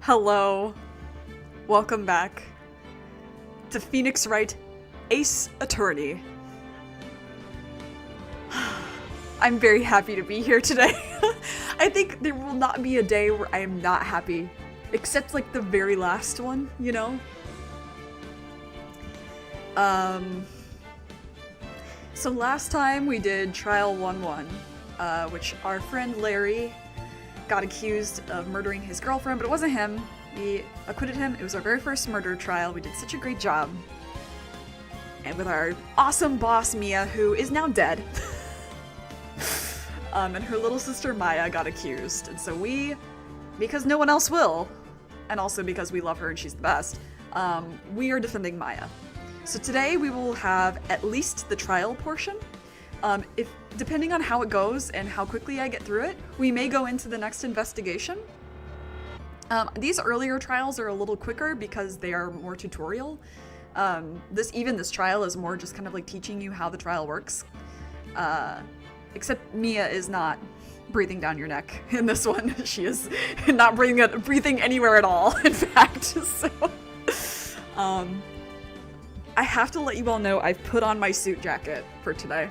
Hello. Welcome back to Phoenix Wright, Ace Attorney. I'm very happy to be here today. I think there will not be a day where I am not happy, except like the very last one, you know? So last time we did Trial 1-1, which our friend Larry got accused of murdering his girlfriend, but it wasn't him. We acquitted him. It was our very first murder trial. We did such a great job. And with our awesome boss, Mia, who is now dead. And her little sister, Maya, got accused. And so we, because no one else will, and also because we love her and she's the best, we are defending Maya. So today we will have at least the trial portion. If depending on how it goes and how quickly I get through it, we may go into the next investigation. These earlier trials are a little quicker because they are more tutorial. This trial is more just kind of like teaching you how the trial works. Except Mia is not breathing down your neck in this one. She is not breathing anywhere at all, in fact. So, I have to let you all know I've put on my suit jacket for today.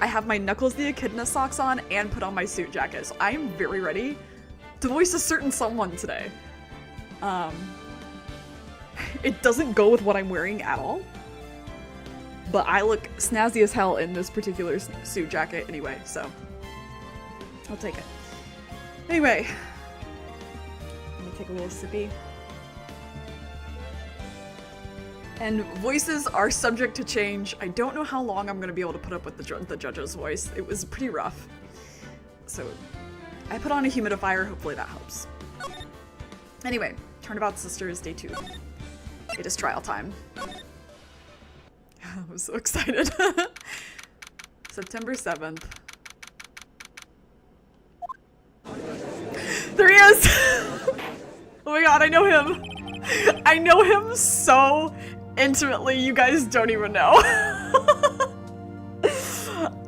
I have my Knuckles the Echidna socks on and put on my suit jacket, so I am very ready to voice a certain someone today. It doesn't go with what I'm wearing at all, but I look snazzy as hell in this particular suit jacket anyway, so I'll take it. Anyway, let me take a little sippy. And voices are subject to change. I don't know how long I'm going to be able to put up with the judge's voice. It was pretty rough. So I put on a humidifier. Hopefully that helps. Anyway, Turnabout Sisters Day 2. It is trial time. I'm so excited. September 7th. There he is! Oh my god, I know him. I know him so intimately, you guys don't even know.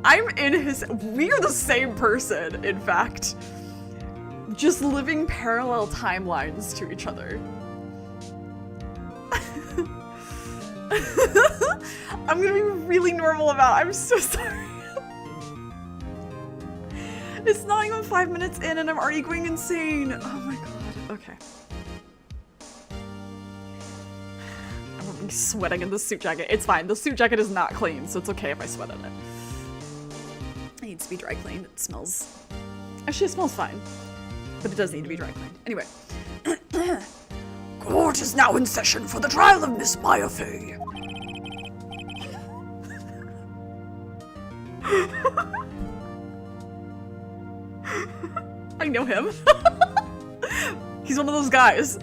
We're the same person, in fact. Just living parallel timelines to each other. I'm gonna be really normal about it. I'm so sorry. It's not even 5 minutes in and I'm already going insane. Oh my god, okay. I'm sweating in the suit jacket. It's fine. The suit jacket is not clean, so it's okay if I sweat in it. It needs to be dry cleaned. It smells... Actually, it smells fine. But it does need to be dry cleaned. Anyway. Court is now in session for the trial of Miss Maya Fey. I know him. He's one of those guys.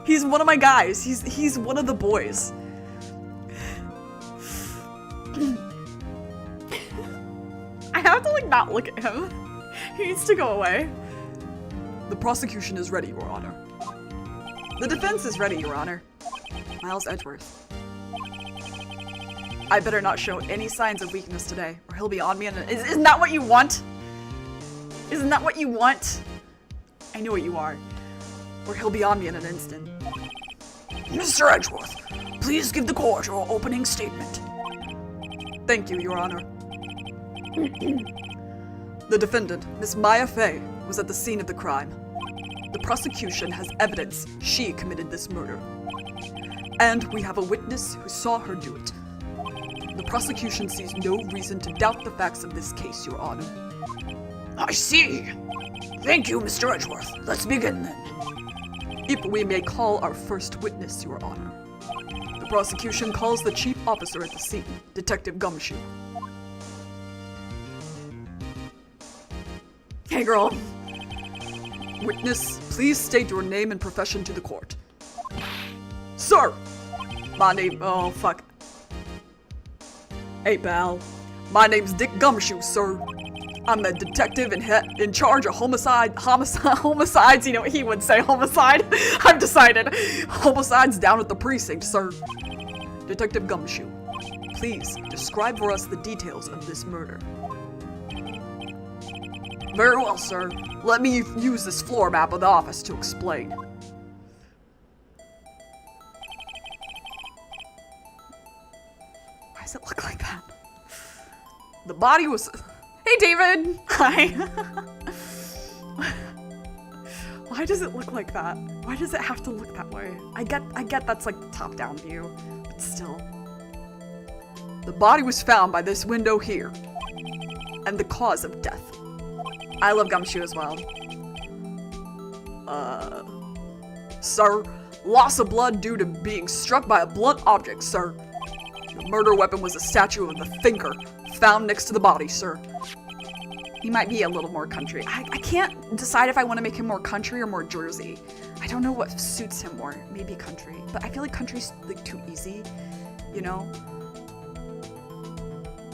He's one of my guys. He's one of the boys. I have to like not look at him. He needs to go away. The prosecution is ready, Your Honor. The defense is ready, Your Honor. Miles Edgeworth. I better not show any signs of weakness today, or he'll be on me. Isn't that what you want? Isn't that what you want? I know what you are. Or he'll be on me in an instant. Mr. Edgeworth, please give the court your opening statement. Thank you, Your Honor. The defendant, Miss Maya Fey, was at the scene of the crime. The prosecution has evidence she committed this murder. And we have a witness who saw her do it. The prosecution sees no reason to doubt the facts of this case, Your Honor. I see. Thank you, Mr. Edgeworth. Let's begin then. If we may call our first witness, Your Honor. The prosecution calls the chief officer at the scene, Detective Gumshoe. Hey, girl. Witness, please state your name and profession to the court. Sir! My name... Oh, fuck. Hey, pal. My name's Dick Gumshoe, sir. I'm a detective in charge of homicides, you know, he would say homicide. I've decided. Homicides down at the precinct, sir. Detective Gumshoe, please describe for us the details of this murder. Very well, sir. Let me use this floor map of the office to explain. does it look like that? The body was... Hey, David! Hi! Why does it look like that? Why does it have to look that way? I get that's like the top-down view, but still. The body was found by this window here, and the cause of death. I love Gumshoe as well. Sir, loss of blood due to being struck by a blunt object, sir. The murder weapon was a statue of the thinker, found next to the body, sir. He might be a little more country. I can't decide if I want to make him more country or more Jersey. I don't know what suits him more. Maybe country, but I feel like country's like too easy, you know?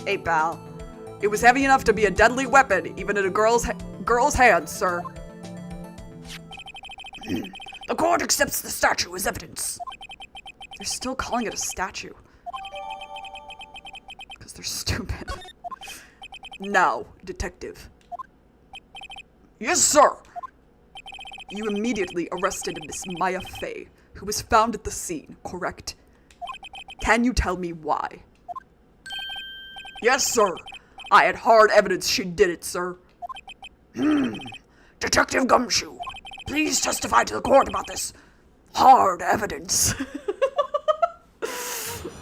Hey, pal. It was heavy enough to be a deadly weapon, even in a girl's hands, sir. The court accepts the statue as evidence. They're still calling it a statue. Because they're stupid. Now, detective. Yes, sir. You immediately arrested Miss Maya Fey, who was found at the scene, correct? Can you tell me why? Yes, sir. I had hard evidence she did it, sir. Detective Gumshoe, please testify to the court about this. Hard evidence.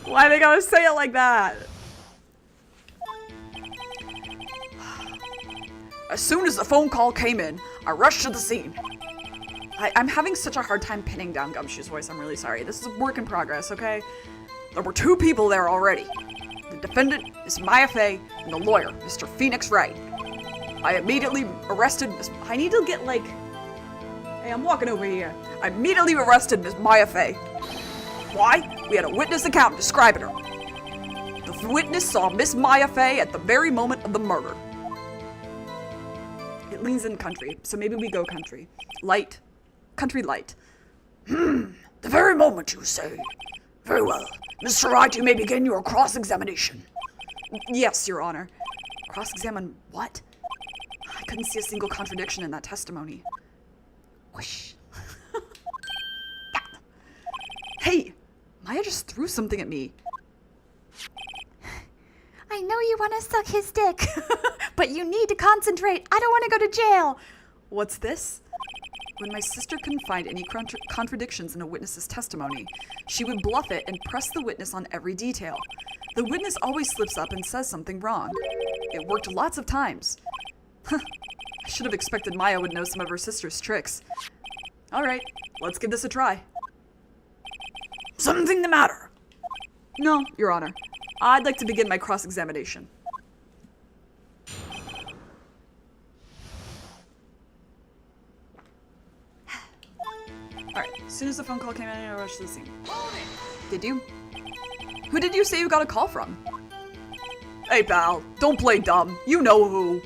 Why they gotta say it like that? As soon as the phone call came in, I rushed to the scene. I'm having such a hard time pinning down Gumshoe's voice. I'm really sorry. This is a work in progress, okay? There were 2 people there already. The defendant, Miss Maya Fey, and the lawyer, Mr. Phoenix Wright. I immediately arrested Miss... I need to get, like... Hey, I'm walking over here. I immediately arrested Miss Maya Fey. Why? We had a witness account describing her. The witness saw Miss Maya Fey at the very moment of the murder. It leans in country, so maybe we go country. Light. Country light. The very moment, you say. Very well. Mr. Wright, you may begin your cross-examination. Yes, Your Honor. Cross-examine what? I couldn't see a single contradiction in that testimony. Whoosh. Hey! Maya just threw something at me. I know you want to suck his dick, but you need to concentrate. I don't want to go to jail. What's this? When my sister couldn't find any contradictions in a witness's testimony, she would bluff it and press the witness on every detail. The witness always slips up and says something wrong. It worked lots of times. I should have expected Maya would know some of her sister's tricks. Alright, let's give this a try. Something the matter? No, Your Honor. I'd like to begin my cross-examination. Alright, as soon as the phone call came in, I rushed to the scene. Did you? Who did you say you got a call from? Hey, pal, don't play dumb. You know who.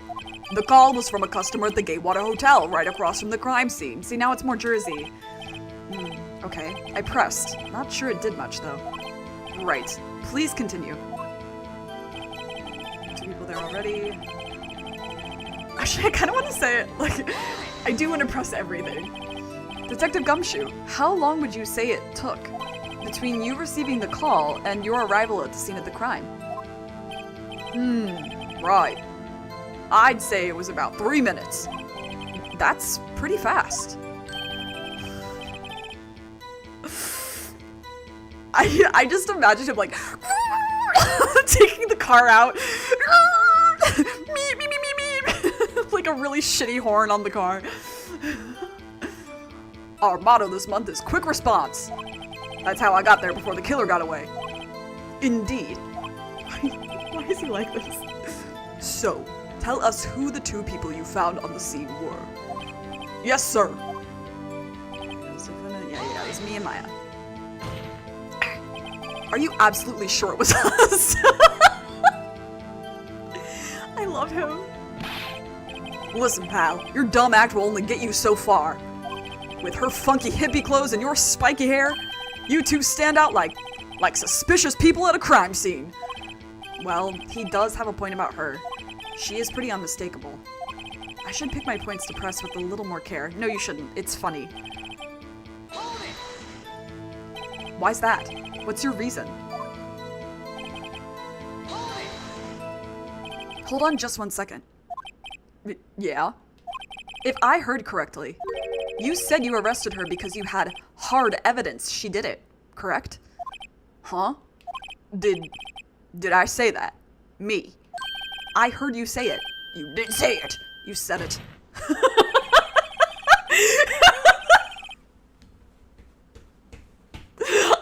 The call was from a customer at the Gatewater Hotel, right across from the crime scene. See, now it's more Jersey. Okay, I pressed. Not sure it did much, though. Right. Please continue. 2 people there already. Actually, I kind of want to say it. Like, I do want to press everything. Detective Gumshoe, how long would you say it took between you receiving the call and your arrival at the scene of the crime? Right. I'd say it was about 3 minutes. That's pretty fast. I just imagine him like taking the car out. Meep, meep, meep, meep, meep. Like a really shitty horn on the car. Our motto this month is quick response. That's how I got there before the killer got away. Indeed. Why is he like this? So, tell us who the 2 people you found on the scene were. Yes, sir. Yeah, it was me and Maya. Are you absolutely sure it was us? I love him. Listen, pal, your dumb act will only get you so far. With her funky hippie clothes and your spiky hair, you 2 stand out like suspicious people at a crime scene. Well, he does have a point about her. She is pretty unmistakable. I should pick my points to press with a little more care. No, you shouldn't. It's funny. Why's that? What's your reason? Hold on just 1 second. Yeah? If I heard correctly, you said you arrested her because you had hard evidence she did it, correct? Huh? Did I say that? Me. I heard you say it. You did say it. You said it.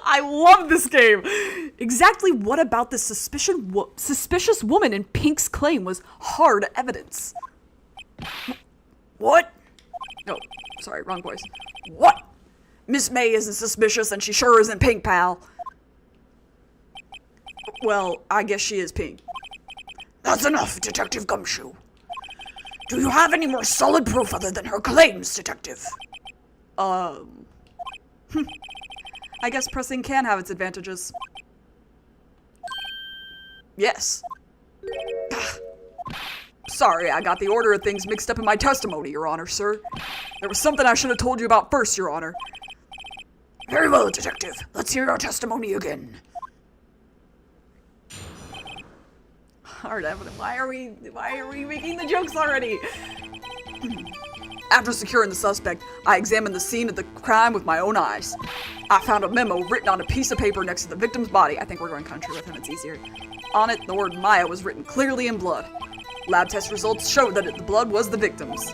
I love this game. Exactly what about this suspicious woman in Pink's claim was hard evidence? What? No, sorry, wrong voice. What? Miss May isn't suspicious and she sure isn't Pink, pal. Well, I guess she is Pink. That's enough, Detective Gumshoe. Do you have any more solid proof other than her claims, Detective? I guess pressing can have its advantages. Yes. Sorry, I got the order of things mixed up in my testimony, Your Honor, sir. There was something I should have told you about first, Your Honor. Very well, Detective. Let's hear your testimony again. Hard evidence. Why are we making the jokes already? After securing the suspect, I examined the scene of the crime with my own eyes. I found a memo written on a piece of paper next to the victim's body. I think we're going country with him, it's easier. On it, the word Maya was written clearly in blood. Lab test results showed that the blood was the victim's.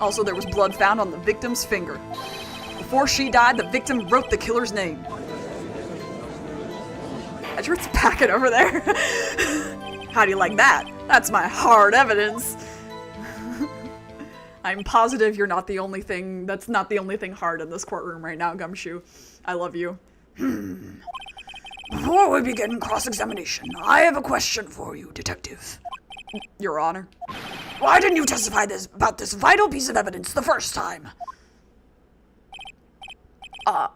Also, there was blood found on the victim's finger. Before she died, the victim wrote the killer's name. Edward's packing over there. How do you like that? That's my hard evidence. I'm positive you're not the only thing, that's not the only thing hard in this courtroom right now, Gumshoe. I love you. Before we begin cross-examination, I have a question for you, Detective. Your Honor. Why didn't you testify about this vital piece of evidence the first time? I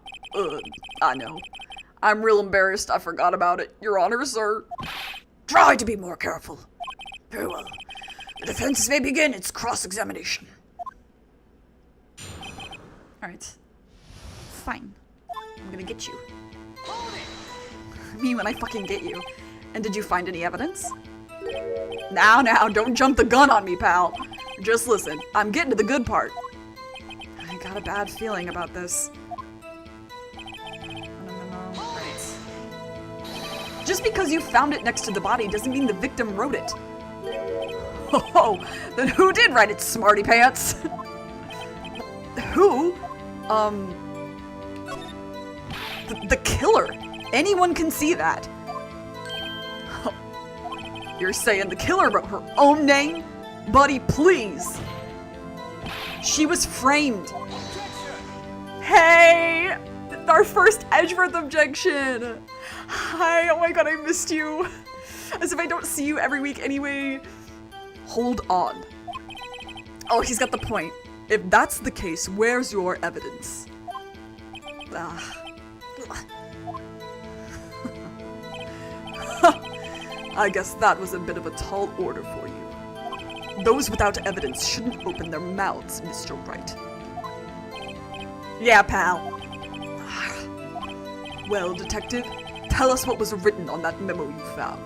know. I'm real embarrassed I forgot about it, Your Honor, sir. Try to be more careful. Very well. The defense may begin its cross-examination. Alright. Fine. I'm gonna get you. Me when I fucking get you. And did you find any evidence? Now, don't jump the gun on me, pal. Just listen, I'm getting to the good part. I got a bad feeling about this. Right. Just because you found it next to the body doesn't mean the victim wrote it. Oh, then who did write it, smarty pants? Who? The killer. Anyone can see that. You're saying the killer wrote her own name? Buddy, please. She was framed. Hey! Our first Edgeworth objection! Hi, oh my god, I missed you. As if I don't see you every week anyway. Hold on. Oh, he's got the point. If that's the case, where's your evidence? I guess that was a bit of a tall order for you. Those without evidence shouldn't open their mouths, Mr. Wright. Yeah, pal. Well, detective, tell us what was written on that memo you found.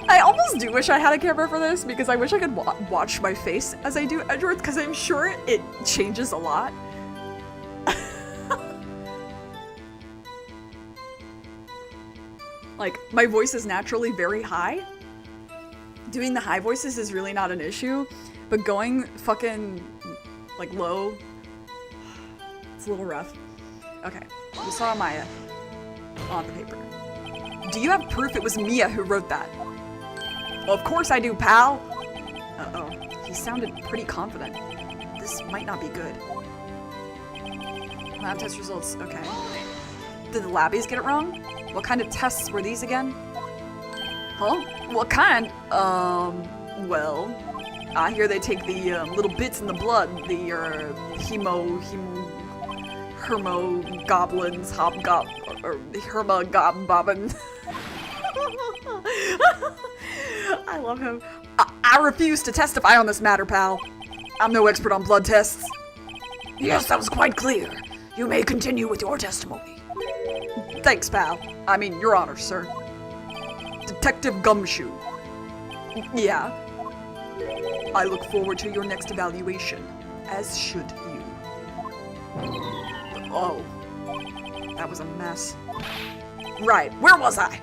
I almost do wish I had a camera for this, because I wish I could watch my face as I do Edgeworth, because I'm sure it changes a lot. Like, my voice is naturally very high. Doing the high voices is really not an issue, but going fucking, like, low, it's a little rough. Okay, we saw Maya on the paper. Do you have proof it was Mia who wrote that? Of course I do, pal! Uh-oh, he sounded pretty confident. This might not be good. Lab test results, okay. Did the labbies get it wrong? What kind of tests were these again? Huh? What kind? Well, I hear they take the little bits in the blood, the hermogoblins, hermogoblin. I love him. I refuse to testify on this matter, pal. I'm no expert on blood tests. Yes, that was quite clear. You may continue with your testimony. Thanks, pal. I mean, Your Honor, sir. Detective Gumshoe. Yeah. I look forward to your next evaluation, as should you. Oh. That was a mess. Right, where was I?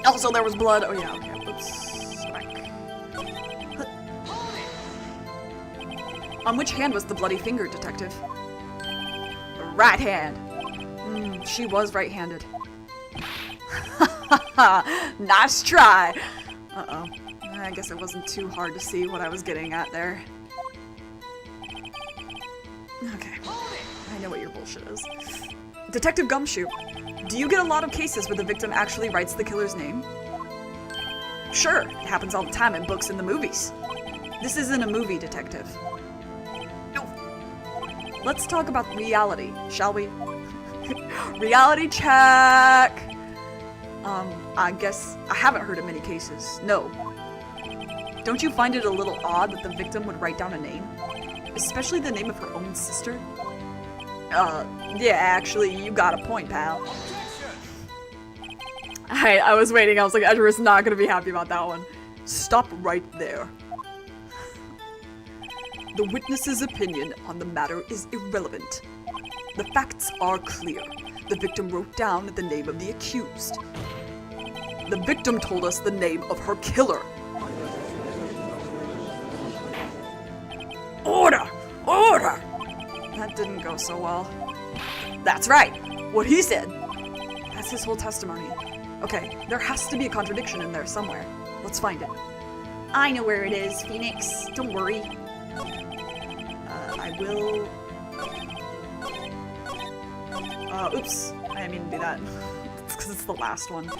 Also, there was blood. Oh, yeah, okay. Let's back. On which hand was the bloody finger, Detective? Right hand. She was right-handed. Nice try. Uh-oh. I guess it wasn't too hard to see what I was getting at there. Okay. I know what your bullshit is. Detective Gumshoe, do you get a lot of cases where the victim actually writes the killer's name? Sure, it happens all the time in books and the movies. This isn't a movie, Detective. No. Let's talk about reality, shall we? Reality check! I guess I haven't heard of many cases. No. Don't you find it a little odd that the victim would write down a name? Especially the name of her own sister? Yeah, actually, you got a point, pal. I was waiting. I was like, Edward's not gonna be happy about that one. Stop right there. The witness's opinion on the matter is irrelevant. The facts are clear. The victim wrote down the name of the accused. The victim told us the name of her killer. Order! Order! That didn't go so well. That's right. What he said. That's his whole testimony. Okay, there has to be a contradiction in there somewhere. Let's find it. I know where it is, Phoenix. Don't worry. I will... oops. I didn't mean to do that. It's because it's the last one.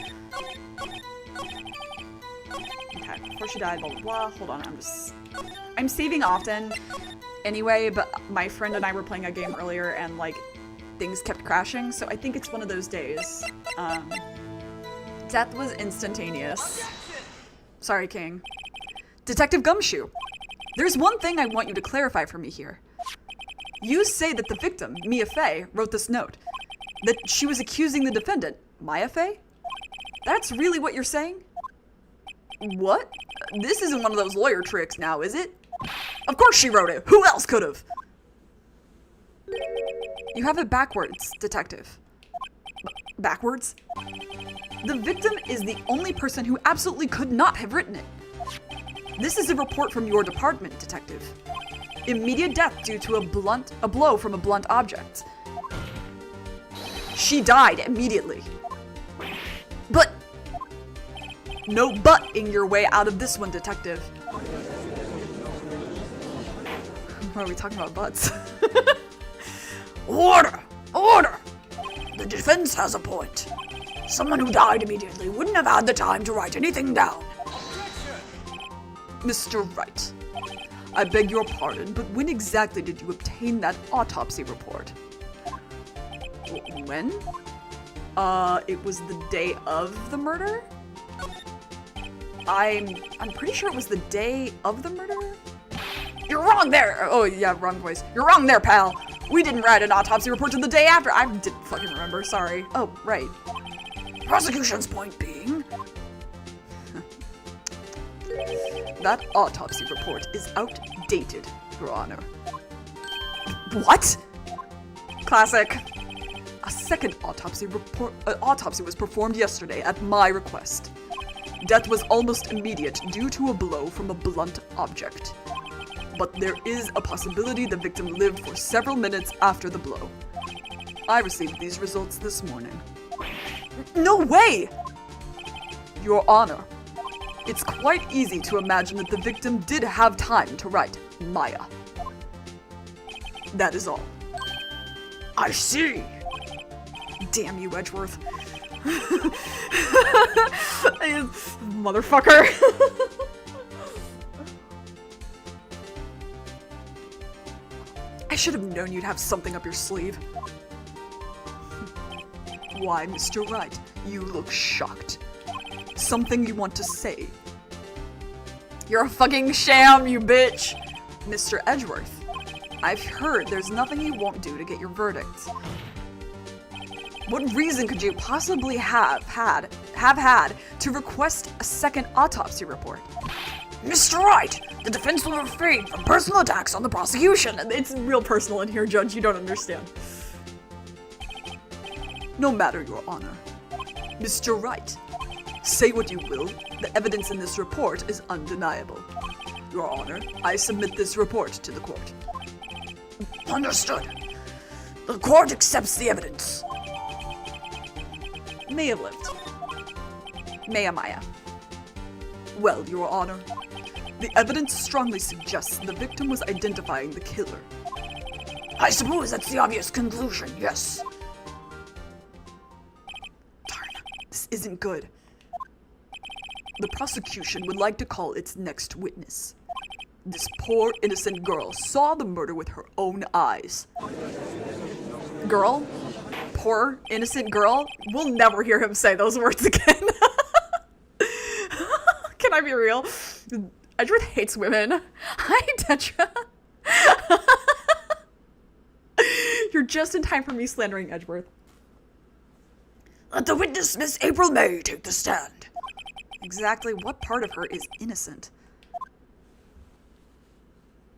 Okay, before she died, blah, blah, blah. Hold on, I'm saving often anyway, but my friend and I were playing a game earlier and, like, things kept crashing, so I think it's one of those days. Death was instantaneous. Sorry, King. Detective Gumshoe, there's one thing I want you to clarify for me here. You say that the victim, Mia Fey, wrote this note. That she was accusing the defendant, Maya Fey? That's really what you're saying? What? This isn't one of those lawyer tricks now, is it? Of course she wrote it. Who else could have? You have it backwards, Detective. Backwards? The victim is the only person who absolutely could not have written it. This is a report from your department, Detective. Immediate death due to a blow from a blunt object. She died immediately. But... No but-ing your way out of this one, Detective. Why are we talking about butts? Order! Order! The defense has a point. Someone who died immediately wouldn't have had the time to write anything down. Mr. Wright, I beg your pardon, but when exactly did you obtain that autopsy report? When? It was the day of the murder? I'm pretty sure it was the day of the murder? You're wrong there! Oh, yeah, wrong voice. You're wrong there, pal. We didn't write an autopsy report till the day after. I didn't fucking remember, sorry. Oh, right. Prosecution's point being... That autopsy report is outdated, Your Honor. What? Classic. A second autopsy was performed yesterday at my request. Death was almost immediate due to a blow from a blunt object. But there is a possibility the victim lived for several minutes after the blow. I received these results this morning. No way! Your Honor, it's quite easy to imagine that the victim did have time to write Maya. That is all. I see. Damn you, Edgeworth. Motherfucker. I should have known you'd have something up your sleeve. Why, Mr. Wright, you look shocked. Something you want to say? You're a fucking sham, you bitch! Mr. Edgeworth, I've heard there's nothing you won't do to get your verdict. What reason could you possibly have had to request a second autopsy report? Mr. Wright, the defense will refrain from personal attacks on the prosecution. It's real personal in here, Judge. You don't understand. No matter, Your Honor. Mr. Wright, say what you will, the evidence in this report is undeniable. Your Honor, I submit this report to the court. Understood. The court accepts the evidence. May have lived. Maya Maya. Well, Your Honor, The evidence strongly suggests the victim was identifying the killer. I suppose that's the obvious conclusion, yes. Darn, this isn't good. The prosecution would like to call its next witness. This poor, innocent girl saw the murder with her own eyes. Girl? Poor, innocent girl? We'll never hear him say those words again. Can I be real? Edgeworth hates women. Hi, Tetra. You're just in time for me slandering Edgeworth. Let the witness, Miss April May, take the stand. Exactly what part of her is innocent?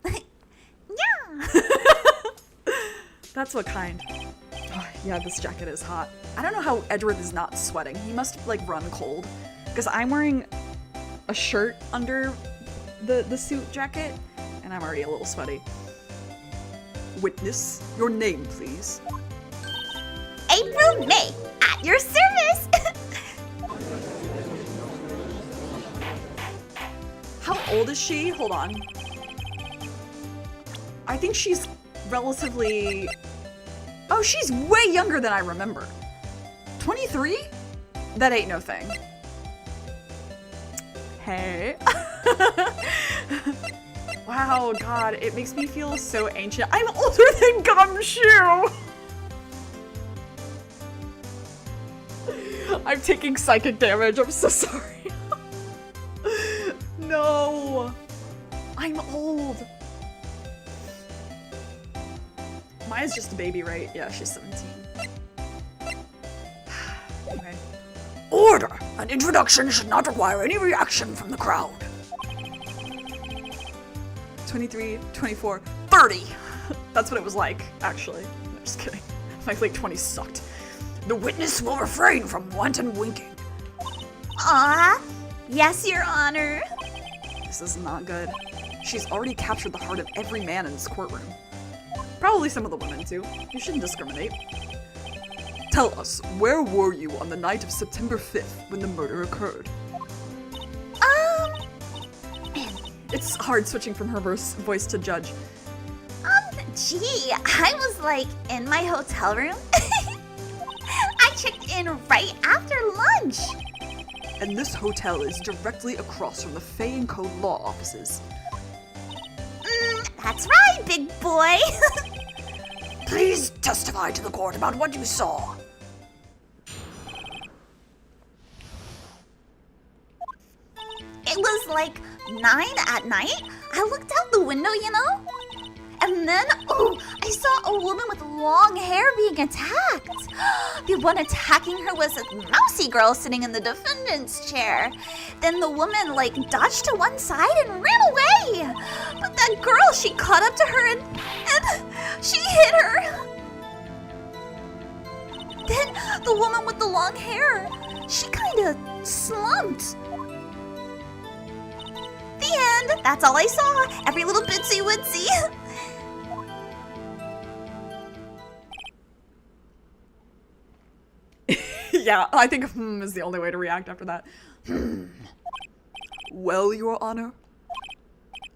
Yeah. That's what kind. Oh, yeah, this jacket is hot. I don't know how Edgeworth is not sweating. He must like run cold. Because I'm wearing a shirt under the suit jacket, and I'm already a little sweaty. Witness, your name, please. April May, at your service. How old is she? Hold on. I think she's relatively... Oh, she's way younger than I remember. 23? That ain't no thing. Hey. Wow, God, it makes me feel so ancient. I'm older than Gumshoe! I'm taking psychic damage, I'm so sorry. No! I'm old. Maya's just a baby, right? Yeah, she's 17. Okay. Order! An introduction should not require any reaction from the crowd. 23, 24, 30! That's what it was like, actually. No, just kidding. My late 20s sucked. The witness will refrain from wanton winking. Aw, yes, Your Honor. This is not good. She's already captured the heart of every man in this courtroom. Probably some of the women, too. You shouldn't discriminate. Tell us, where were you on the night of September 5th when the murder occurred? It's hard switching from her voice to Judge. Gee, I was like in my hotel room. I checked in right after lunch. And this hotel is directly across from the Fay & Co. law offices. That's right, big boy. Please testify to the court about what you saw. It was like 9 at night. I looked out the window, you know? And then, I saw a woman with long hair being attacked. The one attacking her was a mousy girl sitting in the defendant's chair. Then the woman, dodged to one side and ran away. But that girl, she caught up to her and she hit her. Then the woman with the long hair, she kind of slumped. The end. That's all I saw. Every little bitsy witsy. Yeah, I think is the only way to react after that. Well, Your Honor?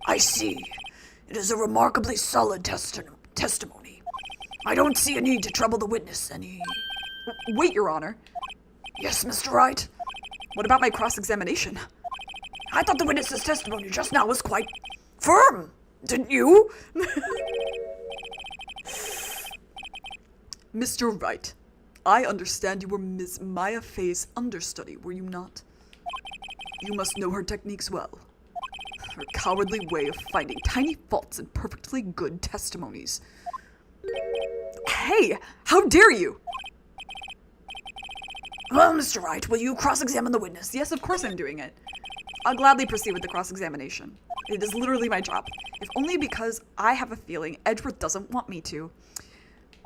I see. It is a remarkably solid testimony. I don't see a need to trouble the witness any... Wait, Your Honor. Yes, Mr. Wright? What about my cross-examination? I thought the witness's testimony just now was quite firm, didn't you? Mr. Wright, I understand you were Ms. Maya Fay's understudy, were you not? You must know her techniques well. Her cowardly way of finding tiny faults in perfectly good testimonies. Hey, how dare you! Well, Mr. Wright, will you cross-examine the witness? Yes, of course I'm doing it. I'll gladly proceed with the cross-examination. It is literally my job. If only because I have a feeling Edgeworth doesn't want me to.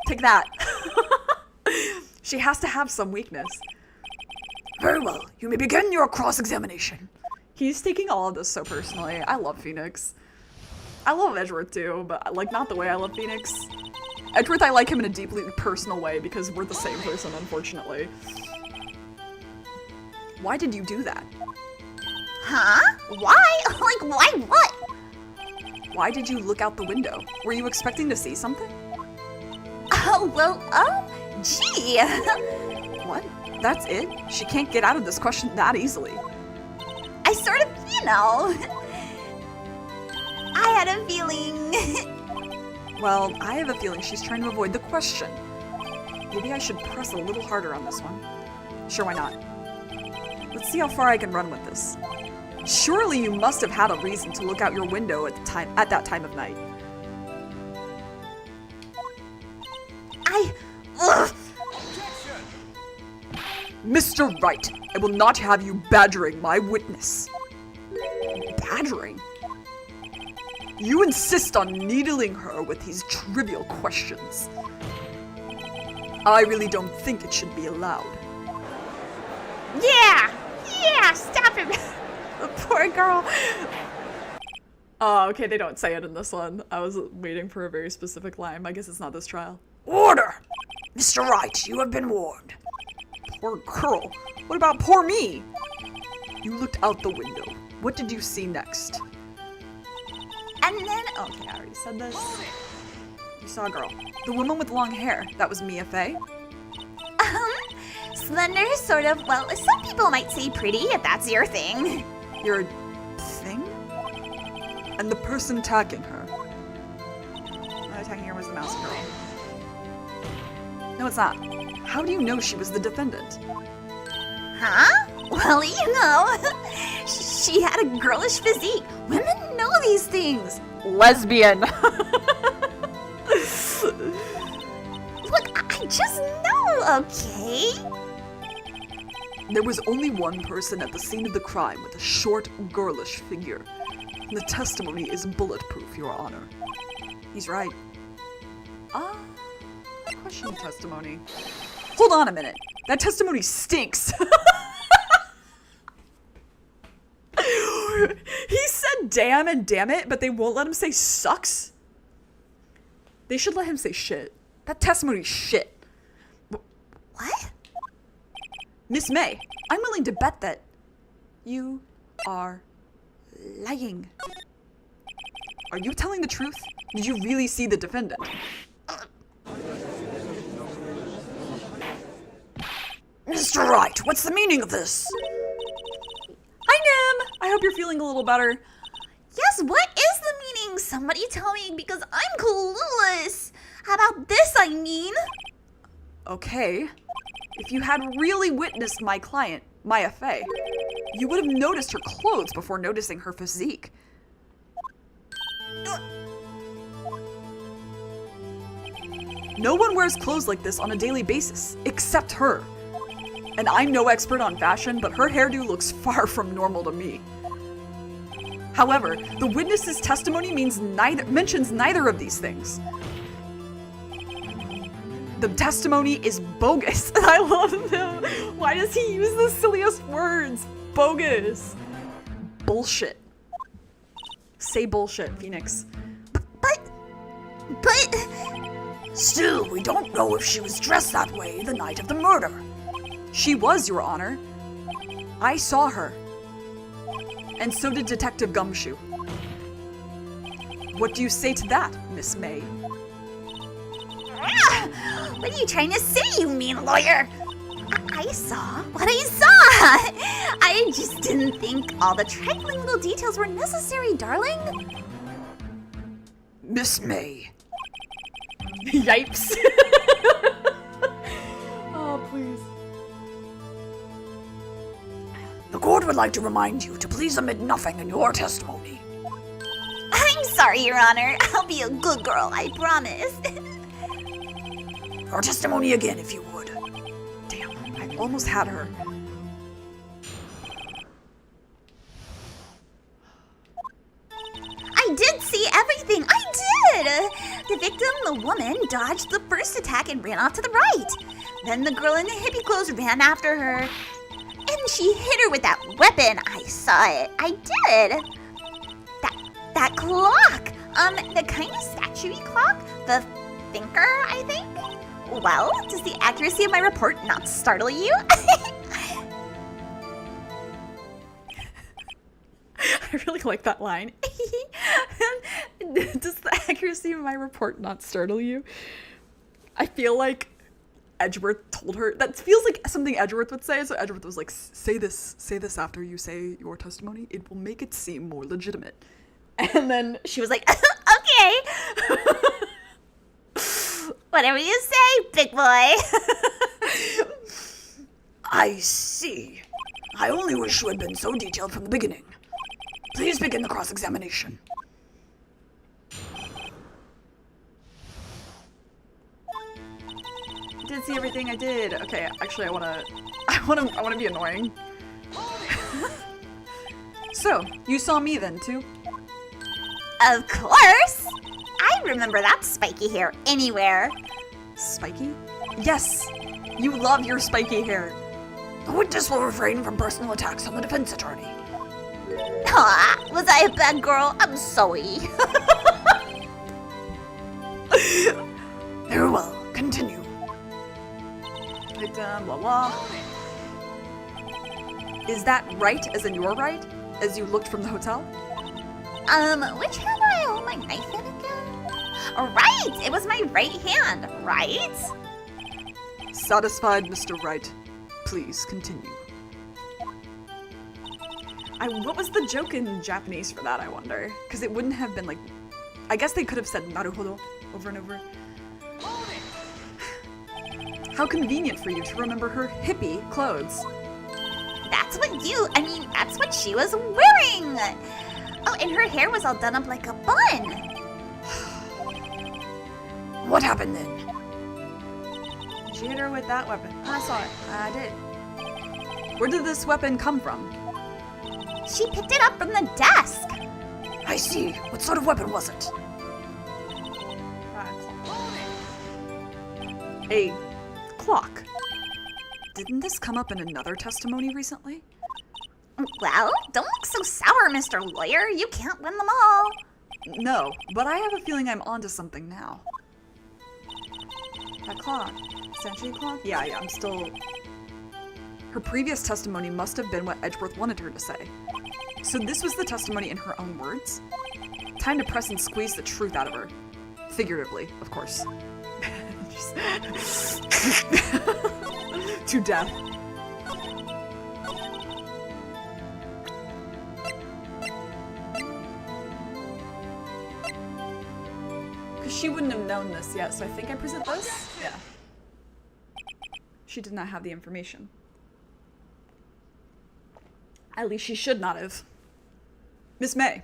Take that. She has to have some weakness. Very well, you may begin your cross-examination. He's taking all of this so personally. I love Phoenix. I love Edgeworth too, but like not the way I love Phoenix. Edgeworth, I like him in a deeply personal way because we're the same person, unfortunately. Why did you do that? Huh? Why? Like, why what? Why did you look out the window? Were you expecting to see something? Oh, well, gee. What? That's it? She can't get out of this question that easily. I sort of, I had a feeling. Well, I have a feeling she's trying to avoid the question. Maybe I should press a little harder on this one. Sure, why not? Let's see how far I can run with this. Surely you must have had a reason to look out your window at that time of night. Ugh. Mr. Wright, I will not have you badgering my witness. Badgering? You insist on needling her with these trivial questions. I really don't think it should be allowed. Yeah, stop him. The poor girl. Oh, okay, they don't say it in this one. I was waiting for a very specific line. I guess it's not this trial. Order! Mr. Wright, you have been warned. Poor girl. What about poor me? You looked out the window. What did you see next? And then, Okay, I already said this. You saw a girl. The woman with long hair. That was Mia Fey? slender, sort of, well, some people might say pretty, if that's your thing. Your thing? And the person tagging her? Tagging her was the mouse girl. No, it's not. How do you know she was the defendant? Huh? Well, she had a girlish physique. Women know these things. Lesbian. Look, I just know, okay? There was only one person at the scene of the crime with a short, girlish figure. The testimony is bulletproof, Your Honor. He's right. Question testimony. Hold on a minute. That testimony stinks. He said damn and damn it, but they won't let him say sucks? They should let him say shit. That testimony's shit. What? Miss May, I'm willing to bet that you are lying. Are you telling the truth? Did you really see the defendant? Mr. Wright, what's the meaning of this? Hi, Nim! I hope you're feeling a little better. Yes, what is the meaning? Somebody tell me, because I'm clueless. How about this, I mean? Okay. If you had really witnessed my client, Maya Fey, you would have noticed her clothes before noticing her physique. No one wears clothes like this on a daily basis, except her. And I'm no expert on fashion, but her hairdo looks far from normal to me. However, the witness's testimony mentions neither of these things. The testimony is bogus. I love him. Why does he use the silliest words? Bogus. Bullshit. Say bullshit, Phoenix. But... Still, we don't know if she was dressed that way the night of the murder. She was, Your Honor. I saw her. And so did Detective Gumshoe. What do you say to that, Miss May? What are you trying to say, you mean lawyer? I saw what I saw. I just didn't think all the trifling little details were necessary, darling. Miss May. Yipes. Oh, please. The court would like to remind you to please omit nothing in your testimony. I'm sorry, Your Honor. I'll be a good girl, I promise. Your testimony again, if you would. Damn, I I almost had her. I did see everything. I did. The victim, the woman, dodged the first attack and ran off to the right. Then the girl in the hippie clothes ran after her. And she hit her with that weapon. I saw it. I did. That clock. The kind of statue-y clock. The thinker, I think. Well, does the accuracy of my report not startle you? I really like that line. Does the accuracy of my report not startle you? I feel like Edgeworth told her. That feels like something Edgeworth would say. So Edgeworth was like, say this after you say your testimony. It will make it seem more legitimate. And then She was like, okay. Whatever you say, big boy. I see. I only wish you had been so detailed from the beginning. Please begin the cross-examination. did see everything I did. Okay, actually, I wanna be annoying. So, you saw me then too? Of course. I remember that spiky hair anywhere. Spiky? Yes, you love your spiky hair. The witness will refrain from personal attacks on the defense attorney. Aw, was I a bad girl? I'm sorry. Very well, continue. Victim, blah blah. Is that right, as in your right? As you looked from the hotel? Which hand do I hold my knife in again? Right, it was my right hand, right? Satisfied, Mr. Wright. Please continue. What was the joke in Japanese for that, I wonder? Because it wouldn't have been like... I guess they could have said naruhodo over and over. How convenient for you to remember her hippie clothes. That's what she was wearing. Oh, and her hair was all done up like a bun. What happened then? She hit her with that weapon. I saw it. I did. Where did this weapon come from? She picked it up from the desk. I see. What sort of weapon was it? A clock. Didn't this come up in another testimony recently? Well, don't look so sour, Mr. Lawyer. You can't win them all. No, but I have a feeling I'm onto something now. That clock. Century clock? Yeah, I'm still... Her previous testimony must have been what Edgeworth wanted her to say. So this was the testimony in her own words? Time to press and squeeze the truth out of her. Figuratively, of course. To death. Because she wouldn't have known this yet, so I think I present this? Yeah. She did not have the information. At least she should not have. Miss May,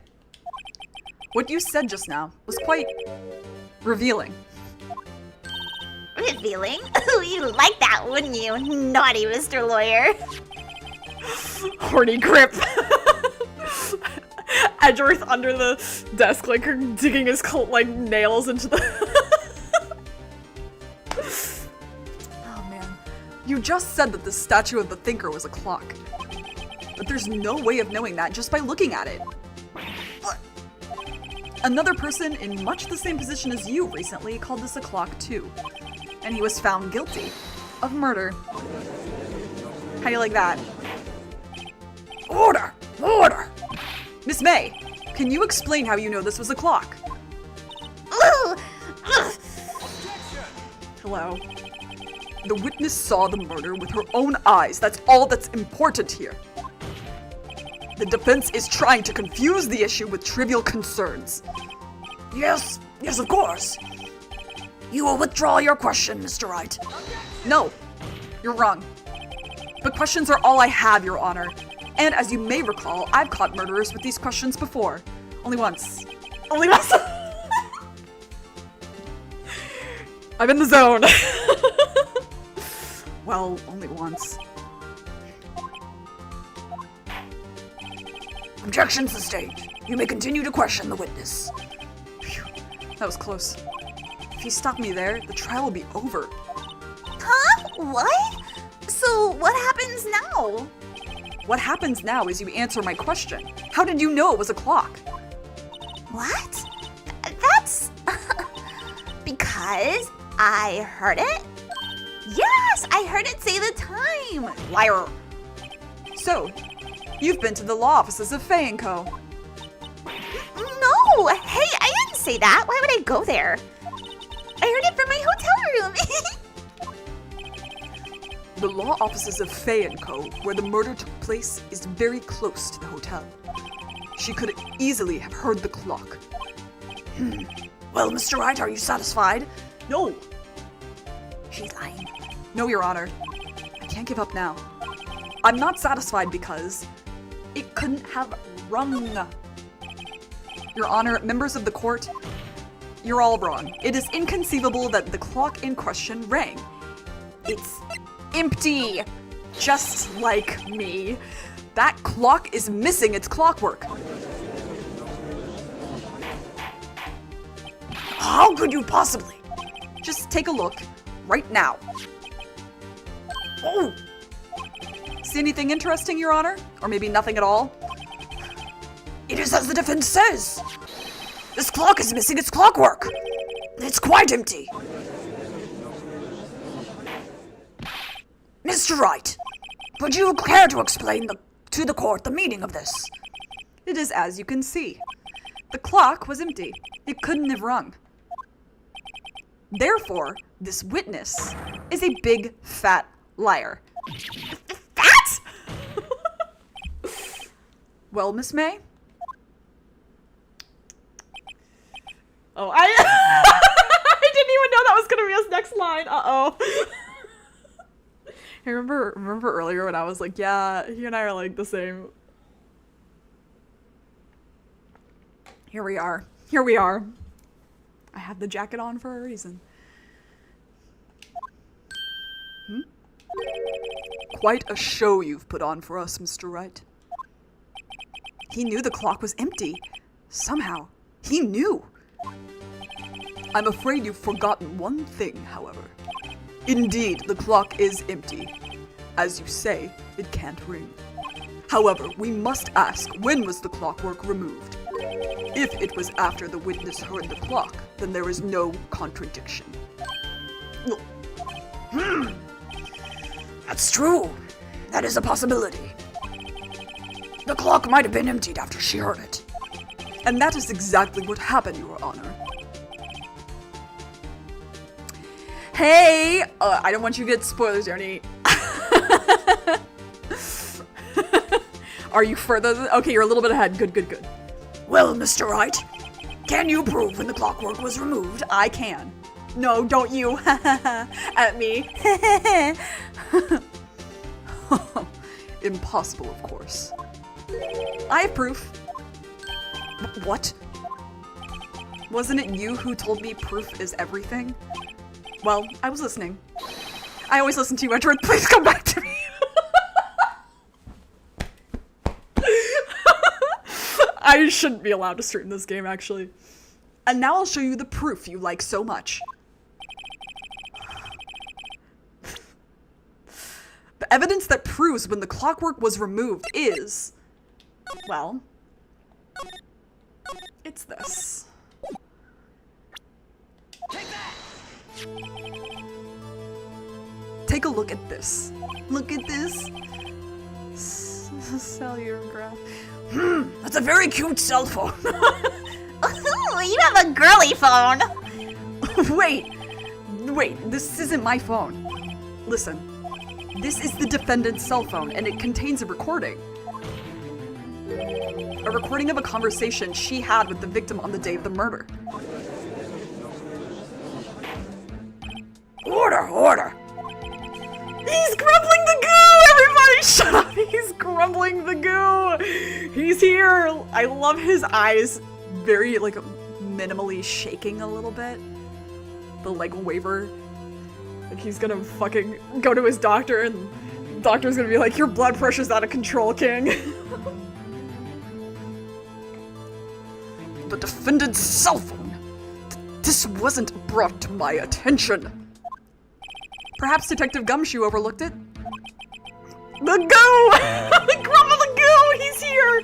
what you said just now was quite revealing. Revealing? Oh, you'd like that, wouldn't you? Naughty Mr. Lawyer. Horny grip. Edgeworth under the desk, like digging his nails into the... Oh man. You just said that the statue of the thinker was a clock. But there's no way of knowing that just by looking at it. Another person in much the same position as you recently called this a clock too. And he was found guilty of murder. How do you like that? Order! Order! Miss May, can you explain how you know this was a clock? Ooh. Hello? The witness saw the murder with her own eyes. That's all that's important here. The defense is trying to confuse the issue with trivial concerns. Yes, of course. You will withdraw your question, Mr. Wright. No, you're wrong. But questions are all I have, Your Honor. And as you may recall, I've caught murderers with these questions before. Only once. Only once! I'm in the zone. Well, only once. Objection sustained. You may continue to question the witness. Phew, that was close. If you stop me there, the trial will be over. Huh? What? So what happens now? What happens now is you answer my question. How did you know it was a clock? What? That's because I heard it? Yes, I heard it say the time. Liar. So, you've been to the law offices of Faye & Co. No, hey, I didn't say that. Why would I go there? I heard it from my hotel room. The law offices of Faye & Co., where the murder took place, is very close to the hotel. She could easily have heard the clock. Well, Mr. Wright, are you satisfied? No! She's lying. No, Your Honor. I can't give up now. I'm not satisfied because it couldn't have rung. Your Honor, members of the court, you're all wrong. It is inconceivable that the clock in question rang. It's empty, just like me. That clock is missing its clockwork. How could you possibly? Just take a look right now. Oh! See anything interesting, Your Honor? Or maybe nothing at all? It is as the defense says. This clock is missing its clockwork. It's quite empty. Mr. Wright, would you care to explain to the court the meaning of this? It is as you can see. The clock was empty. It couldn't have rung. Therefore, this witness is a big, fat liar. Fat? Well, Miss May? Oh, I I didn't even know that was gonna be his next line. Uh-oh. I remember earlier when I was like, yeah, he and I are like the same. Here we are. Here we are. I have the jacket on for a reason. Quite a show you've put on for us, Mr. Wright. He knew the clock was empty. Somehow, he knew. I'm afraid you've forgotten one thing, however. Indeed, the clock is empty. As you say, it can't ring. However, we must ask, when was the clockwork removed? If it was after the witness heard the clock, then there is no contradiction. That's true. That is a possibility. The clock might have been emptied after she heard it. And that is exactly what happened, Your Honor. Hey! I don't want you to get spoilers, Ernie. Are you further than... Okay, you're a little bit ahead. Good, good, good. Well, Mr. Wright, can you prove when the clockwork was removed? I can. No, don't you. At me. Impossible, of course. I have proof. What? Wasn't it you who told me proof is everything? Well, I was listening. I always listen to you, Edward. Please come back to me. I shouldn't be allowed to stream this game, actually. And now I'll show you the proof you like so much. The evidence that proves when the clockwork was removed is... well... it's this. Take a look at this. Look at this. Cellular graph. That's a very cute cell phone. Ooh, you have a girly phone. Wait, this isn't my phone. Listen, this is the defendant's cell phone, and it contains a recording. A recording of a conversation she had with the victim on the day of the murder. Order! He's grumbling the goo! Everybody shut up! He's grumbling the goo! He's here! I love his eyes. Very, like, minimally shaking a little bit. The, like, waver. Like, he's gonna fucking go to his doctor, and the doctor's gonna be like, your blood pressure's out of control, King. The defendant's cell phone. This wasn't brought to my attention. Perhaps Detective Gumshoe overlooked it? The goo! The grub of the goo! He's here!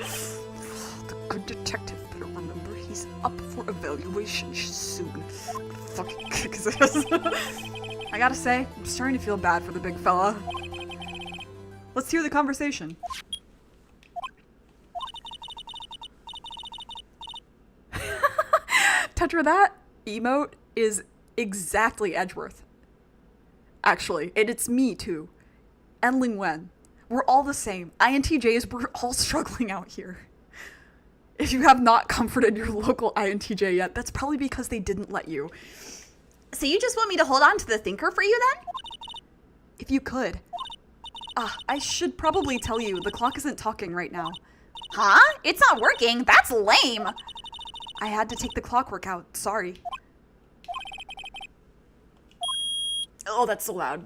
The good detective better remember he's up for evaluation soon. Fucking kick his ass. I gotta say, I'm starting to feel bad for the big fella. Let's hear the conversation. Tetra, that emote is exactly Edgeworth. Actually, and it's me too. And Ling Wen. We're all the same. INTJs, we're all struggling out here. If you have not comforted your local INTJ yet, that's probably because they didn't let you. So you just want me to hold on to the thinker for you then? If you could. I should probably tell you, the clock isn't talking right now. Huh? It's not working. That's lame. I had to take the clockwork out, sorry. Oh, that's so loud.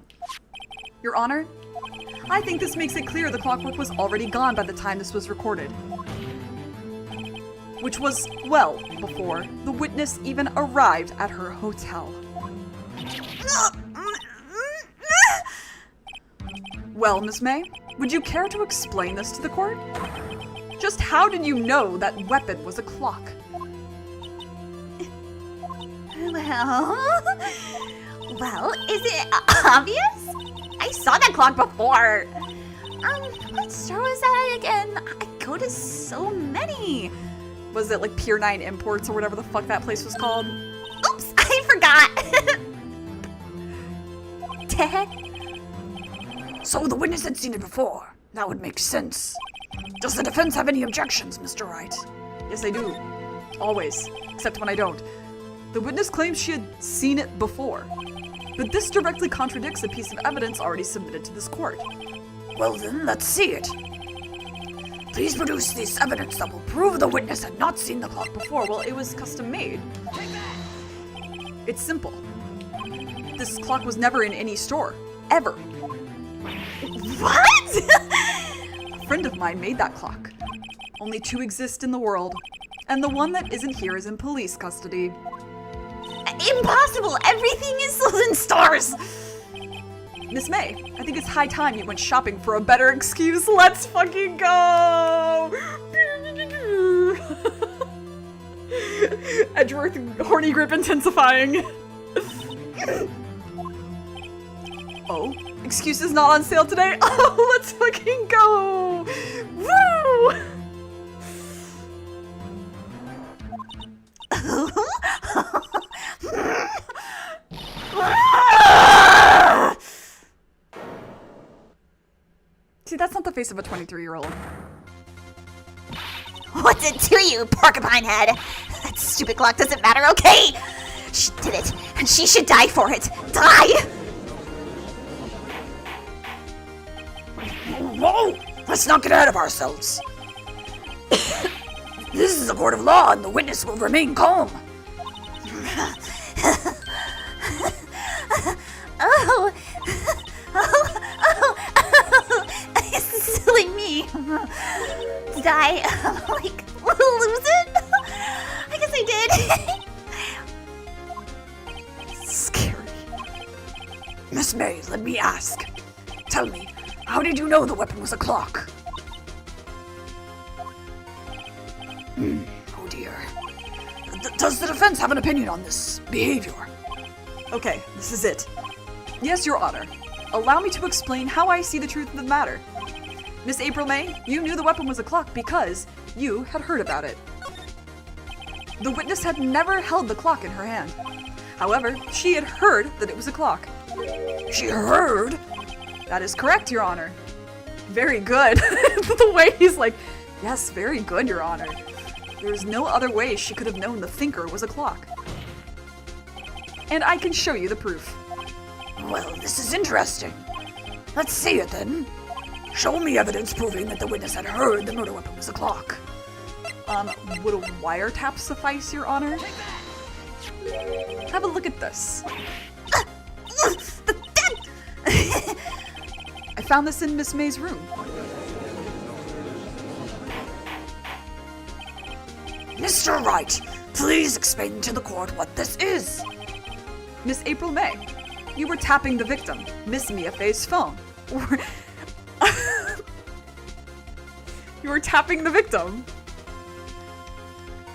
Your Honor, I think this makes it clear the clockwork was already gone by the time this was recorded. Which was well before the witness even arrived at her hotel. Well, Miss May, would you care to explain this to the court? Just how did you know that weapon was a clock? Well, is it obvious? I saw that clock before. What store was that again? I go to so many. Was it like Pier 9 Imports or whatever the fuck that place was called? Oops, I forgot. So the witness had seen it before. That would make sense. Does the defense have any objections, Mr. Wright? Yes, I do. Always. Except when I don't. The witness claims she had seen it before. But this directly contradicts a piece of evidence already submitted to this court. Well then, let's see it. Please produce this evidence that will prove the witness had not seen the clock before. Well, it was custom made. It's simple. This clock was never in any store. Ever. What? A friend of mine made that clock. Only 2 exist in the world. And the one that isn't here is in police custody. Impossible! Everything is sold in stores! Miss May, I think it's high time you went shopping for a better excuse. Let's fucking go! Edgeworth horny grip intensifying. Oh, excuses not on sale today? Oh, let's fucking go! Woo! See, that's not the face of a 23-year-old. What's it to you, porcupine head? That stupid clock doesn't matter, okay? She did it, and she should die for it. Die! Whoa! Let's not get ahead of ourselves. This is a court of law, and the witness will remain calm. Silly me. Did I, lose it? I guess I did. Scary. Miss May, let me ask. Tell me, how did you know the weapon was a clock? Oh dear. Does the defense have an opinion on this behavior? Okay, this is it. Yes, Your Honor. Allow me to explain how I see the truth of the matter. Miss April May, you knew the weapon was a clock because you had heard about it. The witness had never held the clock in her hand. However, she had heard that it was a clock. She heard? That is correct, Your Honor. Very good. The way he's like, yes, very good, Your Honor. There's no other way she could have known the thinker was a clock. And I can show you the proof. Well, this is interesting. Let's see it then. Show me evidence proving that the witness had heard the murder weapon was a clock. Would a wiretap suffice, Your Honor? Have a look at this. That found this in Miss May's room. Mr. Wright, please explain to the court what this is. Miss April May, you were tapping the victim, Miss Mia Fey's phone. You were tapping the victim.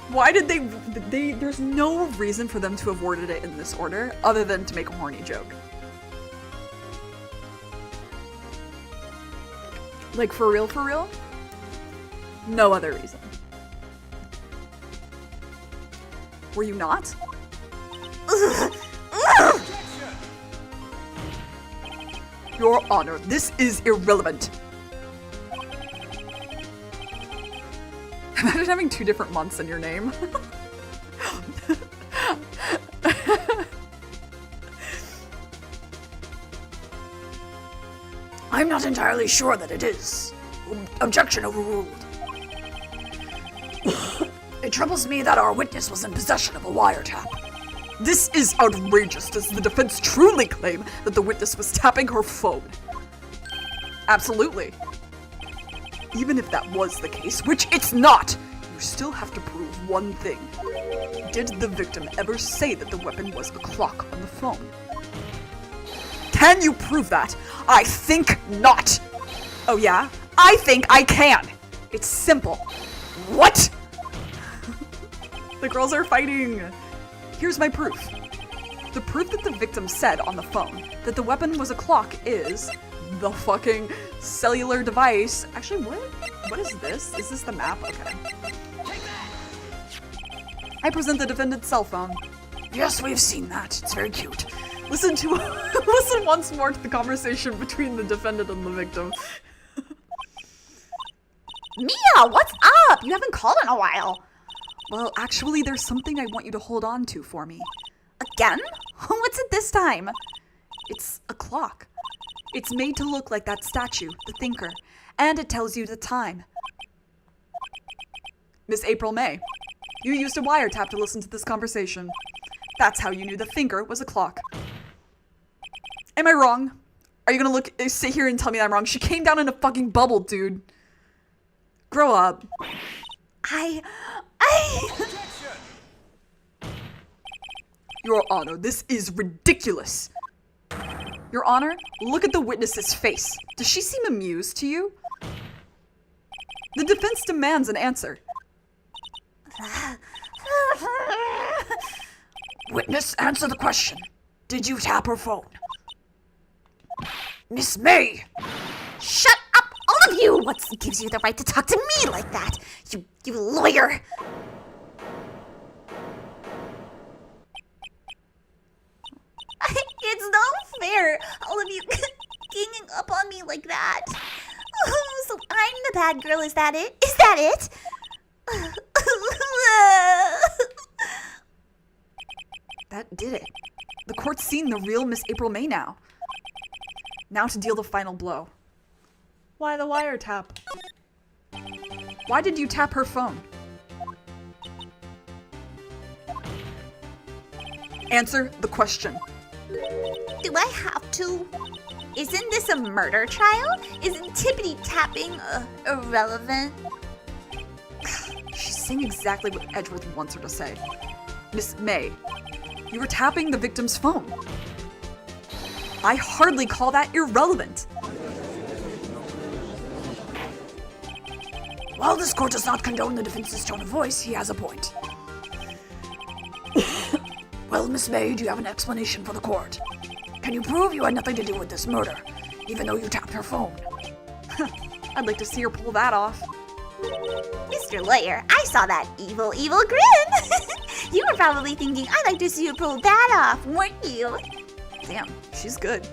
Why did they there's no reason for them to have worded it in this order other than to make a horny joke. Like, for real, for real? No other reason. Were you not? Your Honor, this is irrelevant. Imagine having 2 different months in your name. I'm not entirely sure that it is. Objection overruled. It troubles me that our witness was in possession of a wiretap. This is outrageous. Does the defense truly claim that the witness was tapping her phone? Absolutely. Even if that was the case, which it's not, you still have to prove one thing. Did the victim ever say that the weapon was a clock on the phone? Can you prove that? I think not. Oh yeah? I think I can. It's simple. What? The girls are fighting. Here's my proof. The proof that the victim said on the phone that the weapon was a clock is the fucking cellular device. Actually, what is this? Is this the map? Okay. I present the defendant's cell phone. Yes, we've seen that. It's very cute. Listen listen once more to the conversation between the defendant and the victim. Mia, what's up? You haven't called in a while. Well, actually, there's something I want you to hold on to for me. Again? What's it this time? It's a clock. It's made to look like that statue, the thinker, and it tells you the time. Miss April May, you used a wiretap to listen to this conversation. That's how you knew the thinker was a clock. Am I wrong? Are you gonna sit here and tell me I'm wrong? She came down in a fucking bubble, dude. Grow up. Your Honor, this is ridiculous. Your Honor, look at the witness's face. Does she seem amused to you? The defense demands an answer. Witness, answer the question. Did you tap her phone? Miss May! Shut up, all of you! What gives you the right to talk to me like that? You lawyer! It's not fair, all of you ganging up on me like that. Oh, so I'm the bad girl, is that it? Is that it? That did it. The court's seen the real Miss April May now. Now to deal the final blow. Why the wiretap? Why did you tap her phone? Answer the question. Do I have to? Isn't this a murder trial? Isn't tippity tapping irrelevant? She's saying exactly what Edgeworth wants her to say. Miss May, you were tapping the victim's phone. I hardly call that irrelevant. While this court does not condone the defense's tone of voice, he has a point. Well, Miss May, do you have an explanation for the court? Can you prove you had nothing to do with this murder, even though you tapped her phone? I'd like to see her pull that off. Mr. Lawyer, I saw that evil, evil grin. You were probably thinking I'd like to see you pull that off, weren't you? Damn, she's good.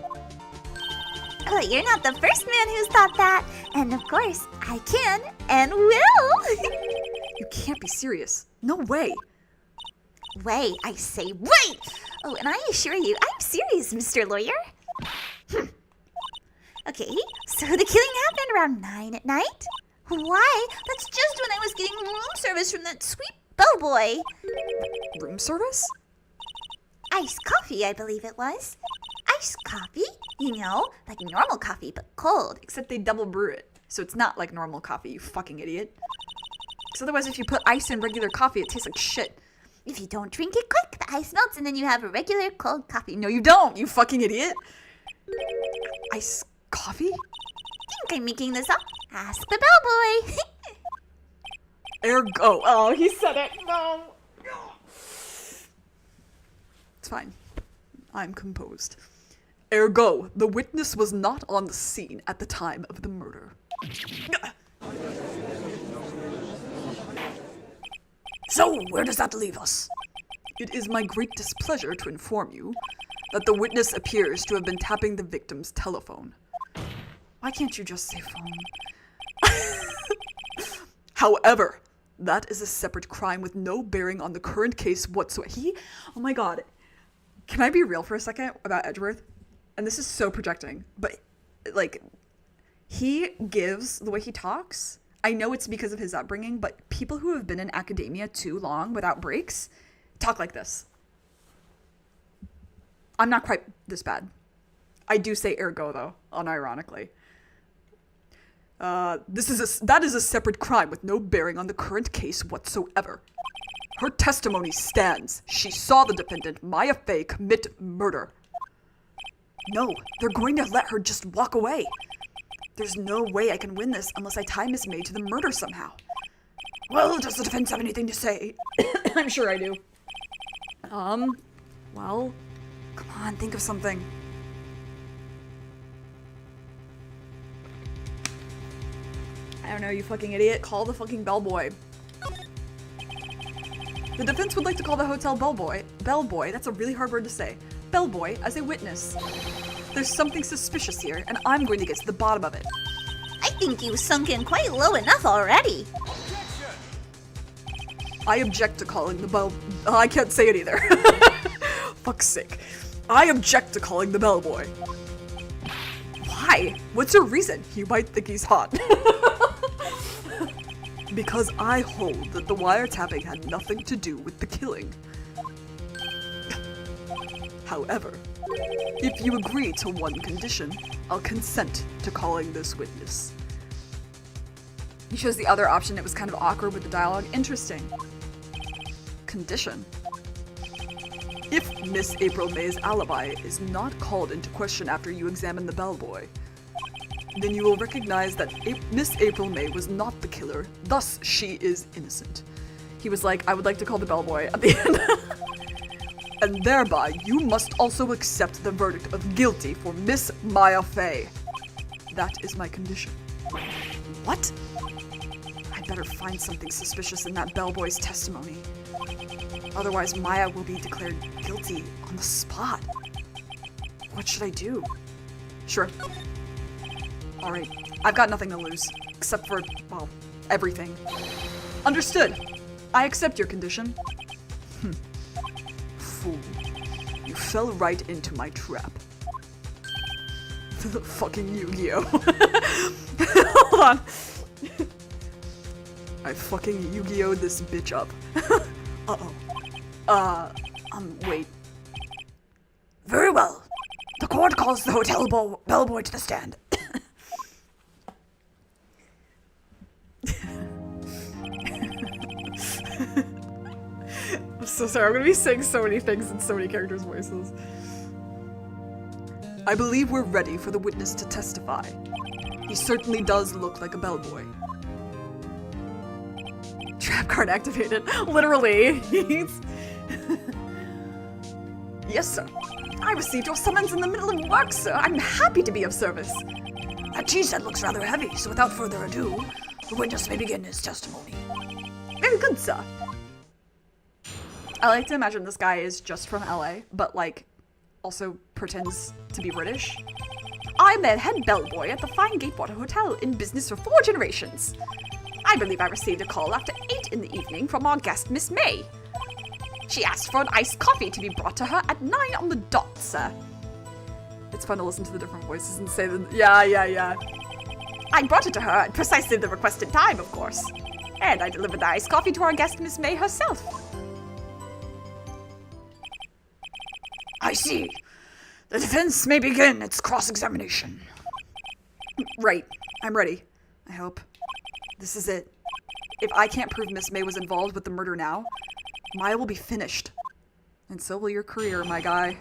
Oh, you're not the first man who's thought that. And of course, I can and will. You can't be serious. No way. Wait, I say wait! Oh, and I assure you, I'm serious, Mr. Lawyer. Okay, so the killing happened around 9 at night? Why? That's just when I was getting room service from that sweet bellboy. Room service? Iced coffee, I believe it was. I iced coffee. You know, like normal coffee, but cold. Except they double brew it, so it's not like normal coffee, you fucking idiot. Because otherwise, if you put ice in regular coffee, it tastes like shit. If you don't drink it quick, the ice melts and then you have a regular cold coffee. No, you don't, you fucking idiot. Ice coffee? I think I'm making this up. Ask the bellboy. Ergo. Oh, he said it. No. It's fine. I'm composed. Ergo, the witness was not on the scene at the time of the murder. So, where does that leave us? It is my great displeasure to inform you that the witness appears to have been tapping the victim's telephone. Why can't you just say phone? However, that is a separate crime with no bearing on the current case whatsoever. Oh my god. Can I be real for a second about Edgeworth? And this is so projecting, but like, he gives, the way he talks, I know it's because of his upbringing, but people who have been in academia too long without breaks talk like this. I'm not quite this bad. I do say ergo though, unironically. That is a separate crime with no bearing on the current case whatsoever. Her testimony stands. She saw the defendant, Maya Fey, commit murder. No, they're going to let her just walk away. There's no way I can win this unless I tie Miss May to the murder somehow. Well, does the defense have anything to say? I'm sure I do. Well, come on, think of something. I don't know, you fucking idiot. Call the fucking bellboy. The defense would like to call the hotel bellboy, that's a really hard word to say, bellboy as a witness. There's something suspicious here, and I'm going to get to the bottom of it. I think you've sunk in quite low enough already. I object to calling the I can't say it either. Fuck's sake. I object to calling the bellboy. Why? What's your reason? You might think he's hot. Because I hold that the wiretapping had nothing to do with the killing. However, if you agree to one condition, I'll consent to calling this witness. He chose the other option. It was kind of awkward with the dialogue. Interesting. Condition. If Miss April May's alibi is not called into question after you examine the bellboy, then you will recognize that Miss April May was not the killer, thus she is innocent. He was like, I would like to call the bellboy at the end. And thereby, you must also accept the verdict of guilty for Miss Maya Fey. That is my condition. What? I better find something suspicious in that bellboy's testimony. Otherwise, Maya will be declared guilty on the spot. What should I do? Sure. Alright, I've got nothing to lose. Except for, well, everything. Understood. I accept your condition. Fool. You fell right into my trap. Fucking Yu-Gi-Oh! Hold on. I fucking Yu-Gi-Oh! This bitch up. Uh-oh. Wait. Very well. The court calls the hotel bellboy to the stand. I'm so sorry, I'm gonna be saying so many things in so many characters' voices. I believe we're ready for the witness to testify. He certainly does look like a bellboy. Trap card activated. Literally. Yes, sir. I received your summons in the middle of work, sir. I'm happy to be of service. That tea set looks rather heavy, so without further ado, the witness may begin his testimony. Very good, sir. I like to imagine this guy is just from LA, but like, also pretends to be British. I'm the head bellboy at the fine Gatewater Hotel, in business for 4 generations. I believe I received a call after 8 in the evening from our guest, Miss May. She asked for an iced coffee to be brought to her at 9 on the dot, sir. It's fun to listen to the different voices and say that, yeah. I brought it to her at precisely the requested time, of course. And I delivered the iced coffee to our guest, Miss May herself. I see. The defense may begin its cross-examination. Right. I'm ready. I hope. This is it. If I can't prove Miss May was involved with the murder now, Maya will be finished. And so will your career, my guy.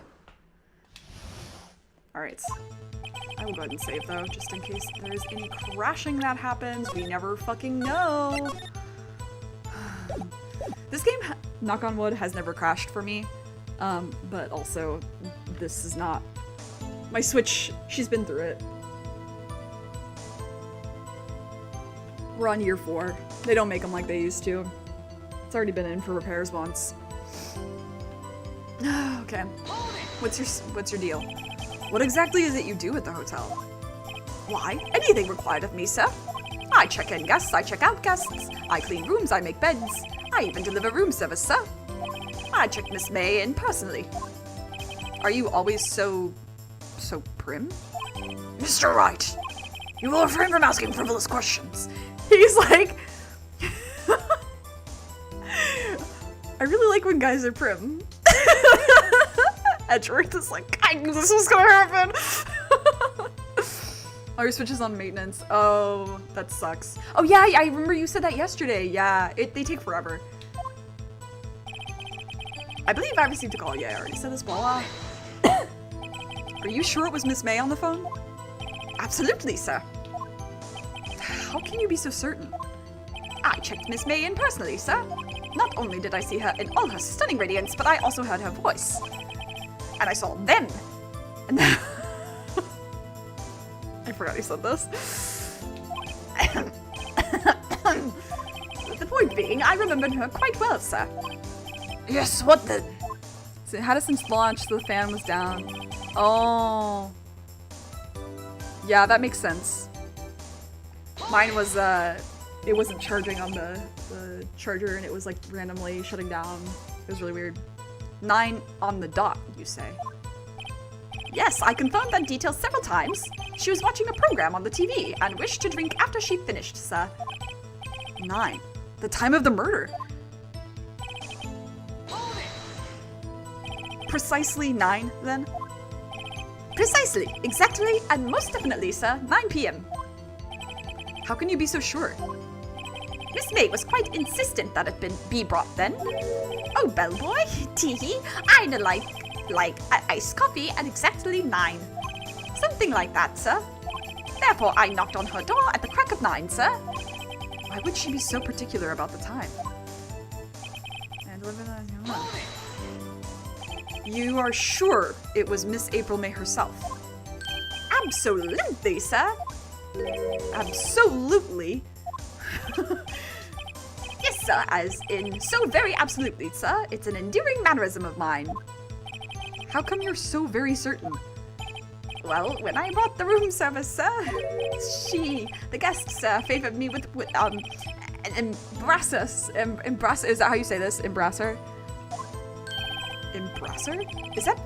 Alright. I will go ahead and save, though, just in case there is any crashing that happens. We never fucking know. This game, knock on wood, has never crashed for me. But also, this is not... My Switch, she's been through it. We're on year 4. They don't make them like they used to. It's already been in for repairs once. Okay. What's your deal? What exactly is it you do at the hotel? Why, anything required of me, sir. I check in guests, I check out guests. I clean rooms, I make beds. I even deliver room service, sir. I check Miss May in personally. Are you always so prim? Mr. Wright, you will refrain from asking frivolous questions. He's like... I really like when guys are prim. Edgeworth is like, I knew this was gonna happen! Oh, your Switch is on maintenance. Oh, that sucks. Oh yeah, I remember you said that yesterday. Yeah, they take forever. I believe I received a call. Yeah, I already said this. Voila. Are you sure it was Miss May on the phone? Absolutely, sir. How can you be so certain? I checked Miss May in personally, sir. Not only did I see her in all her stunning radiance, but I also heard her voice. And I saw them. And then I forgot he said this. The point being, I remembered her quite well, sir. Yes, what then? So it had it since launch, so the fan was down. Oh. Yeah, that makes sense. Mine was, it wasn't charging on the charger and it was like randomly shutting down. It was really weird. 9 on the dot, you say? Yes, I confirmed that detail several times. She was watching a program on the TV and wished to drink after she finished, sir. 9. The time of the murder. Precisely 9, then? Precisely, exactly, and most definitely, sir, 9 p.m. How can you be so sure? Miss May was quite insistent that it be brought then. Oh, bellboy, teehee, I'd like iced coffee at exactly 9. Something like that, sir. Therefore, I knocked on her door at the crack of 9, sir. Why would she be so particular about the time? You are sure it was Miss April May herself? Absolutely, sir. Absolutely? Yes, sir, as in so very absolutely, sir. It's an endearing mannerism of mine. How come you're so very certain? Well, when I brought the room service, sir, the guests, favored me with embrassas. Is that how you say this? Embrasser? Embrasser? Is that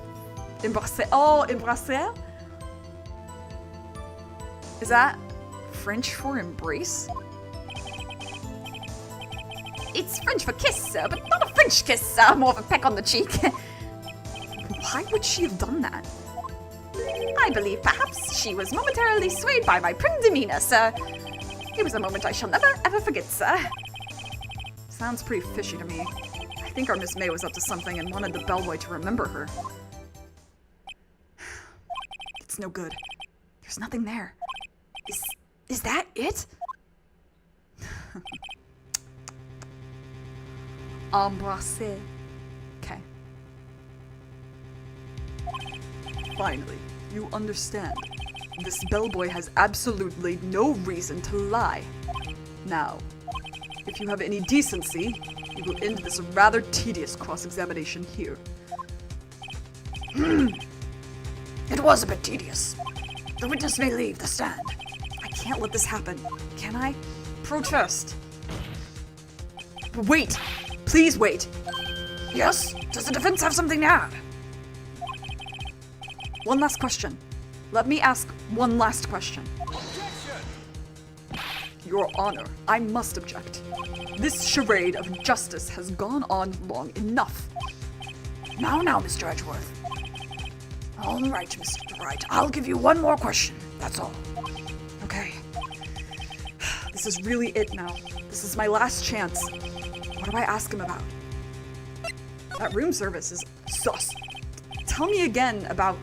embrasser? Oh, embrasser? Is that French for embrace? It's French for kiss, sir, but not a French kiss, sir. More of a peck on the cheek. Why would she have done that? I believe perhaps she was momentarily swayed by my prim demeanor, sir. It was a moment I shall never, ever forget, sir. Sounds pretty fishy to me. I think our Miss May was up to something and wanted the bellboy to remember her. It's no good. There's nothing there. Is that it? Embrasser. Okay. Finally, you understand. This bellboy has absolutely no reason to lie. Now, if you have any decency, you will end this rather tedious cross-examination here. It was a bit tedious. The witness may leave the stand. I can't let this happen, can I? Protest. Wait! Please wait! Yes? Does the defense have something to add? One last question. Let me ask one last question. Objection! Your Honor, I must object. This charade of justice has gone on long enough. Now, Mr. Edgeworth. All right, Mr. Wright. I'll give you one more question. That's all. Okay. This is really it now. This is my last chance. What do I ask him about? That room service is sus. Tell me again about,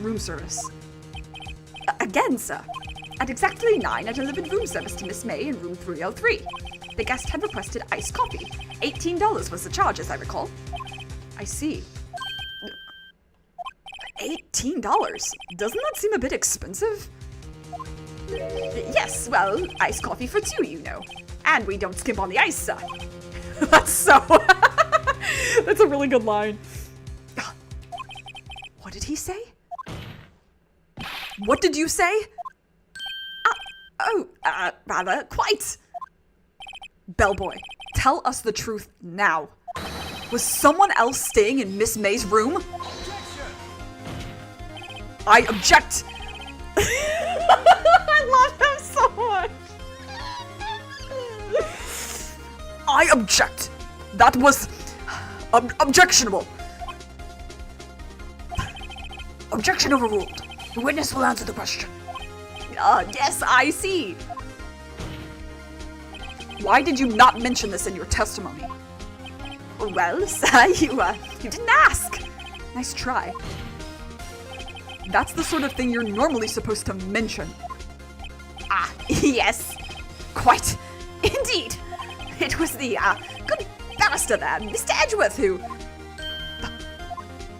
room service. Again, sir. At exactly 9, I delivered room service to Miss May in room 303. The guest had requested iced coffee. $18 was the charge, as I recall. I see. $18? Doesn't that seem a bit expensive? Yes, well, iced coffee for 2, you know. And we don't skimp on the ice, sir. That's so... That's a really good line. What did he say? What did you say? Rather, quite. Bellboy, tell us the truth now. Was someone else staying in Miss May's room? I object! I love him so much! I object! That was... objectionable! Objection overruled. The witness will answer the question. Yes, I see. Why did you not mention this in your testimony? Well, sir, you didn't ask. Nice try. That's the sort of thing you're normally supposed to mention. Ah, yes. Quite. Indeed. It was the, good barrister there, Mr. Edgeworth, who...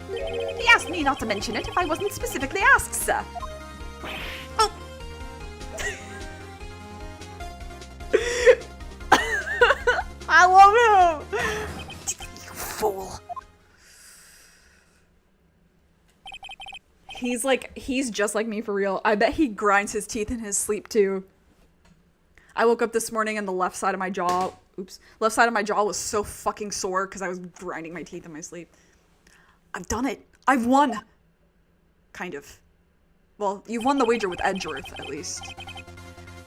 He asked me not to mention it if I wasn't specifically asked, sir. Oh. I love him! You fool. He's just like me for real. I bet he grinds his teeth in his sleep too. I woke up this morning and the left side of my jaw was so fucking sore because I was grinding my teeth in my sleep. I've done it. I've won. Kind of. Well, you've won the wager with Edgeworth, at least.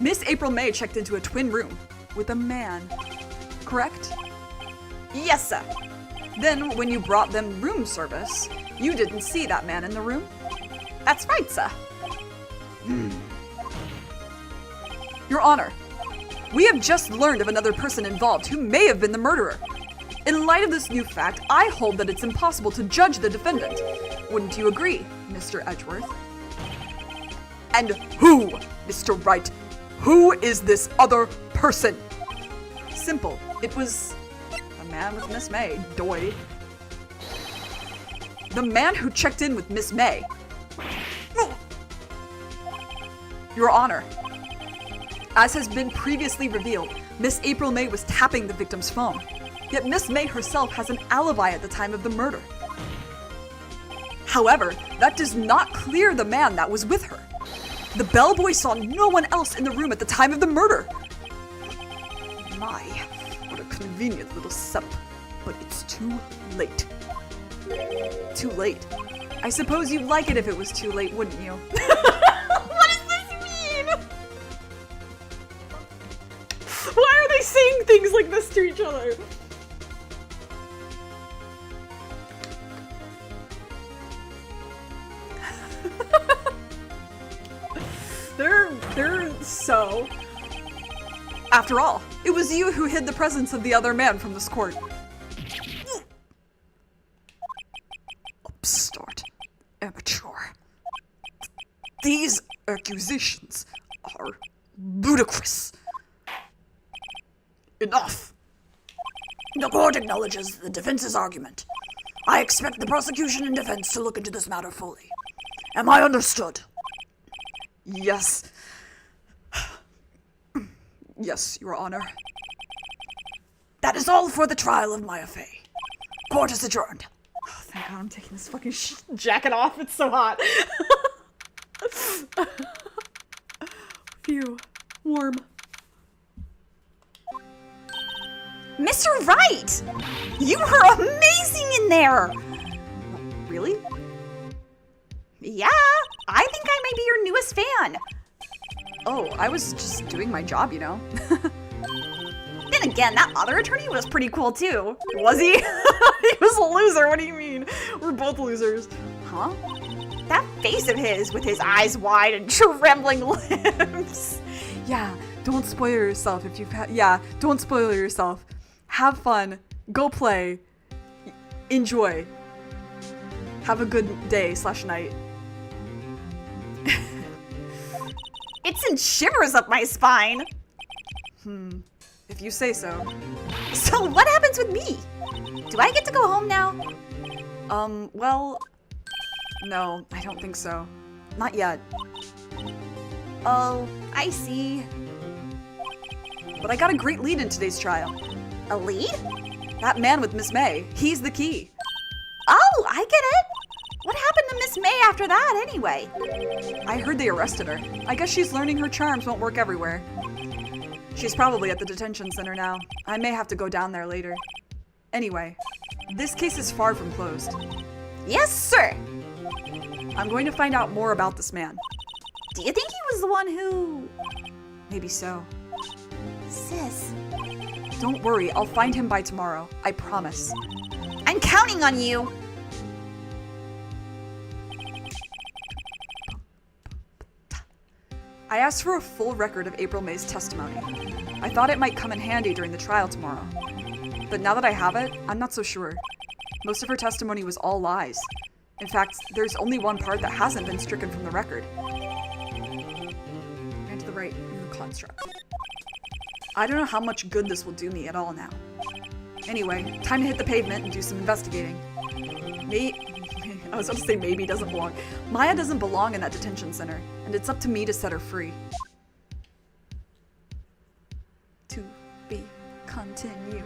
Miss April May checked into a twin room with a man. Correct? Yes, sir. Then, when you brought them room service, you didn't see that man in the room? That's right, sir. Your Honor, we have just learned of another person involved who may have been the murderer. In light of this new fact, I hold that it's impossible to judge the defendant. Wouldn't you agree, Mr. Edgeworth? And who, Mr. Wright? Who is this other person? Simple. It was a man with Miss May, doy. The man who checked in with Miss May. Your Honor, as has been previously revealed, Miss April May was tapping the victim's phone. Yet Miss May herself has an alibi at the time of the murder. However, that does not clear the man that was with her. The bellboy saw no one else in the room at the time of the murder. My, what a convenient little setup. But it's too late. Too late? I suppose you'd like it if it was too late, wouldn't you? What does this mean? Why are they saying things like this to each other? They're so... After all, it was you who hid the presence of the other man from this court. Upstart. Amateur. These accusations are ludicrous. Enough. The court acknowledges the defense's argument. I expect the prosecution and defense to look into this matter fully. Am I understood? Yes. Yes, Your Honor. That is all for the trial of Maya Fey. Court is adjourned. Oh, thank God I'm taking this fucking jacket off. It's so hot. Phew. Warm. Mr. Wright! You were amazing in there! Really? Yeah, I think I may be your newest fan. Oh, I was just doing my job, you know. Then again, that other attorney was pretty cool too. Was he? He was a loser, what do you mean? We're both losers. Huh? face of his with his eyes wide and trembling lips. Yeah, don't spoil yourself if you've don't spoil yourself. Have fun. Go play. Enjoy. Have a good day/night. It sends shivers up my spine. If you say so. So what happens with me? Do I get to go home now? Well, no, I don't think so. Not yet. Oh, I see. But I got a great lead in today's trial. A lead? That man with Miss May, he's the key. Oh, I get it. What happened to Miss May after that, anyway? I heard they arrested her. I guess she's learning her charms won't work everywhere. She's probably at the detention center now. I may have to go down there later. Anyway, this case is far from closed. Yes, sir. I'm going to find out more about this man. Do you think he was the one who... Maybe so. Sis, Don't worry, I'll find him by tomorrow. I promise. I'm counting on you. I asked for a full record of April May's testimony. I thought it might come in handy during the trial tomorrow. But now that I have it, I'm not so sure. Most of her testimony was all lies. In fact, there's only one part that hasn't been stricken from the record. And to the right, near the clock struck. I don't know how much good this will do me at all now. Anyway, time to hit the pavement and do some investigating. I was about to say maybe doesn't belong. Maya doesn't belong in that detention center, and it's up to me to set her free. To be continued.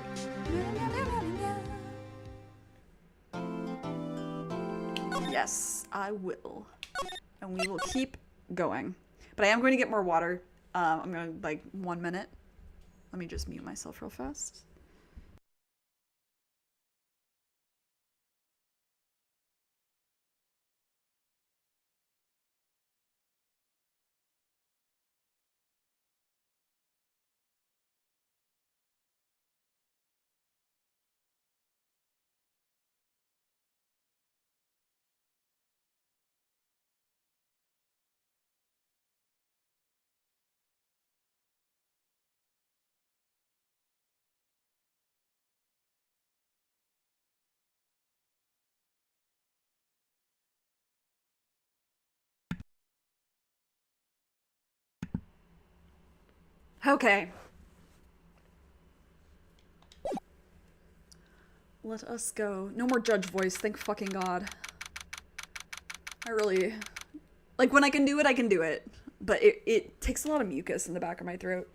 Yes, I will. And we will keep going. But I am going to get more water. I'm going to, 1 minute. Let me just mute myself real fast. Okay. Let us go. No more judge voice, thank fucking God. I really... when I can do it, I can do it. But it takes a lot of mucus in the back of my throat.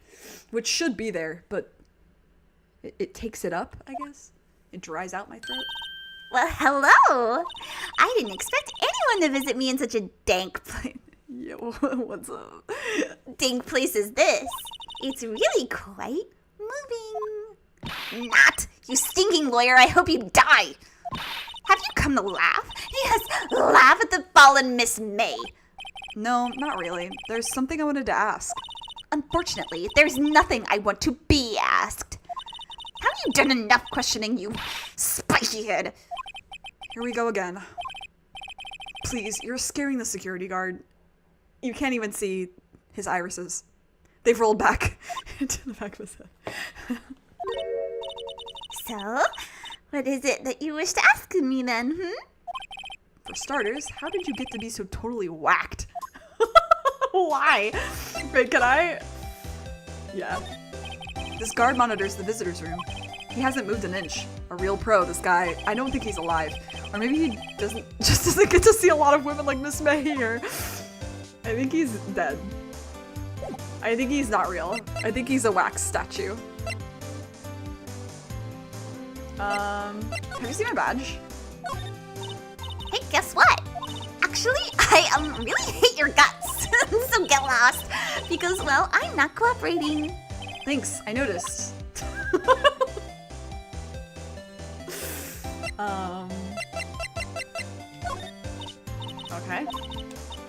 Which should be there, but... It takes it up, I guess? It dries out my throat. Well, hello. I didn't expect anyone to visit me in such a dank place. Yo, what's up? Dank place is this. It's really quite moving. Not! You stinking lawyer, I hope you die! Have you come to laugh? Yes, laugh at the fallen Miss May. No, not really. There's something I wanted to ask. Unfortunately, there's nothing I want to be asked. Have you done enough questioning, you spiky head? Here we go again. Please, you're scaring the security guard. You can't even see his irises. They've rolled back into the back of his head. So, what is it that you wish to ask me then, For starters, how did you get to be so totally whacked? Why? Wait, can I? Yeah. This guard monitors the visitor's room. He hasn't moved an inch. A real pro, this guy. I don't think he's alive. Or maybe he doesn't get to see a lot of women like Miss May here. I think he's dead. I think he's not real. I think he's a wax statue. Have you seen my badge? Hey, guess what? Actually, I really hate your guts. So get lost. Because, well, I'm not cooperating. Thanks, I noticed. Okay.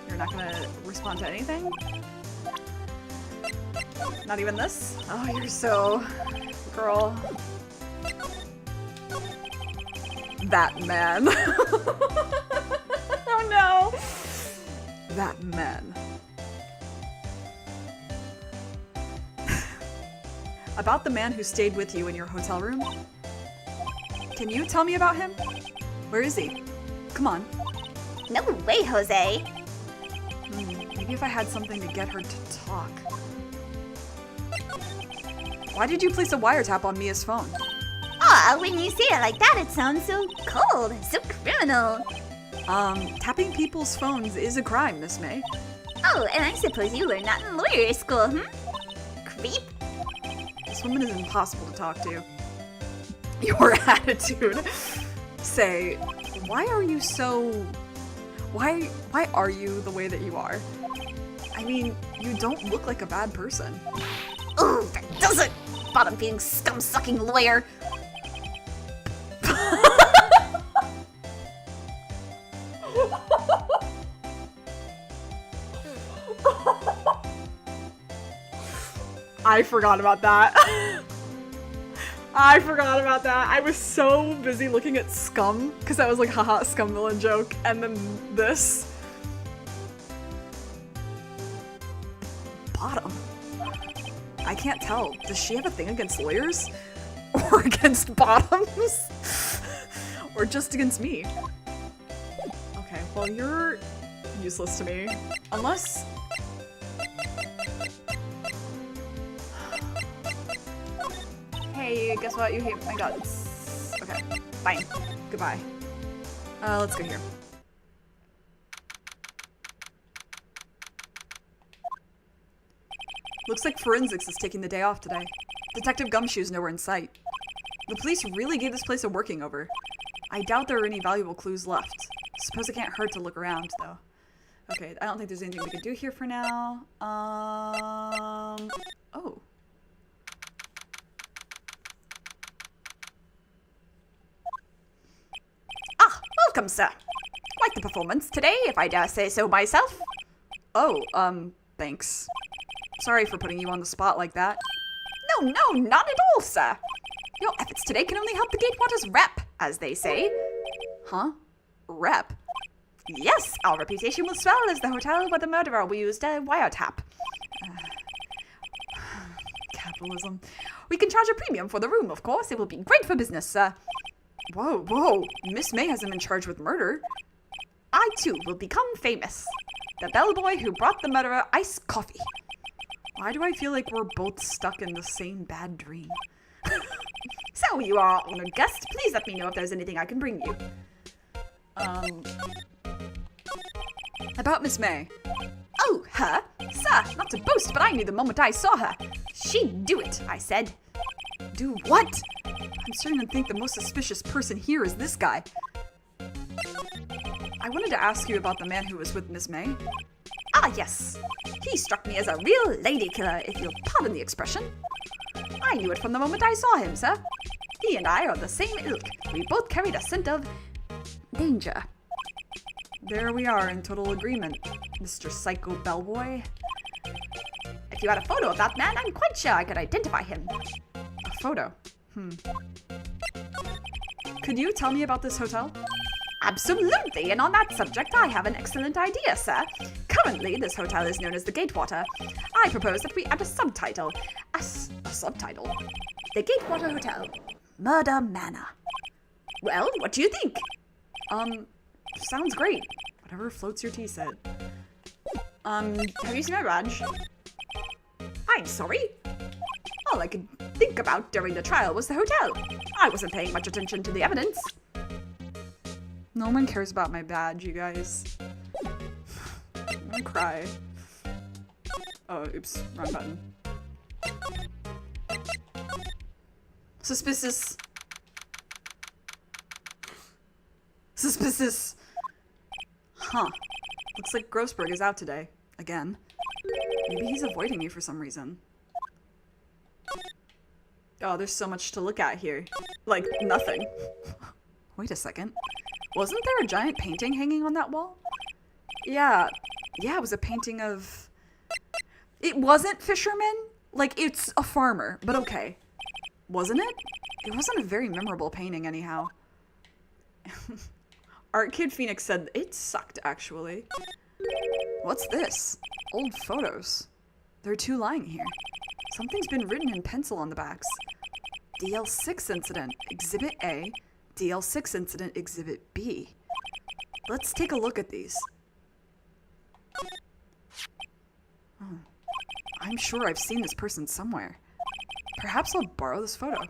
You're not gonna respond to anything? Not even this? Oh, you're so... Girl. That man. Oh no. That man. About the man who stayed with you in your hotel room? Can you tell me about him? Where is he? Come on. No way, Jose. Maybe if I had something to get her to talk. Why did you place a wiretap on Mia's phone? Aw, when you say it like that, it sounds so cold, so criminal. Tapping people's phones is a crime, Miss May. Oh, and I suppose you learned that in lawyer school, Creep. This woman is impossible to talk to. Your attitude. Say, why are you so... Why are you the way that you are? I mean, you don't look like a bad person. Ooh, that does it! Bottom-feeding, scum-sucking lawyer. I forgot about that. I forgot about that. I was so busy looking at Scum, because that was like, haha, Scum villain joke, and then this. Bottom. I can't tell. Does she have a thing against lawyers? Or against bottoms? Or just against me? Okay, well, you're useless to me. Unless... Hey, guess what? You hate my guts. Okay, fine. Goodbye. Let's go here. Looks like forensics is taking the day off today. Detective Gumshoe's nowhere in sight. The police really gave this place a working over. I doubt there are any valuable clues left. Suppose it can't hurt to look around, though. Okay, I don't think there's anything we can do here for now. Oh. Welcome, sir. Quite the performance today, if I dare say so myself. Oh, thanks. Sorry for putting you on the spot like that. No, not at all, sir. Your efforts today can only help the Gatewaters rep, as they say. Huh? Rep? Yes, our reputation will swell as the hotel where the murderer used a wiretap. Capitalism. We can charge a premium for the room, of course. It will be great for business, sir. Whoa. Miss May hasn't been charged with murder. I, too, will become famous. The bellboy who brought the murderer iced coffee. Why do I feel like we're both stuck in the same bad dream? So, you are our honored guest. Please let me know if there's anything I can bring you. About Miss May. Oh, her? Sir, not to boast, but I knew the moment I saw her. She'd do it, I said. Do what? I'm starting to think the most suspicious person here is this guy. I wanted to ask you about the man who was with Miss May. Ah, yes. He struck me as a real lady killer, if you'll pardon the expression. I knew it from the moment I saw him, sir. He and I are the same ilk. We both carried a scent of danger. There we are in total agreement, Mr. Psycho Bellboy. If you had a photo of that man, I'm quite sure I could identify him. A photo? Could you tell me about this hotel? Absolutely, and on that subject, I have an excellent idea, sir. Currently, this hotel is known as the Gatewater. I propose that we add a subtitle. A subtitle? The Gatewater Hotel. Murder Manor. Well, what do you think? Sounds great. Whatever floats your tea said. Have you seen my badge? I'm sorry? All I could think about during the trial was the hotel. I wasn't paying much attention to the evidence. No one cares about my badge, you guys. I'm gonna cry. Oh, oops, wrong button. Suspicious. Suspicious. Huh. Looks like Grossberg is out today. Again. Maybe he's avoiding me for some reason. Oh, there's so much to look at here. Like, nothing. Wait a second. Wasn't there a giant painting hanging on that wall? Yeah, it was a painting of... It wasn't fishermen? Like, it's a farmer, but okay. Wasn't it? It wasn't a very memorable painting anyhow. Art Kid Phoenix said it sucked, actually. What's this? Old photos. There are 2 lying here. Something's been written in pencil on the backs. DL6 incident, Exhibit A. DL6 incident, Exhibit B. Let's take a look at these. Oh, I'm sure I've seen this person somewhere. Perhaps I'll borrow this photo.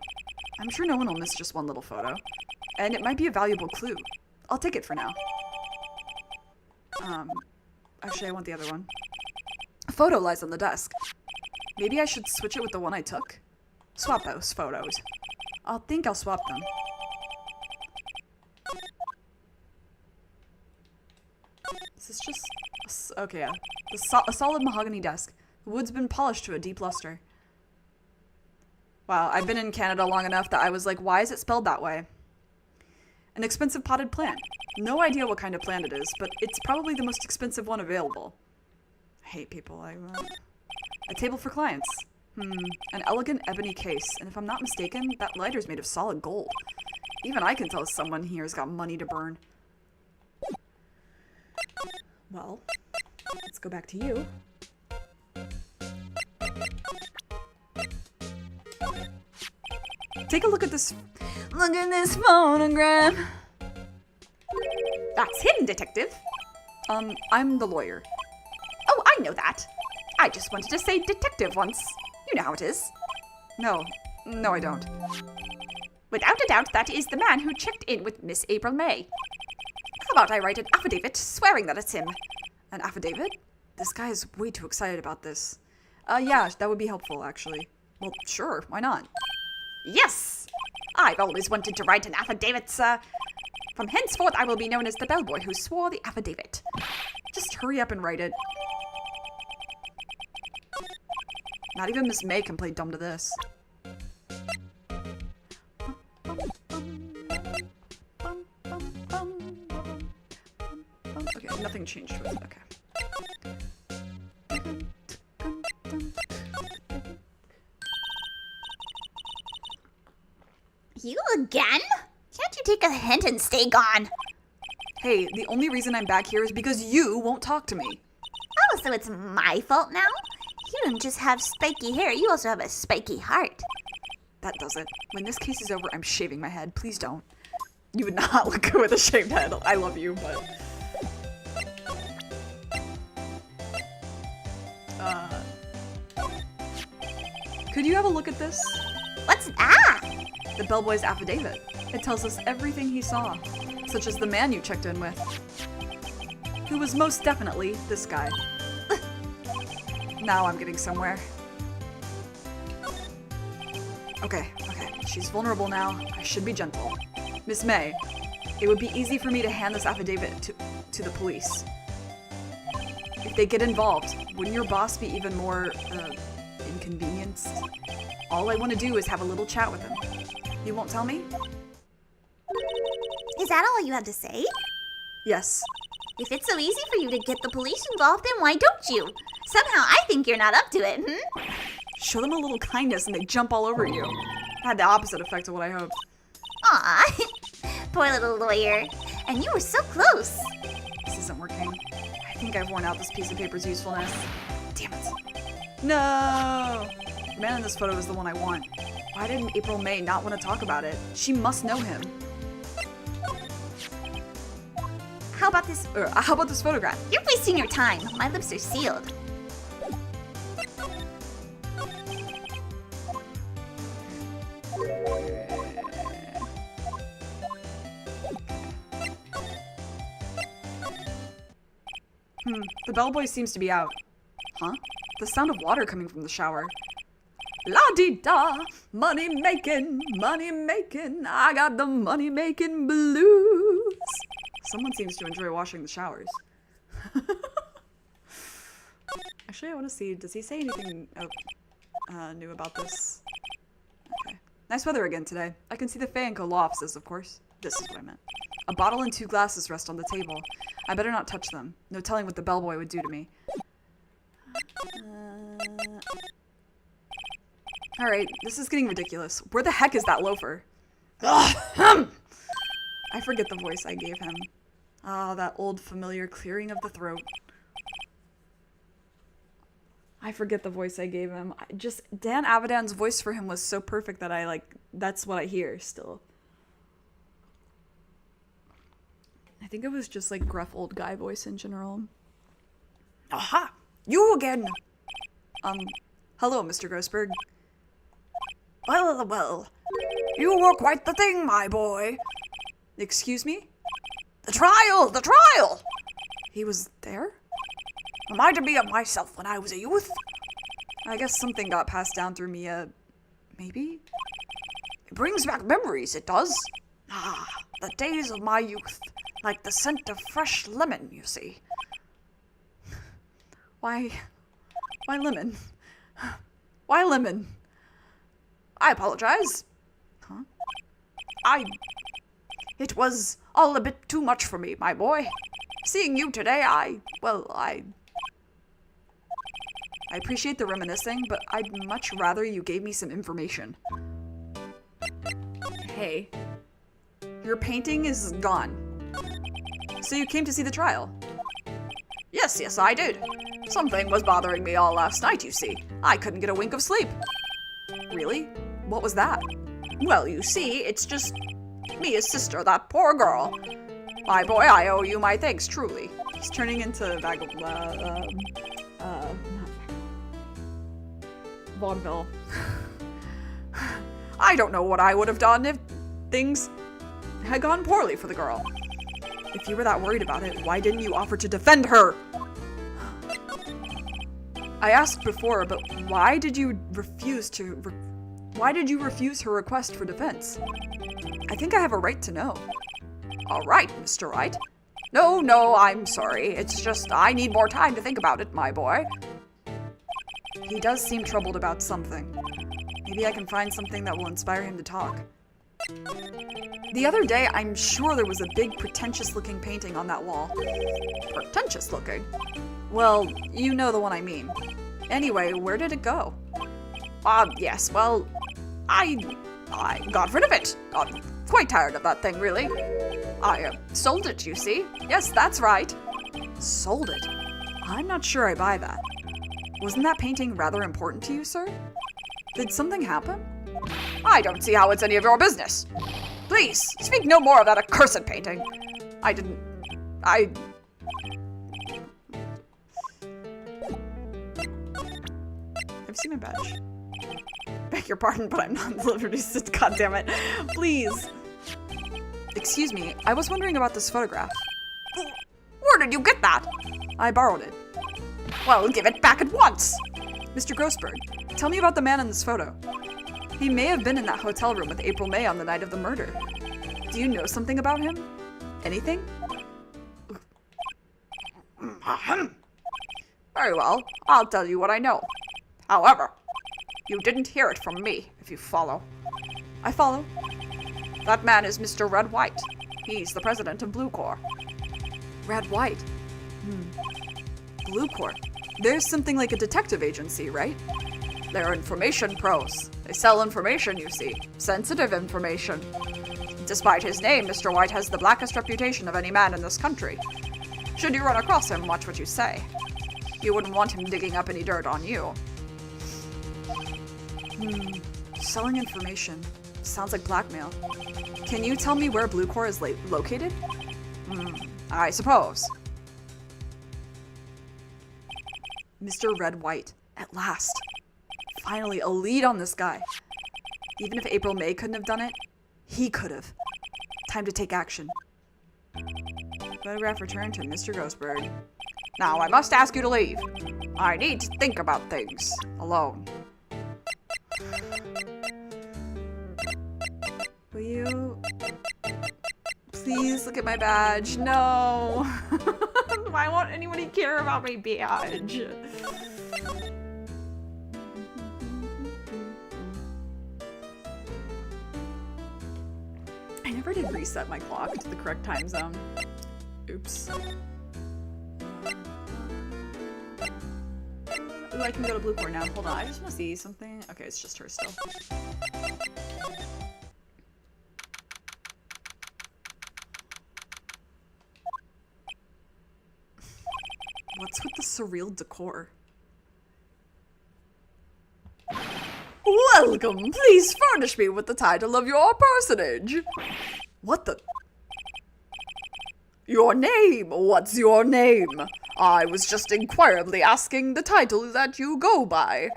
I'm sure no one will miss just one little photo. And it might be a valuable clue. I'll take it for now. Actually, I want the other one. A photo lies on the desk. Maybe I should switch it with the one I took? Swap those photos. I'll swap them. Is this just... okay, yeah. A solid mahogany desk. The wood's been polished to a deep luster. Wow, I've been in Canada long enough that I was like, why is it spelled that way? An expensive potted plant. No idea what kind of plant it is, but it's probably the most expensive one available. I hate people. A table for clients. An elegant ebony case, and if I'm not mistaken, that lighter's made of solid gold. Even I can tell someone here's got money to burn. Well, let's go back to you. Take a look at this. Look at this photograph. That's hidden, detective. I'm the lawyer. Oh, I know that. I just wanted to say detective once. You know how it is. No, I don't. Without a doubt, that is the man who checked in with Miss April May. How about I write an affidavit swearing that it's him? An affidavit? This guy is way too excited about this. Yeah, that would be helpful, actually. Well, sure, why not? Yes! I've always wanted to write an affidavit, sir. From henceforth, I will be known as the bellboy who swore the affidavit. Just hurry up and write it. Not even Miss May can play dumb to this. Okay, nothing changed with it. Okay. You again? Can't you take a hint and stay gone? Hey, the only reason I'm back here is because you won't talk to me. Oh, so it's my fault now? You don't just have spiky hair, you also have a spiky heart. That does it. When this case is over, I'm shaving my head. Please don't. You would not look good with a shaved head. I love you, but... Could you have a look at this? What's that? The bellboy's affidavit. It tells us everything he saw, such as the man you checked in with, who was most definitely this guy. Now I'm getting somewhere. Okay, she's vulnerable now. I should be gentle. Miss May, it would be easy for me to hand this affidavit to the police. If they get involved, wouldn't your boss be even more, inconvenienced? All I want to do is have a little chat with him. You won't tell me? Is that all you have to say? Yes. If it's so easy for you to get the police involved, then why don't you? Somehow I think you're not up to it, Show them a little kindness and they jump all over you. Had the opposite effect of what I hoped. Aw, poor little lawyer. And you were so close. This isn't working. I think I've worn out this piece of paper's usefulness. Damn it. No! The man in this photo is the one I want. Why didn't April May not want to talk about it? She must know him. How about this? How about this photograph? You're wasting your time. My lips are sealed. The bellboy seems to be out. Huh? The sound of water coming from the shower. La-dee-da, money-making, I got the money-making blues. Someone seems to enjoy washing the showers. Actually, I want to see, does he say anything new about this? Okay. Nice weather again today. I can see the fan go law offices, of course. This is what I meant. A bottle and 2 glasses rest on the table. I better not touch them. No telling what the bellboy would do to me. Alright, this is getting ridiculous. Where the heck is that loafer? I forget the voice I gave him. Ah, that old familiar clearing of the throat. I forget the voice I gave him. Dan Avidan's voice for him was so perfect that that's what I hear still. I think it was just like gruff old guy voice in general. Aha! You again! Hello, Mr. Grossberg. Well, you were quite the thing, my boy. Excuse me? The trial! He was there? Reminded me of myself when I was a youth. I guess something got passed down through me, maybe? It brings back memories, it does. Ah, the days of my youth. Like the scent of fresh lemon, you see. Why lemon? Why lemon? I apologize. Huh? It was all a bit too much for me, my boy. Seeing you today, I appreciate the reminiscing, but I'd much rather you gave me some information. Hey, your painting is gone. So you came to see the trial? Yes, I did. Something was bothering me all last night, you see. I couldn't get a wink of sleep. Really? What was that? Well, you see, it's just Mia's sister, that poor girl. My boy, I owe you my thanks, truly. He's turning into vaudeville. I don't know what I would have done if things had gone poorly for the girl. If you were that worried about it, why didn't you offer to defend her? I asked before, but why did you refuse her request for defense? I think I have a right to know. All right, Mr. Wright. No, I'm sorry. It's just I need more time to think about it, my boy. He does seem troubled about something. Maybe I can find something that will inspire him to talk. The other day, I'm sure there was a big pretentious-looking painting on that wall. Pretentious-looking? Well, you know the one I mean. Anyway, where did it go? Yes, well, I got rid of it. Got quite tired of that thing, really. I sold it, you see. Yes, that's right. Sold it? I'm not sure I buy that. Wasn't that painting rather important to you, sir? Did something happen? I don't see how it's any of your business. Please, speak no more of that accursed painting. I've seen my badge. Beg your pardon, but I'm not liberty. God damn it. Please. Excuse me, I was wondering about this photograph. Where did you get that? I borrowed it. Well, give it back at once. Mr. Grossberg, tell me about the man in this photo. He may have been in that hotel room with April May on the night of the murder. Do you know something about him? Anything? Very well, I'll tell you what I know. However, you didn't hear it from me, if you follow. I follow. That man is Mr. Red White. He's the president of Blue Corps. Red White? Blue Corps. There's something like a detective agency, right? They're information pros. They sell information, you see. Sensitive information. Despite his name, Mr. White has the blackest reputation of any man in this country. Should you run across him, watch what you say. You wouldn't want him digging up any dirt on you. Selling information. Sounds like blackmail. Can you tell me where Blue Corps is located? I suppose. Mr. Red White. At last. Finally, a lead on this guy. Even if April May couldn't have done it, he could have. Time to take action. Photograph returned to Mr. Grossberg. Now, I must ask you to leave. I need to think about things. Alone. Will you... Please look at my badge. No. Why won't anybody care about my badge? I never did reset my clock to the correct time zone. Oops. Ooh, I can go to Blue Corps now. Hold on, I just want to see something. Okay, it's just her still. What's with the surreal decor? Welcome. Please furnish me with the title of your personage. What the? Your name. What's your name? I was just inquirably asking the title that you go by.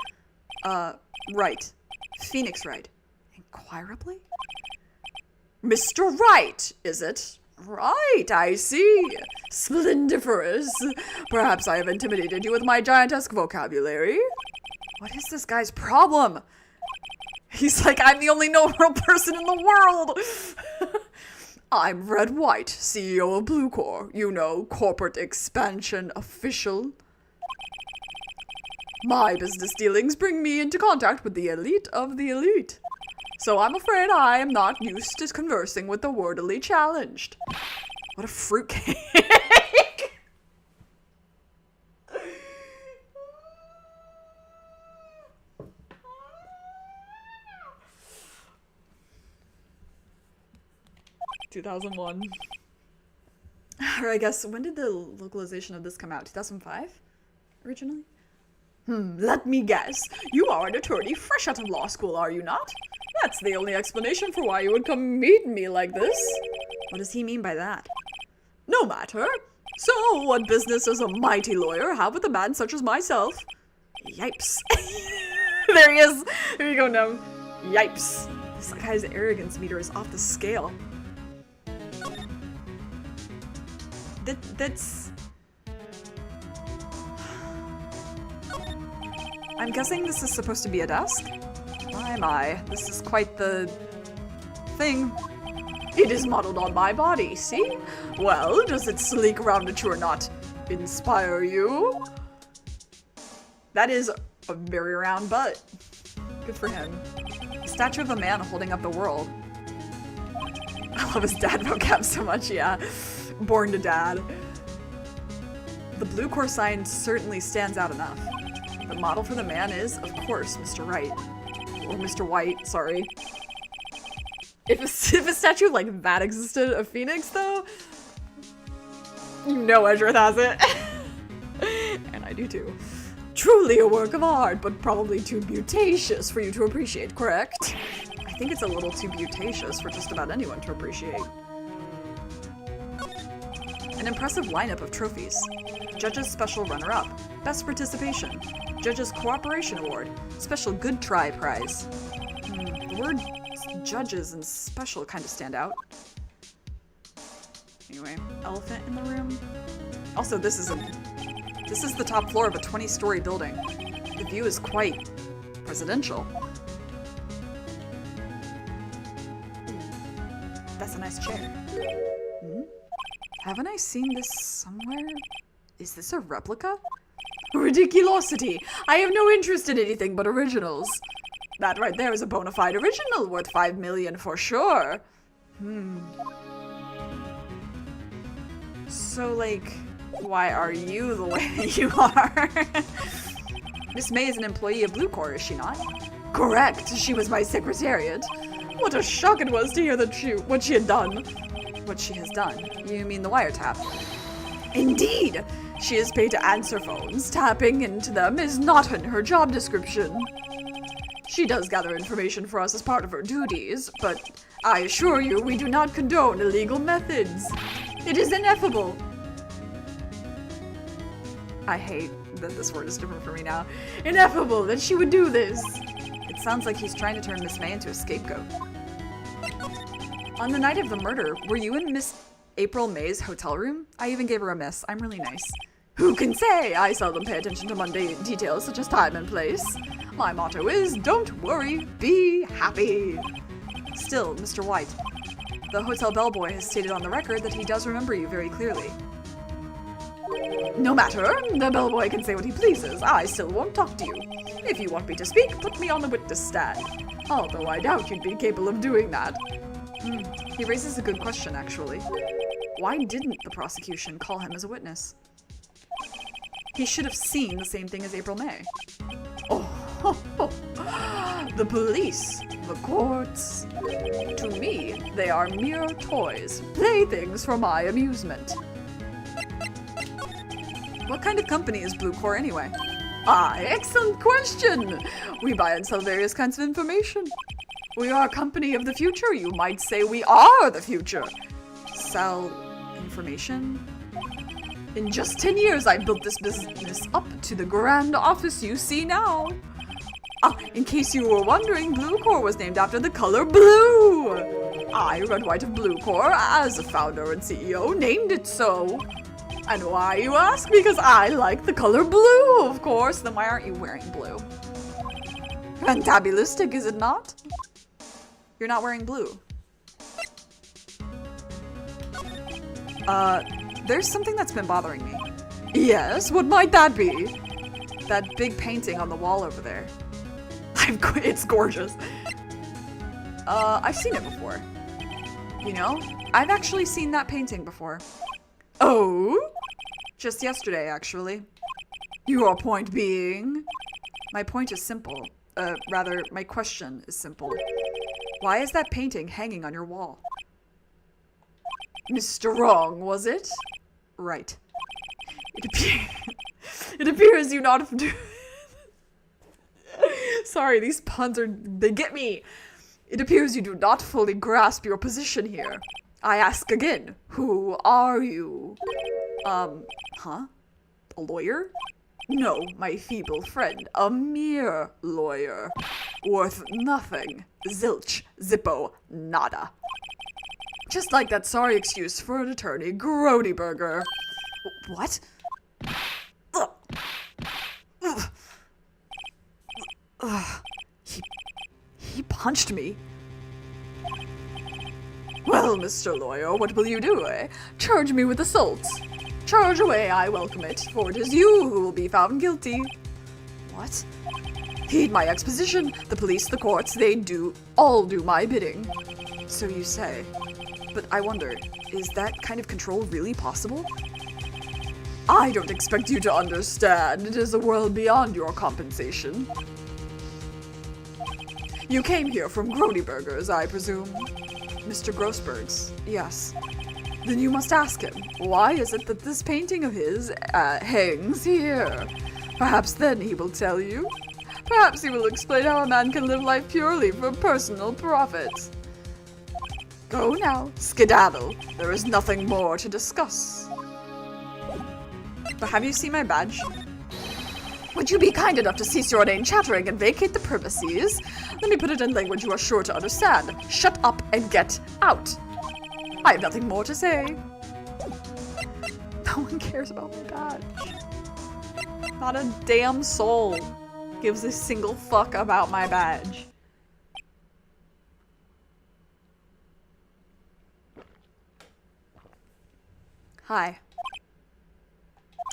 Wright. Phoenix Wright. Inquirably? Mr. Wright, is it? Right, I see. Splendiferous. Perhaps I have intimidated you with my giantesque vocabulary. What is this guy's problem? He's like, I'm the only normal person in the world. I'm Red White, CEO of Blue Corps. You know, corporate expansion official. My business dealings bring me into contact with the elite of the elite. So I'm afraid I am not used to conversing with the wordily challenged. What a fruitcake. 2001. Or I guess, when did the localization of this come out? 2005? Originally? Let me guess. You are an attorney fresh out of law school, are you not? That's the only explanation for why you would come meet me like this. What does he mean by that? No matter. So, what business does a mighty lawyer have with a man such as myself? Yipes. There he is. Here you go, Gnome. Yipes. This guy's arrogance meter is off the scale. That's... I'm guessing this is supposed to be a desk? My, this is quite the thing. It is modeled on my body, see? Well, does its sleek roundature not inspire you? That is a very round butt. Good for him. A statue of a man holding up the world. I love his dad vocab so much, yeah. Born to dad. The Blue Corps sign certainly stands out enough. The model for the man is, of course, Mr. Wright. Or Mr. White, sorry. If a statue like that existed of Phoenix, though, you know Edgeworth has it. And I do too. Truly a work of art, but probably too beauticious for you to appreciate, correct? I think it's a little too beauticious for just about anyone to appreciate. An impressive lineup of trophies. Judge's Special Runner-Up. Best Participation. Judge's Cooperation Award. Special Good Try Prize. The word judges and special kind of stand out. Anyway, elephant in the room. Also, this is the top floor of a 20-story building. The view is quite presidential. That's a nice chair. Haven't I seen this somewhere? Is this a replica? Ridiculosity! I have no interest in anything but originals. That right there is a bona fide original worth 5 million for sure. So, like, why are you the way that you are? Miss May is an employee of Blue Corps, is she not? Correct. She was my secretariat. What a shock it was to hear that what she had done. What she has done? You mean the wiretap? Indeed. She is paid to answer phones. Tapping into them is not in her job description. She does gather information for us as part of her duties, but I assure you we do not condone illegal methods. It is ineffable. I hate that this word is different for me now. Ineffable that she would do this. It sounds like he's trying to turn Miss May into a scapegoat. On the night of the murder, were you in Miss April May's hotel room? I even gave her a miss. I'm really nice. Who can say? I seldom pay attention to mundane details such as time and place. My motto is, don't worry, be happy. Still, Mr. White, the hotel bellboy has stated on the record that he does remember you very clearly. No matter, the bellboy can say what he pleases. I still won't talk to you. If you want me to speak, put me on the witness stand. Although I doubt you'd be capable of doing that. He raises a good question, actually. Why didn't the prosecution call him as a witness? He should have seen the same thing as April May. The police, the courts. To me, they are mere toys, playthings for my amusement. What kind of company is Blue Corps anyway? Excellent question. We buy and sell various kinds of information. We are a company of the future. You might say we are the future. Sell information? In just 10 years, I built this business up to the grand office you see now. In case you were wondering, Blue Core was named after the color blue. I, Red, White of Blue Core, as a founder and CEO, named it so. And why, you ask? Because I like the color blue, of course. Then why aren't you wearing blue? Fantabulistic, is it not? You're not wearing blue. There's something that's been bothering me. Yes, what might that be? That big painting on the wall over there. It's gorgeous. I've seen it before. You know, I've actually seen that painting before. Oh? Just yesterday, actually. Your point being? My point is simple. Rather, my question is simple. Why is that painting hanging on your wall? Mr. Wrong, was it? Right. It appears you not... Sorry, these puns they get me. It appears you do not fully grasp your position here. I ask again, who are you? Huh? A lawyer? No, my feeble friend, a mere lawyer. Worth nothing. Zilch, zippo, nada. Just like that sorry excuse for an attorney, Grody Burger. What? Ugh. Ugh. Ugh. He punched me. Well, Mr. Lawyer, what will you do, eh? Charge me with assault. Charge away, I welcome it, for it is you who will be found guilty. What? Heed my exposition. The police, the courts, they all do my bidding. So you say. But I wonder, is that kind of control really possible? I don't expect you to understand. It is a world beyond your compensation. You came here from Grody Burgers, I presume. Mr. Grossberg's, yes. Then you must ask him, why is it that this painting of his hangs here? Perhaps then he will tell you. Perhaps he will explain how a man can live life purely for personal profit. Go now, skedaddle. There is nothing more to discuss. But have you seen my badge? Would you be kind enough to cease your inane chattering and vacate the premises? Let me put it in language you are sure to understand. Shut up and get out. I have nothing more to say. No one cares about my badge. Not a damn soul gives a single fuck about my badge. Hi.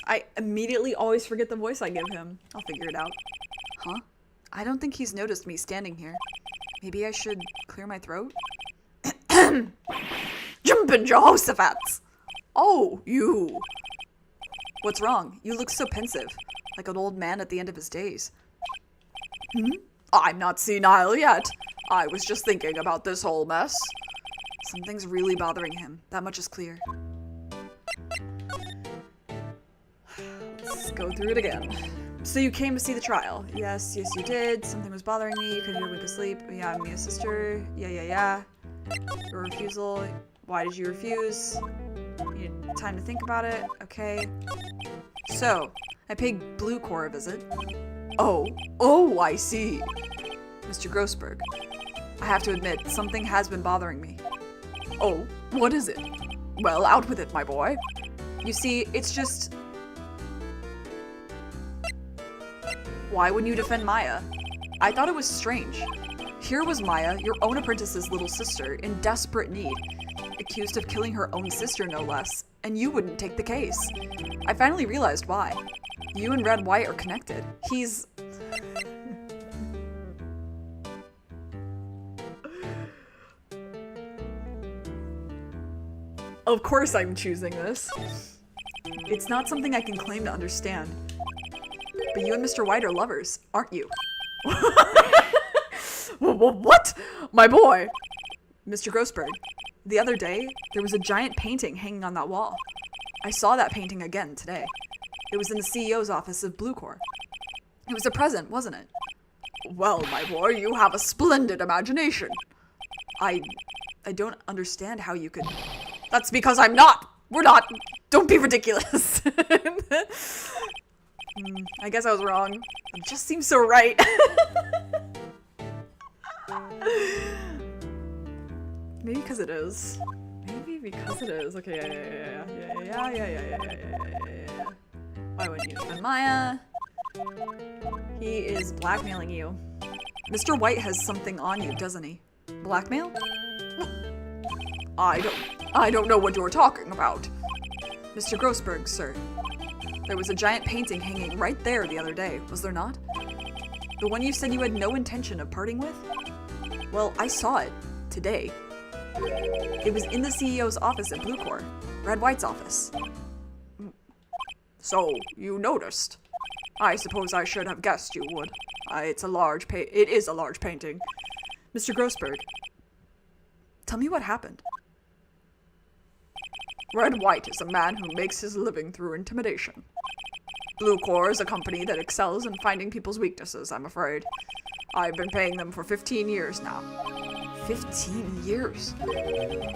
I immediately always forget the voice I give him. I'll figure it out. Huh? I don't think he's noticed me standing here. Maybe I should clear my throat? Jumpin' Jehoshaphat! Oh, you. What's wrong? You look so pensive, like an old man at the end of his days. I'm not senile yet. I was just thinking about this whole mess. Something's really bothering him. That much is clear. Let's go through it again. So you came to see the trial. Yes, you did. Something was bothering me. You couldn't get a wink of sleep. Yeah, me and sister. Yeah. Your refusal. Why did you refuse? You need time to think about it. Okay. So, I paid Blue Core a visit. Oh, I see. Mr. Grossberg, I have to admit, something has been bothering me. Oh, what is it? Well, out with it, my boy. You see, it's just... Why wouldn't you defend Maya? I thought it was strange. Here was Maya, your own apprentice's little sister, in desperate need, accused of killing her own sister, no less, and you wouldn't take the case. I finally realized why. You and Red White are connected. He's... Of course I'm choosing this. It's not something I can claim to understand. But you and Mr. White are lovers, aren't you? What? My boy! Mr. Grossberg, the other day, there was a giant painting hanging on that wall. I saw that painting again today. It was in the CEO's office of Blue Core. It was a present, wasn't it? Well, my boy, you have a splendid imagination. I don't understand how you could... That's because I'm not. We're not. Don't be ridiculous. I guess I was wrong. It just seems so right. Maybe because it is. Maybe because it is. Okay, yeah. Why wouldn't you defend Maya? He is blackmailing you. Mr. White has something on you, doesn't he? Blackmail? I don't know what you're talking about. Mr. Grossberg, sir. There was a giant painting hanging right there the other day, was there not? The one you said you had no intention of parting with? Well, I saw it. Today. It was in the CEO's office at Blue Corps. Red White's office. So, you noticed. I suppose I should have guessed you would. It is a large painting. Mr. Grossberg, tell me what happened. Red White is a man who makes his living through intimidation. Blue Corps is a company that excels in finding people's weaknesses, I'm afraid. I've been paying them for 15 years now. 15 years?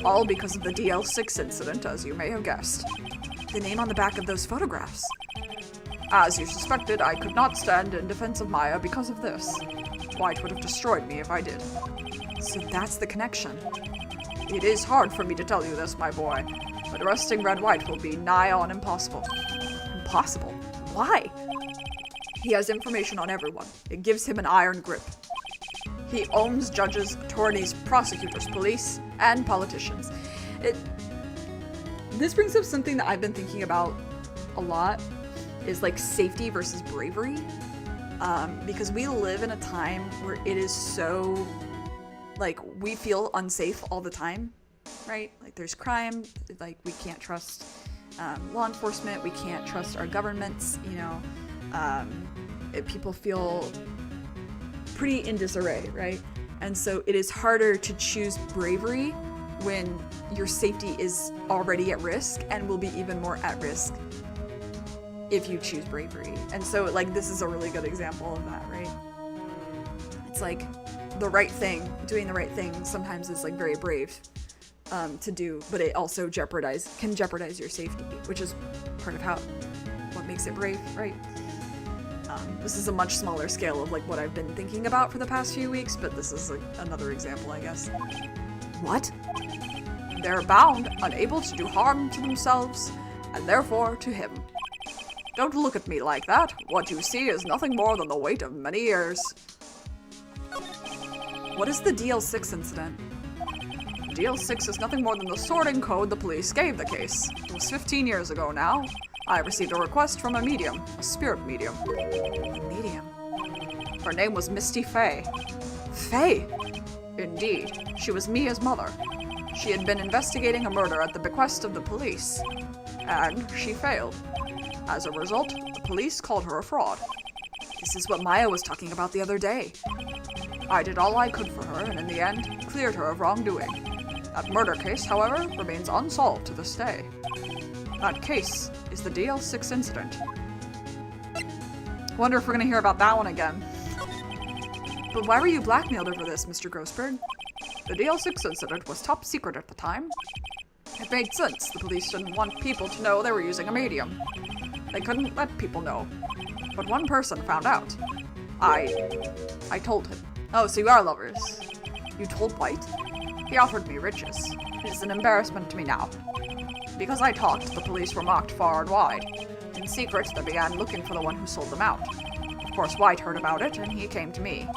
All because of the DL6 incident, as you may have guessed. The name on the back of those photographs. As you suspected, I could not stand in defense of Maya because of this. White would have destroyed me if I did. So that's the connection. It is hard for me to tell you this, my boy, but arresting Red White will be nigh on impossible. Impossible? Why? He has information on everyone. It gives him an iron grip. He owns judges, attorneys, prosecutors, police, and politicians. This brings up something that I've been thinking about a lot, is like safety versus bravery. Because we live in a time where it is so, like, we feel unsafe all the time, right? Like, there's crime, like, we can't trust law enforcement, we can't trust our governments, you know. People feel pretty in disarray, right? And so it is harder to choose bravery when your safety is already at risk and will be even more at risk if you choose bravery. And so, like, this is a really good example of that, right? It's like the right thing, doing the right thing sometimes is like very brave to do, but it also can jeopardize your safety, which is part of what makes it brave, right? This is a much smaller scale of like what I've been thinking about for the past few weeks, but this is like another example, I guess. What? They're bound, unable to do harm to themselves, and therefore to him. Don't look at me like that. What you see is nothing more than the weight of many years. What is the DL6 incident? DL6 is nothing more than the sorting code the police gave the case. It was 15 years ago now. I received a request from a medium, a spirit medium. A medium? Her name was Misty Fay. Fay? Indeed. She was Mia's mother. She had been investigating a murder at the bequest of the police. And she failed. As a result, the police called her a fraud. This is what Maya was talking about the other day. I did all I could for her, and in the end, cleared her of wrongdoing. That murder case, however, remains unsolved to this day. That case is the DL6 incident. Wonder if we're gonna hear about that one again. But why were you blackmailed over this, Mr. Grossberg? The DL6 incident was top secret at the time. It made sense. The police didn't want people to know they were using a medium. They couldn't let people know. But one person found out. I told him. Oh, so you are lovers. You told White? He offered me riches. It is an embarrassment to me now. Because I talked, the police were mocked far and wide. In secret, they began looking for the one who sold them out. Of course, White heard about it, and he came to me.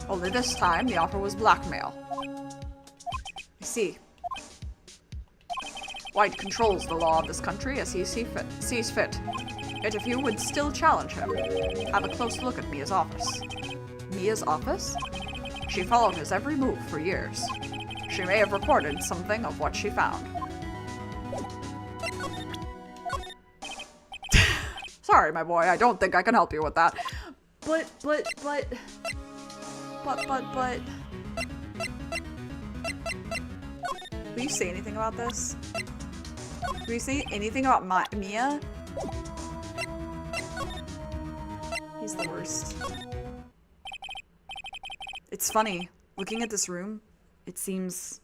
Only this time, the offer was blackmail. I see. White controls the law of this country as he sees fit. Yet if you would still challenge him, have a close look at Mia's office. Mia's office? She followed his every move for years. She may have recorded something of what she found. Sorry, my boy, I don't think I can help you with that. But. Will you say anything about this? Will you say anything about Mia? He's the worst. It's funny. Looking at this room, it seems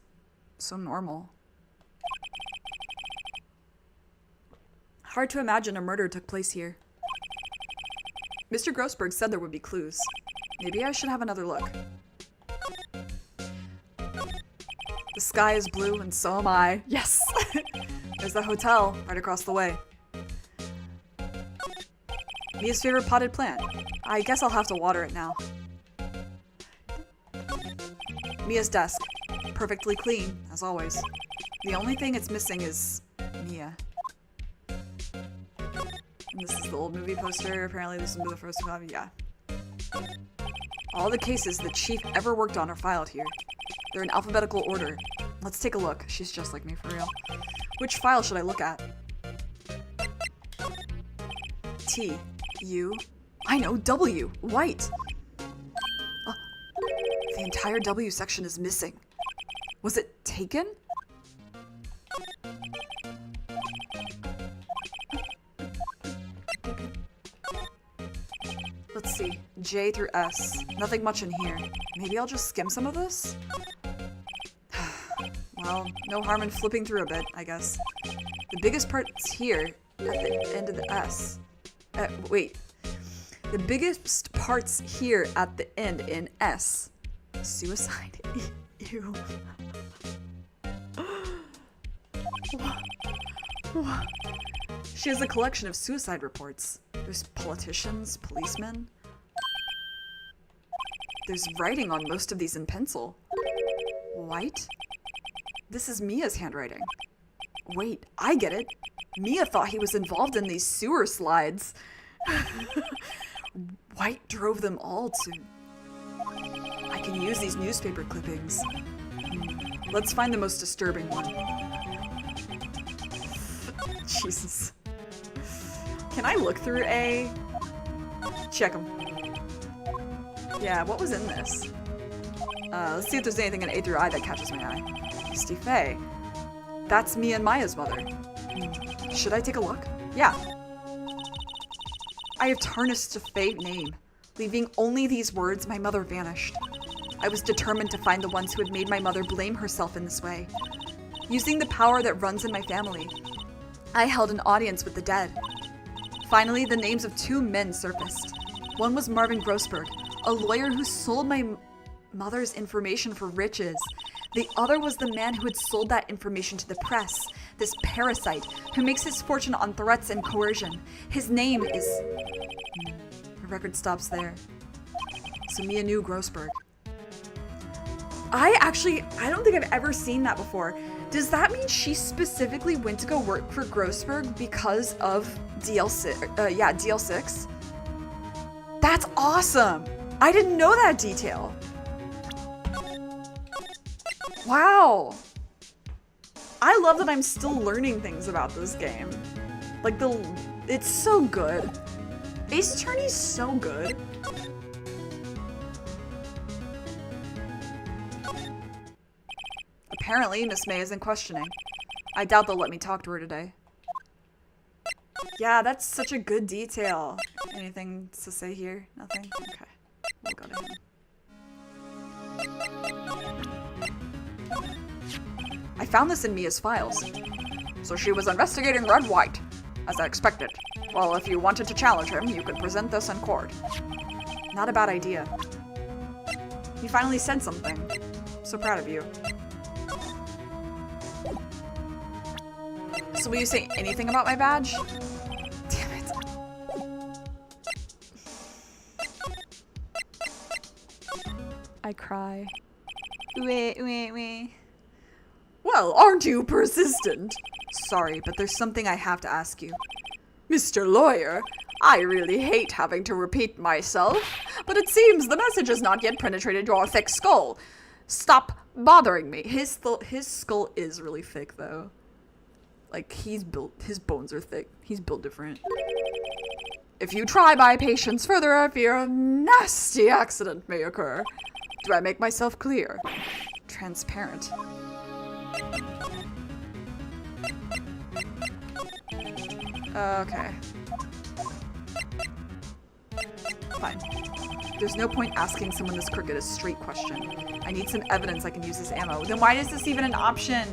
so normal. Hard to imagine a murder took place here. Mr. Grossberg said there would be clues. Maybe I should have another look. The sky is blue and so am I. Yes! There's the hotel right across the way. Mia's favorite potted plant. I guess I'll have to water it now. Mia's desk. Perfectly clean, as always. The only thing it's missing is Mia. And this is the old movie poster. Apparently this is the first copy. Yeah. All the cases the chief ever worked on are filed here. They're in alphabetical order. Let's take a look. She's just like me for real. Which file should I look at? T. U. I know, W. White. Oh, the entire W section is missing. Was it taken? Let's see. J through S. Nothing much in here. Maybe I'll just skim some of this? Well, no harm in flipping through a bit, I guess. The biggest part's here, at the end of the S. Wait. The biggest part's here at the end in S. Suicide? Ew. She has a collection of suicide reports. There's politicians, policemen. There's writing on most of these in pencil. White? This is Mia's handwriting. Wait, I get it. Mia thought he was involved in these sewer slides. White drove them all to... I can use these newspaper clippings. Let's find the most disturbing one. Jesus. Can I look through A? Check them. Yeah, what was in this? Let's see if there's anything in A through I that catches my eye. Steve. That's Mia and Maya's mother. Should I take a look? Yeah. I have tarnished a fake name. Leaving only these words, my mother vanished. I was determined to find the ones who had made my mother blame herself in this way. Using the power that runs in my family, I held an audience with the dead. Finally, the names of two men surfaced. One was Marvin Grossberg, a lawyer who sold my mother's information for riches. The other was the man who had sold that information to the press, this parasite who makes his fortune on threats and coercion. His name is... The record stops there. So Mia knew Grossberg. I don't think I've ever seen that before. Does that mean she specifically went to go work for Grossberg because of DL6? DL6? That's awesome! I didn't know that detail. Wow. I love that I'm still learning things about this game. Like it's so good. Ace Attorney's so good. Apparently, Miss May isn't questioning. I doubt they'll let me talk to her today. Yeah, that's such a good detail. Anything to say here? Nothing? Okay. We'll go to him. I found this in Mia's files. So she was investigating Red White, as I expected. Well, if you wanted to challenge him, you could present this in court. Not a bad idea. You finally said something. So proud of you. So will you say anything about my badge? Damn it. I cry. Wait. Well, aren't you persistent? Sorry, but there's something I have to ask you. Mr. Lawyer, I really hate having to repeat myself, but it seems the message has not yet penetrated your thick skull. Stop bothering me. His skull is really thick, though. Like, his bones are thick. He's built different. If you try my patience further, I fear a nasty accident may occur. Do I make myself clear? Transparent. Okay. Fine. There's no point asking someone this crooked a straight question. I need some evidence I can use as ammo. Then why is this even an option?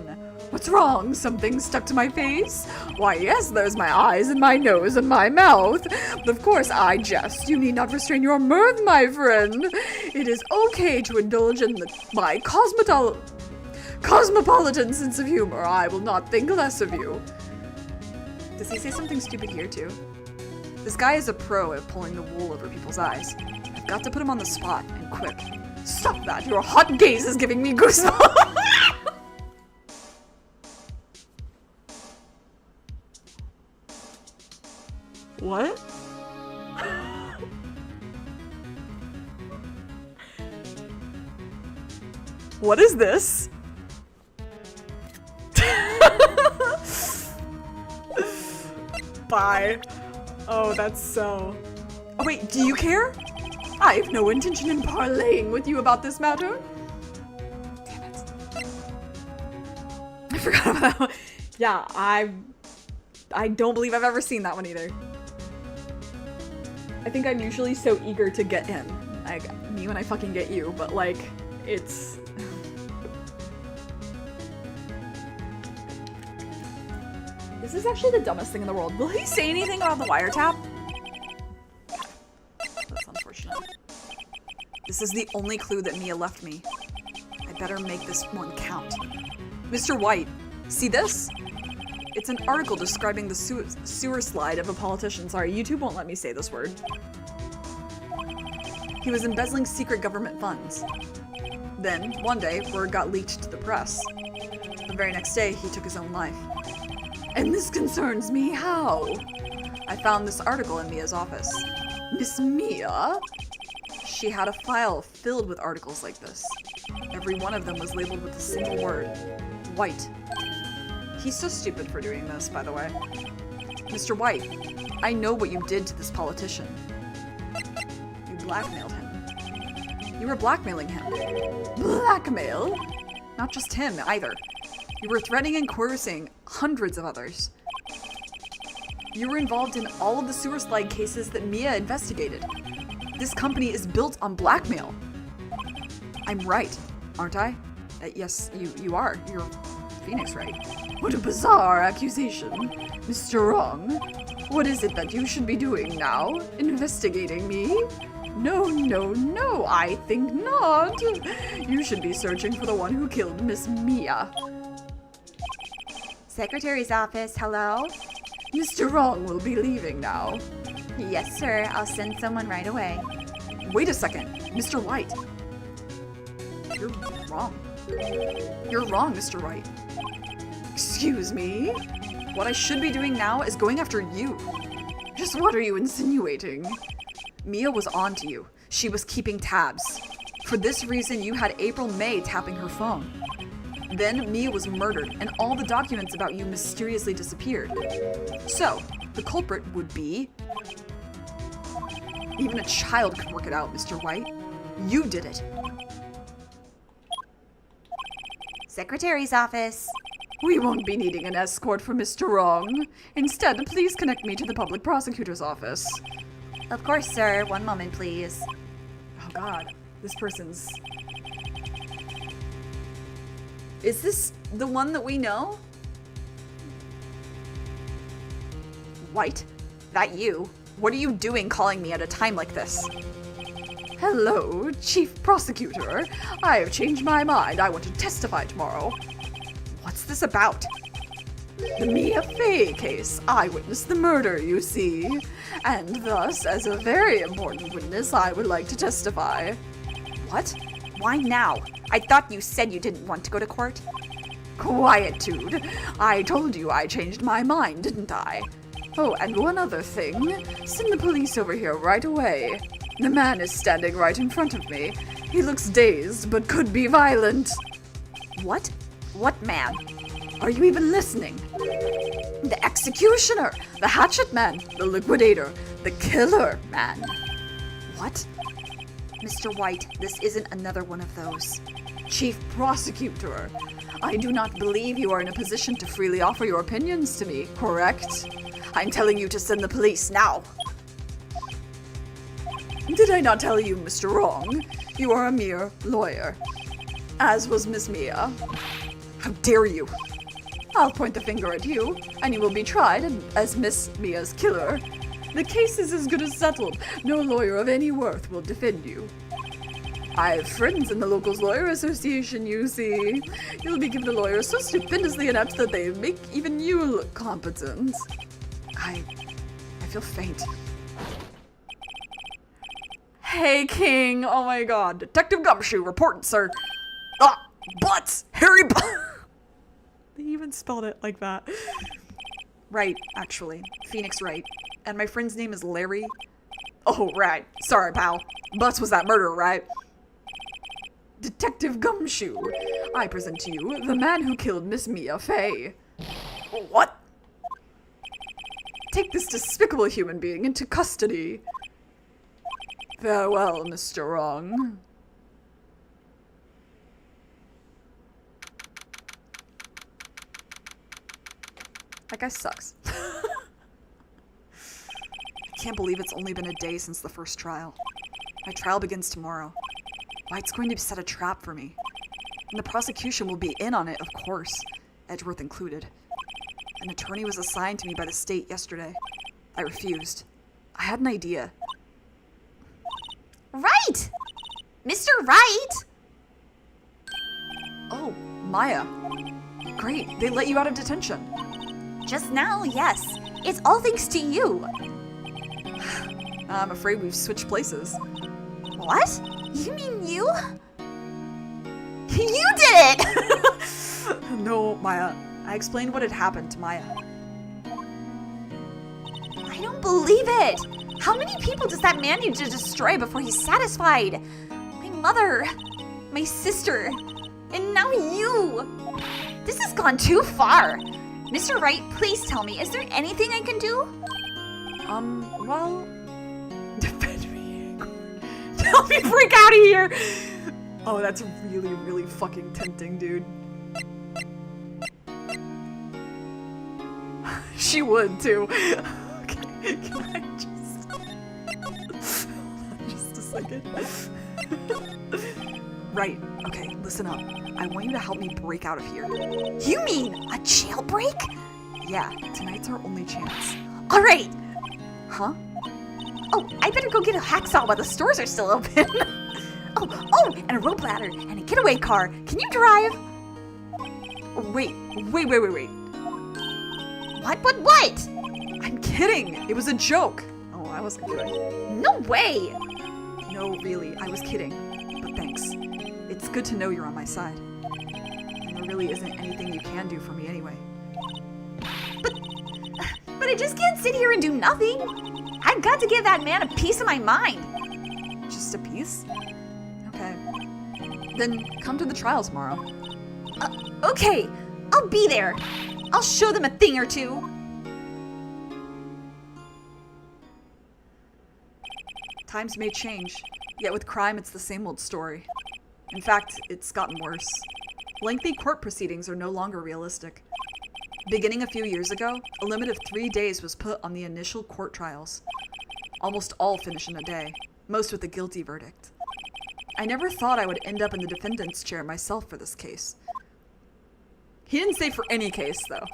What's wrong? Something stuck to my face? Why, yes, there's my eyes and my nose and my mouth. But of course, I jest. You need not restrain your mirth, my friend. It is okay to indulge in my cosmopolitan sense of humor. I will not think less of you. Does he say something stupid here, too? This guy is a pro at pulling the wool over people's eyes. I've got to put him on the spot, and quick. Stop that! Your hot gaze is giving me goosebumps! What? What is this? Bye. Oh, that's so... Oh wait, do you care? I have no intention in parleying with you about this matter. Damn it. I forgot about that one. Yeah, I don't believe I've ever seen that one either. I think I'm usually so eager to get in. Like, me when I fucking get you, but like, it's... This is actually the dumbest thing in the world. Will he say anything about the wiretap? That's unfortunate. This is the only clue that Mia left me. I better make this one count. Mr. White, see this? It's an article describing the sewer slide of a politician. Sorry, YouTube won't let me say this word. He was embezzling secret government funds. Then, one day, word got leaked to the press. The very next day, he took his own life. And this concerns me, how? I found this article in Mia's office. Miss Mia? She had a file filled with articles like this. Every one of them was labeled with a single word. White. He's so stupid for doing this, by the way. Mr. White, I know what you did to this politician. You blackmailed him. You were blackmailing him. Blackmail? Not just him, either. You were threatening and coercing hundreds of others. You were involved in all of the sewer slide cases that Mia investigated. This company is built on blackmail. I'm right, aren't I? Yes, you are. You're Phoenix Wright. What a bizarre accusation. Mr. Wrong, what is it that you should be doing now? Investigating me? No, I think not. You should be searching for the one who killed Miss Mia. Secretary's office, hello? Mr. Wrong will be leaving now. Yes, sir. I'll send someone right away. Wait a second, Mr. White. You're wrong. You're wrong, Mr. Wright. Excuse me? What I should be doing now is going after you. Just what are you insinuating? Mia was on to you. She was keeping tabs. For this reason, you had April May tapping her phone. Then Mia was murdered, and all the documents about you mysteriously disappeared. So, the culprit would be... Even a child could work it out, Mr. White. You did it. Secretary's office. We won't be needing an escort for Mr. Wrong. Instead, please connect me to the public prosecutor's office. Of course, sir. One moment, please. Oh god, this person's... Is this the one that we know? White? That you? What are you doing calling me at a time like this? Hello, Chief Prosecutor. I have changed my mind. I want to testify tomorrow. What's this about? The Mia Fey case. I witnessed the murder, you see. And thus, as a very important witness, I would like to testify. What? Why now? I thought you said you didn't want to go to court. Quietude. I told you I changed my mind, didn't I? Oh, and one other thing. Send the police over here right away. The man is standing right in front of me. He looks dazed, but could be violent. What? What man? Are you even listening? The executioner, the hatchet man, the liquidator, the killer man. What? Mr. White, this isn't another one of those. Chief Prosecutor, I do not believe you are in a position to freely offer your opinions to me, correct? I'm telling you to send the police now. Did I not tell you, Mr. Wrong? You are a mere lawyer. As was Miss Mia. How dare you? I'll point the finger at you, and you will be tried as Miss Mia's killer. The case is as good as settled. No lawyer of any worth will defend you. I have friends in the locals lawyer association, you see. You'll be given a lawyer so stupendously inept that they make even you look competent. I feel faint. Hey, King. Oh my god. Detective Gumshoe, reporting, sir. Ah, butts! Harry They even spelled it like that. Right, actually. Phoenix Wright. And my friend's name is Larry. Oh, right. Sorry, pal. Butts was that murderer, right? Detective Gumshoe, I present to you the man who killed Miss Mia Fey. What? Take this despicable human being into custody. Farewell, Mr. Wrong. That guy sucks. I can't believe it's only been a day since the first trial. My trial begins tomorrow. Wright's going to set a trap for me. And the prosecution will be in on it, of course, Edgeworth included. An attorney was assigned to me by the state yesterday. I refused. I had an idea. Right! Mr. Wright! Oh, Maya. Great, they let you out of detention. Just now, yes. It's all thanks to you. I'm afraid we've switched places. What? You mean you? You did it! No, Maya. I explained what had happened to Maya. I don't believe it! How many people does that man need to destroy before he's satisfied? My mother, my sister, and now you! This has gone too far! Mr. Wright, please tell me, is there anything I can do? Well... Defend me. Help me break out of here! Oh, that's really, really fucking tempting, dude. She would, too. Okay, can I just... Hold on just a second. Right, okay, listen up. I want you to help me break out of here. You mean a jailbreak? Yeah, tonight's our only chance. All right. Huh? Oh, I better go get a hacksaw while the stores are still open. oh, and a rope ladder and a getaway car. Can you drive? Wait. What? I'm kidding. It was a joke. Oh, I wasn't kidding. No way. No, really, I was kidding. But thanks. It's good to know you're on my side. And there really isn't anything you can do for me anyway. But I just can't sit here and do nothing. I've got to give that man a piece of my mind. Just a piece? Okay. Then come to the trial tomorrow. Okay, I'll be there. I'll show them a thing or two. Times may change, yet with crime it's the same old story. In fact, it's gotten worse. Lengthy court proceedings are no longer realistic. Beginning a few years ago, a limit of 3 days was put on the initial court trials. Almost all finish in a day, most with a guilty verdict. I never thought I would end up in the defendant's chair myself for this case. He didn't say for any case, though.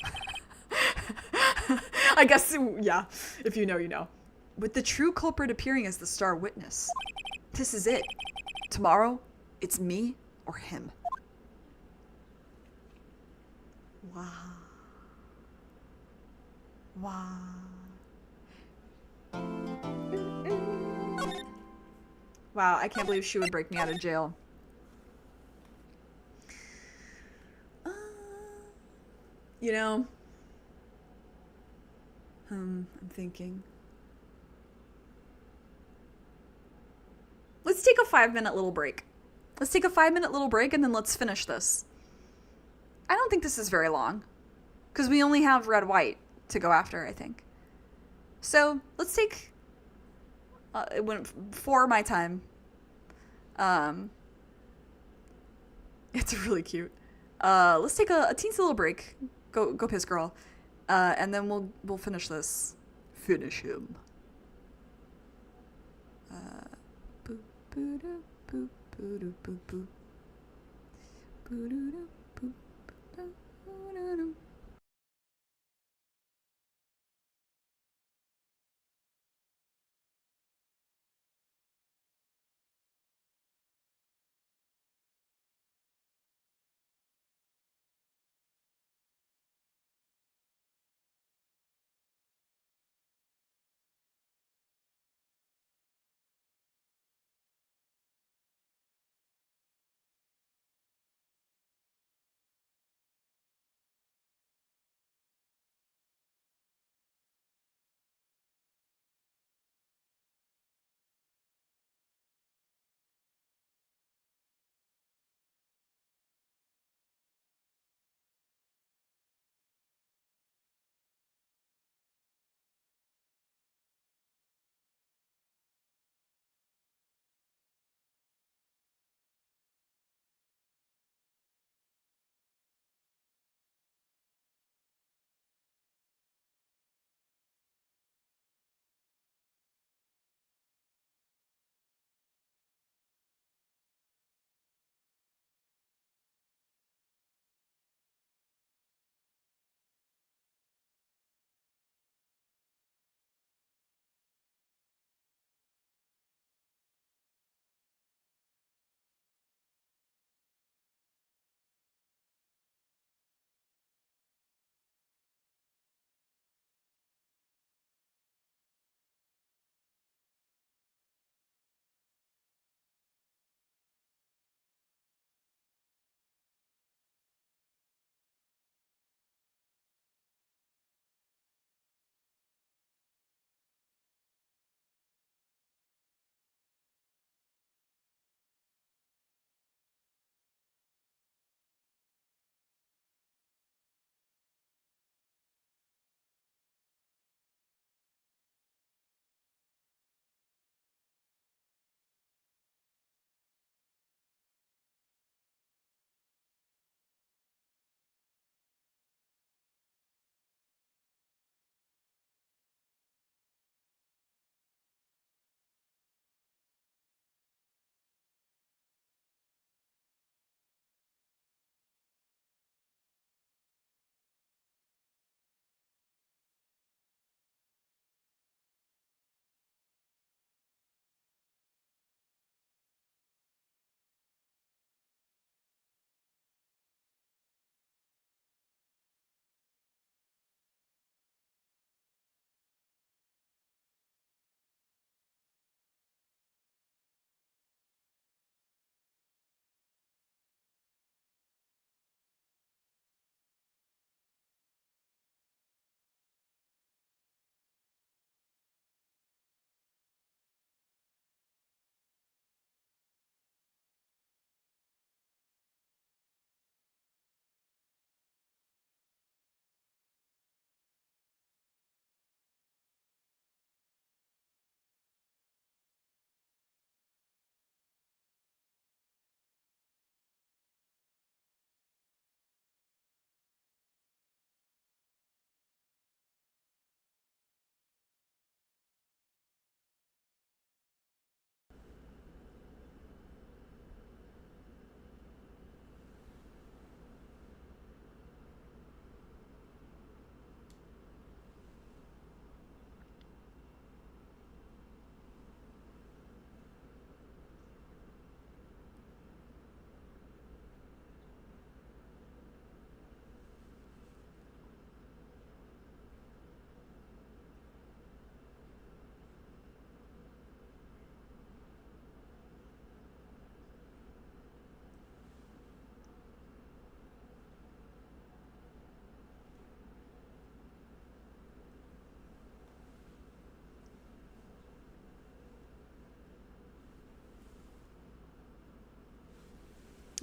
I guess, yeah, if you know, you know. With the true culprit appearing as the star witness. This is it. Tomorrow, it's me or him. Wow. Wow. Wow, I can't believe she would break me out of jail. You know, I'm thinking. Let's take a 5-minute little break. Let's take a 5-minute little break and then let's finish this. I don't think this is very long because we only have red, white to go after, I think. So let's take, it went for my time. It's really cute. Let's take a teensy little break. Go piss, girl. And then we'll finish this. Finish him.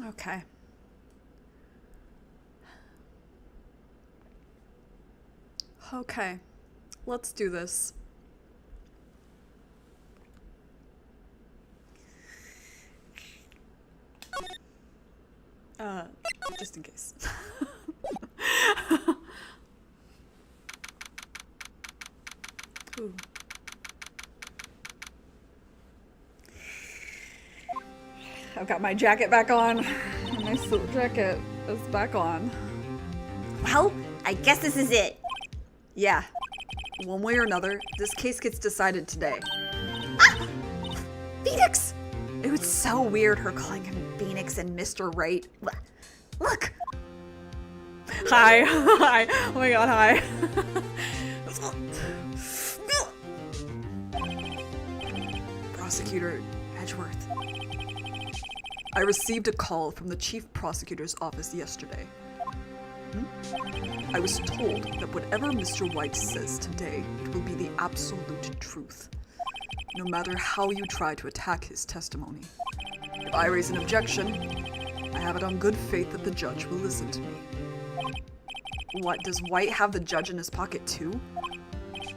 Okay. Okay. Let's do this. Just in case. Ooh. got my jacket back on. My suit jacket is back on. Well, I guess this is it. Yeah. One way or another, this case gets decided today. Ah! Phoenix! It was so weird her calling him Phoenix and Mr. Wright. Look! Hi. Hi. Oh my god, hi. Prosecutor Edgeworth. I received a call from the Chief Prosecutor's office yesterday. I was told that whatever Mr. White says today, it will be the absolute truth, no matter how you try to attack his testimony. If I raise an objection, I have it on good faith that the judge will listen to me. What, does White have the judge in his pocket too?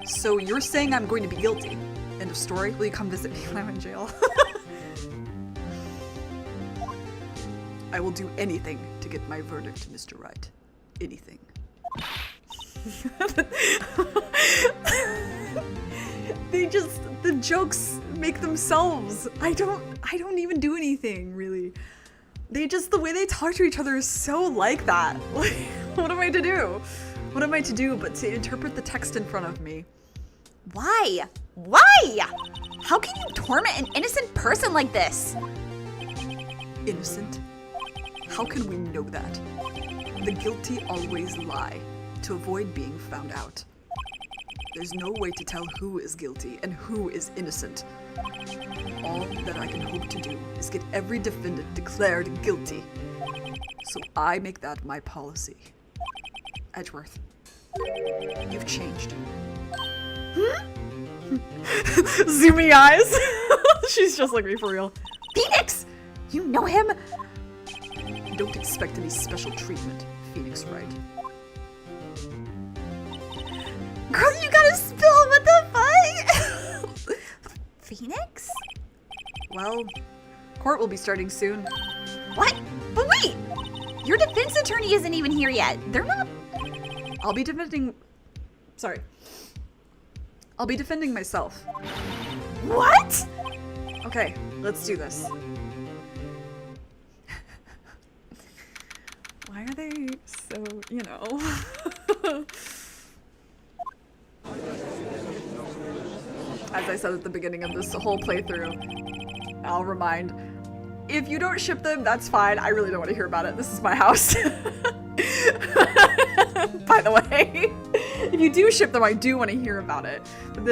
So you're saying I'm going to be guilty? End of story. Will you come visit me when I'm in jail? I will do anything to get my verdict, Mr. Wright. Anything. The jokes make themselves. I don't even do anything, really. The way they talk to each other is so like that. Like, what am I to do? What am I to do but to interpret the text in front of me? Why? Why? How can you torment an innocent person like this? Innocent? How can we know that? The guilty always lie to avoid being found out. There's no way to tell who is guilty and who is innocent. All that I can hope to do is get every defendant declared guilty. So I make that my policy. Edgeworth, you've changed. Zoomy eyes. She's just like me for real. Phoenix! You know him? Don't expect any special treatment, Phoenix Wright. Girl, you gotta spill, what the fuck? Phoenix? Well, court will be starting soon. What? But wait! Your defense attorney isn't even here yet. They're not... I'll be defending myself. What? Okay, let's do this. Why are they so, As I said at the beginning of this whole playthrough, I'll remind, if you don't ship them, that's fine. I really don't want to hear about it. This is my house. By the way, if you do ship them, I do want to hear about it. But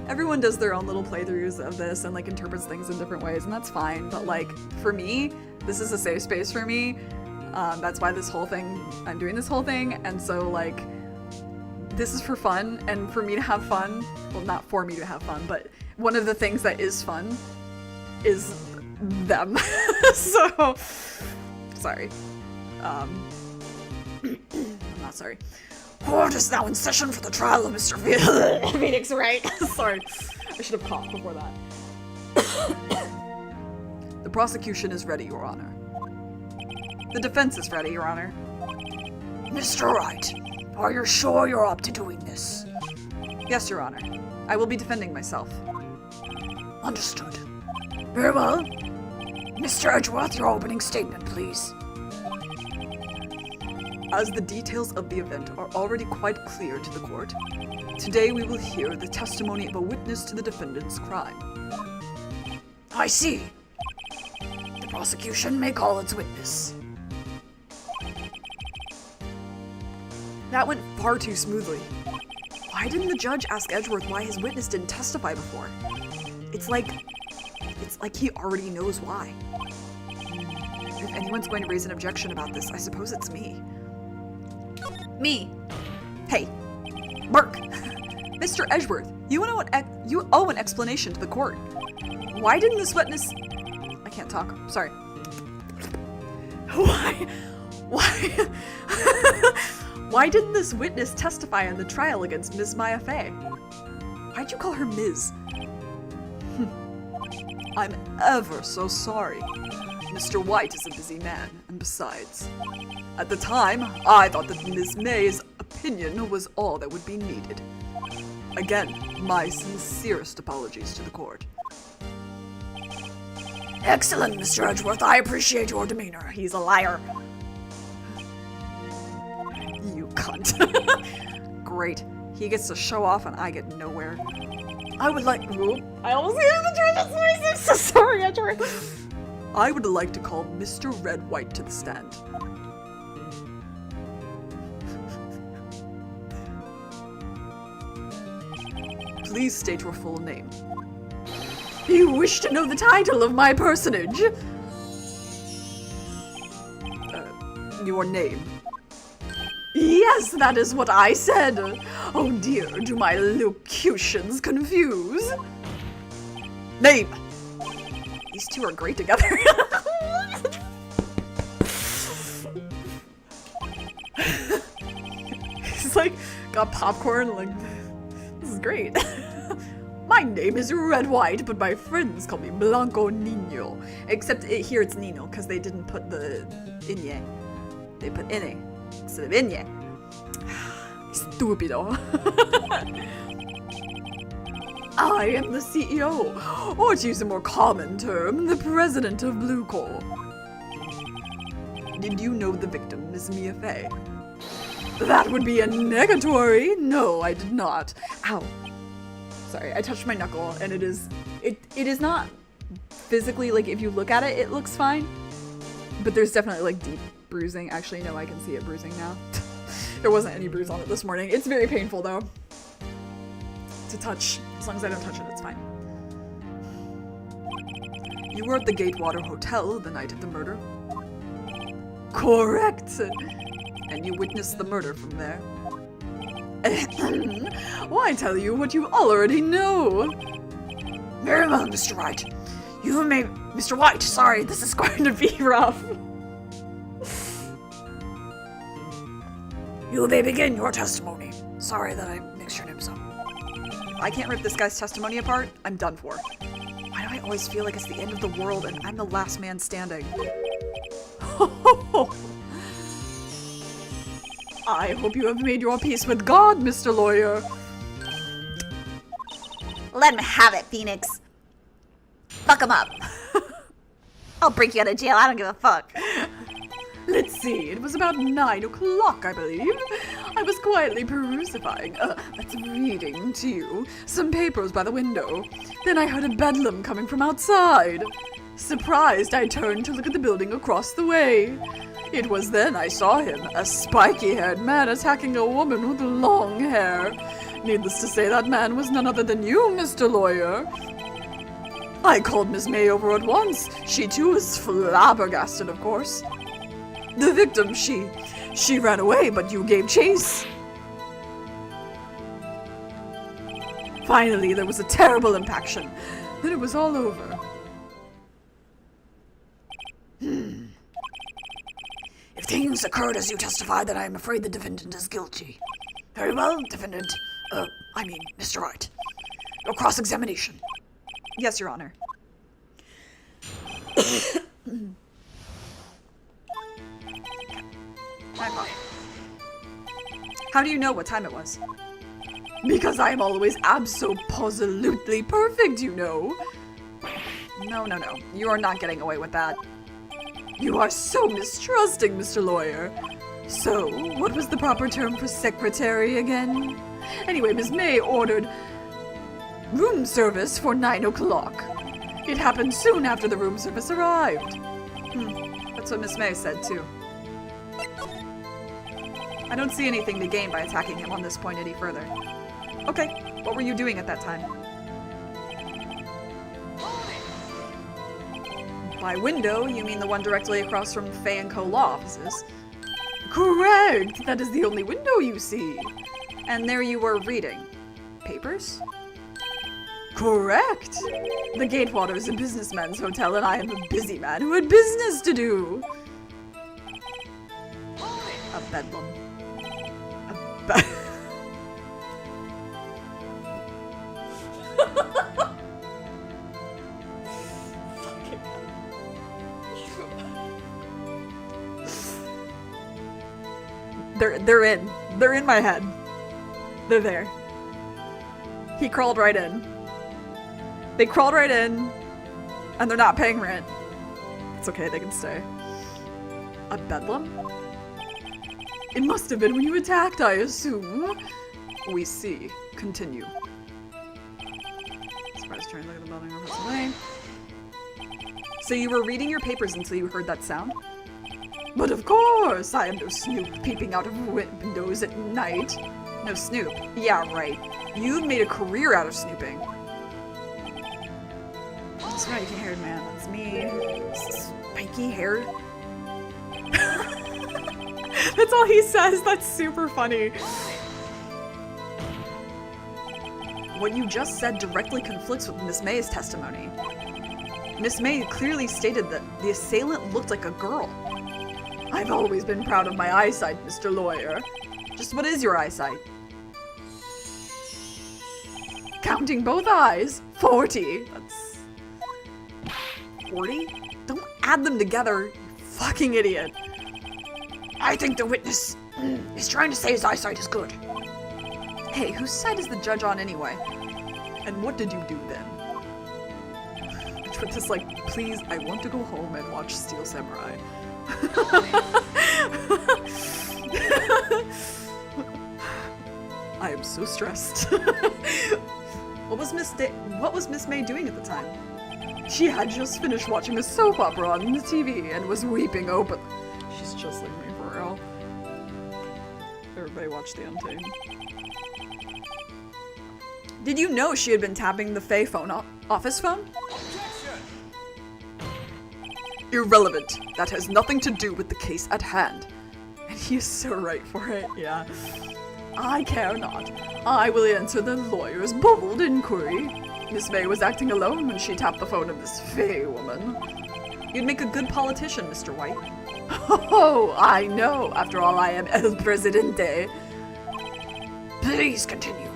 everyone does their own little playthroughs of this and interprets things in different ways, and that's fine. But for me, this is a safe space for me. That's why I'm doing this whole thing, and so this is for fun and for me to have fun. Well, not for me to have fun, but one of the things that is fun is them. So, sorry. I'm not sorry. Court is now in session for the trial of Mr. Phoenix Wright. Sorry. I should have coughed before that. The prosecution is ready, Your Honor. The defense is ready, Your Honor. Mr. Wright, are you sure you're up to doing this? Yes, Your Honor. I will be defending myself. Understood. Very well. Mr. Edgeworth, your opening statement, please. As the details of the event are already quite clear to the court, today we will hear the testimony of a witness to the defendant's crime. I see. The prosecution may call its witness. That went far too smoothly. Why didn't the judge ask Edgeworth why his witness didn't testify before? It's like he already knows why. If anyone's going to raise an objection about this, I suppose it's me. Me. Hey, Burke. Mr. Edgeworth, you owe an explanation to the court. Why didn't this witness... I can't talk. Sorry. Why? Why didn't this witness testify in the trial against Ms. Maya Fey? Why'd you call her Ms.? I'm ever so sorry. Mr. White is a busy man, and besides, at the time, I thought that Ms. May's opinion was all that would be needed. Again, my sincerest apologies to the court. Excellent, Mr. Edgeworth. I appreciate your demeanor. He's a liar. You cunt. Great. He gets to show off and I get nowhere. I would like... Ooh. I almost hear the George's voice. I'm so sorry, Edgeworth. I would like to call Mr. Red-White to the stand. Please state your full name. You wish to know the title of my personage? Your name. Yes, that is what I said. Oh dear, do my locutions confuse? Name! These two are great together. He's like, got popcorn, like, this is great. My name is Red White, but my friends call me Blanco Nino. Except here it's Nino, because they didn't put the inye. They put ine instead of inye. Stupido. I am the CEO, or to use a more common term, the president of Blue Corps. Did you know the victim, Miss Mia Fey? That would be a negatory. No, I did not. Ow. Sorry, I touched my knuckle, and it is not physically, like, if you look at it, it looks fine. But there's definitely, like, deep bruising. Actually, no, I can see it bruising now. There wasn't any bruise on it this morning. It's very painful, though, to touch. As long as I don't touch it, it's fine. You were at the Gatewater Hotel the night of the murder? Correct. And you witnessed the murder from there? Why tell you what you already know? Very well, Mr. Wright. You may... Mr. White, sorry, this is going to be rough. You may begin your testimony. Sorry that I mixed your names up. I can't rip this guy's testimony apart. I'm done for. Why do I always feel like it's the end of the world and I'm the last man standing? I hope you have made your peace with God, Mr. Lawyer. Let him have it, Phoenix. Fuck him up. I'll break you out of jail. I don't give a fuck. Let's see, it was about 9 o'clock, I believe. I was quietly reading to you some papers by the window. Then I heard a bedlam coming from outside. Surprised, I turned to look at the building across the way. It was then I saw him, a spiky-haired man attacking a woman with long hair. Needless to say, that man was none other than you, Mr. Lawyer. I called Miss May over at once. She too was flabbergasted, of course. The victim, she ran away, but you gave chase. Finally, there was a terrible impaction. Then it was all over. If things occurred as you testified, then I am afraid the defendant is guilty. Very well, defendant. Mr. Wright. Your cross-examination. Yes, Your Honor. How do you know what time it was? Because I am always abso-positively perfect, you know. No. You are not getting away with that. You are so mistrusting, Mr. Lawyer. So, what was the proper term for secretary again? Anyway, Miss May ordered room service for 9 o'clock. It happened soon after the room service arrived. That's what Miss May said, too. I don't see anything to gain by attacking him on this point any further. Okay, what were you doing at that time? By window, you mean the one directly across from Fay & Co. law offices? Correct! That is the only window you see. And there you were reading. Papers? Correct! The Gatewater is a businessman's hotel and I am a busy man who had business to do. A bedlam. They're in my head. They're there. He crawled right in. They crawled right in. And they're not paying rent. It's okay, they can stay. A bedlam? It must have been when you attacked, I assume. We see. Continue. Surprise, trying to look at the building across the way. So you were reading your papers until you heard that sound? But of course, I am no snoop peeping out of windows at night. No snoop? Yeah, right. You've made a career out of snooping. That's right, you can't hear it, man. That's me. Spiky hair. That's all he says. That's super funny. What you just said directly conflicts with Miss May's testimony. Miss May clearly stated that the assailant looked like a girl. I've always been proud of my eyesight, Mr. Lawyer. Just what is your eyesight? Counting both eyes, 40. That's 40? Don't add them together, you fucking idiot. I think the witness is trying to say his eyesight is good. Hey, whose side is the judge on anyway? And what did you do then? With this, like, please, I want to go home and watch Steel Samurai. I am so stressed. What was Miss May doing at the time? She had just finished watching a soap opera on the TV and was weeping open. She's just like me for real. Everybody watch The Untamed. Did you know she had been tapping the Faye phone office phone? Irrelevant. That has nothing to do with the case at hand. And he is so right for it, yeah. I care not. I will answer the lawyer's bold inquiry. Miss May was acting alone when she tapped the phone of this Faye woman. You'd make a good politician, Mr. White. Oh, I know. After all, I am El Presidente. Please continue.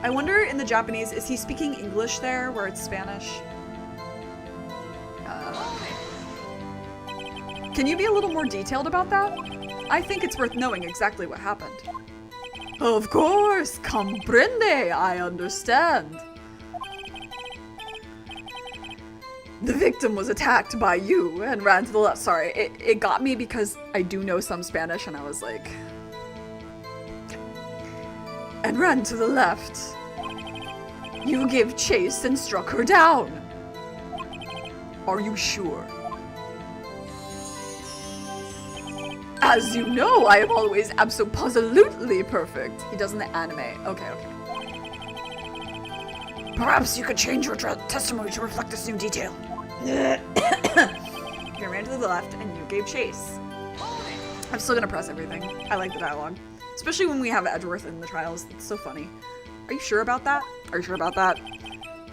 I wonder in the Japanese, is he speaking English there where it's Spanish? Can you be a little more detailed about that? I think it's worth knowing exactly what happened. Of course, comprende, I understand. The victim was attacked by you and ran to the left. Sorry, it got me because I do know some Spanish and I was like... And ran to the left. You gave chase and struck her down. Are you sure? As you know, I am always absolutely perfect. He does in the anime. Okay. Perhaps you could change your testimony to reflect this new detail. You ran to the left and you gave chase. I'm still gonna press everything. I like the dialogue. Especially when we have Edgeworth in the trials. It's so funny. Are you sure about that? Are you sure about that?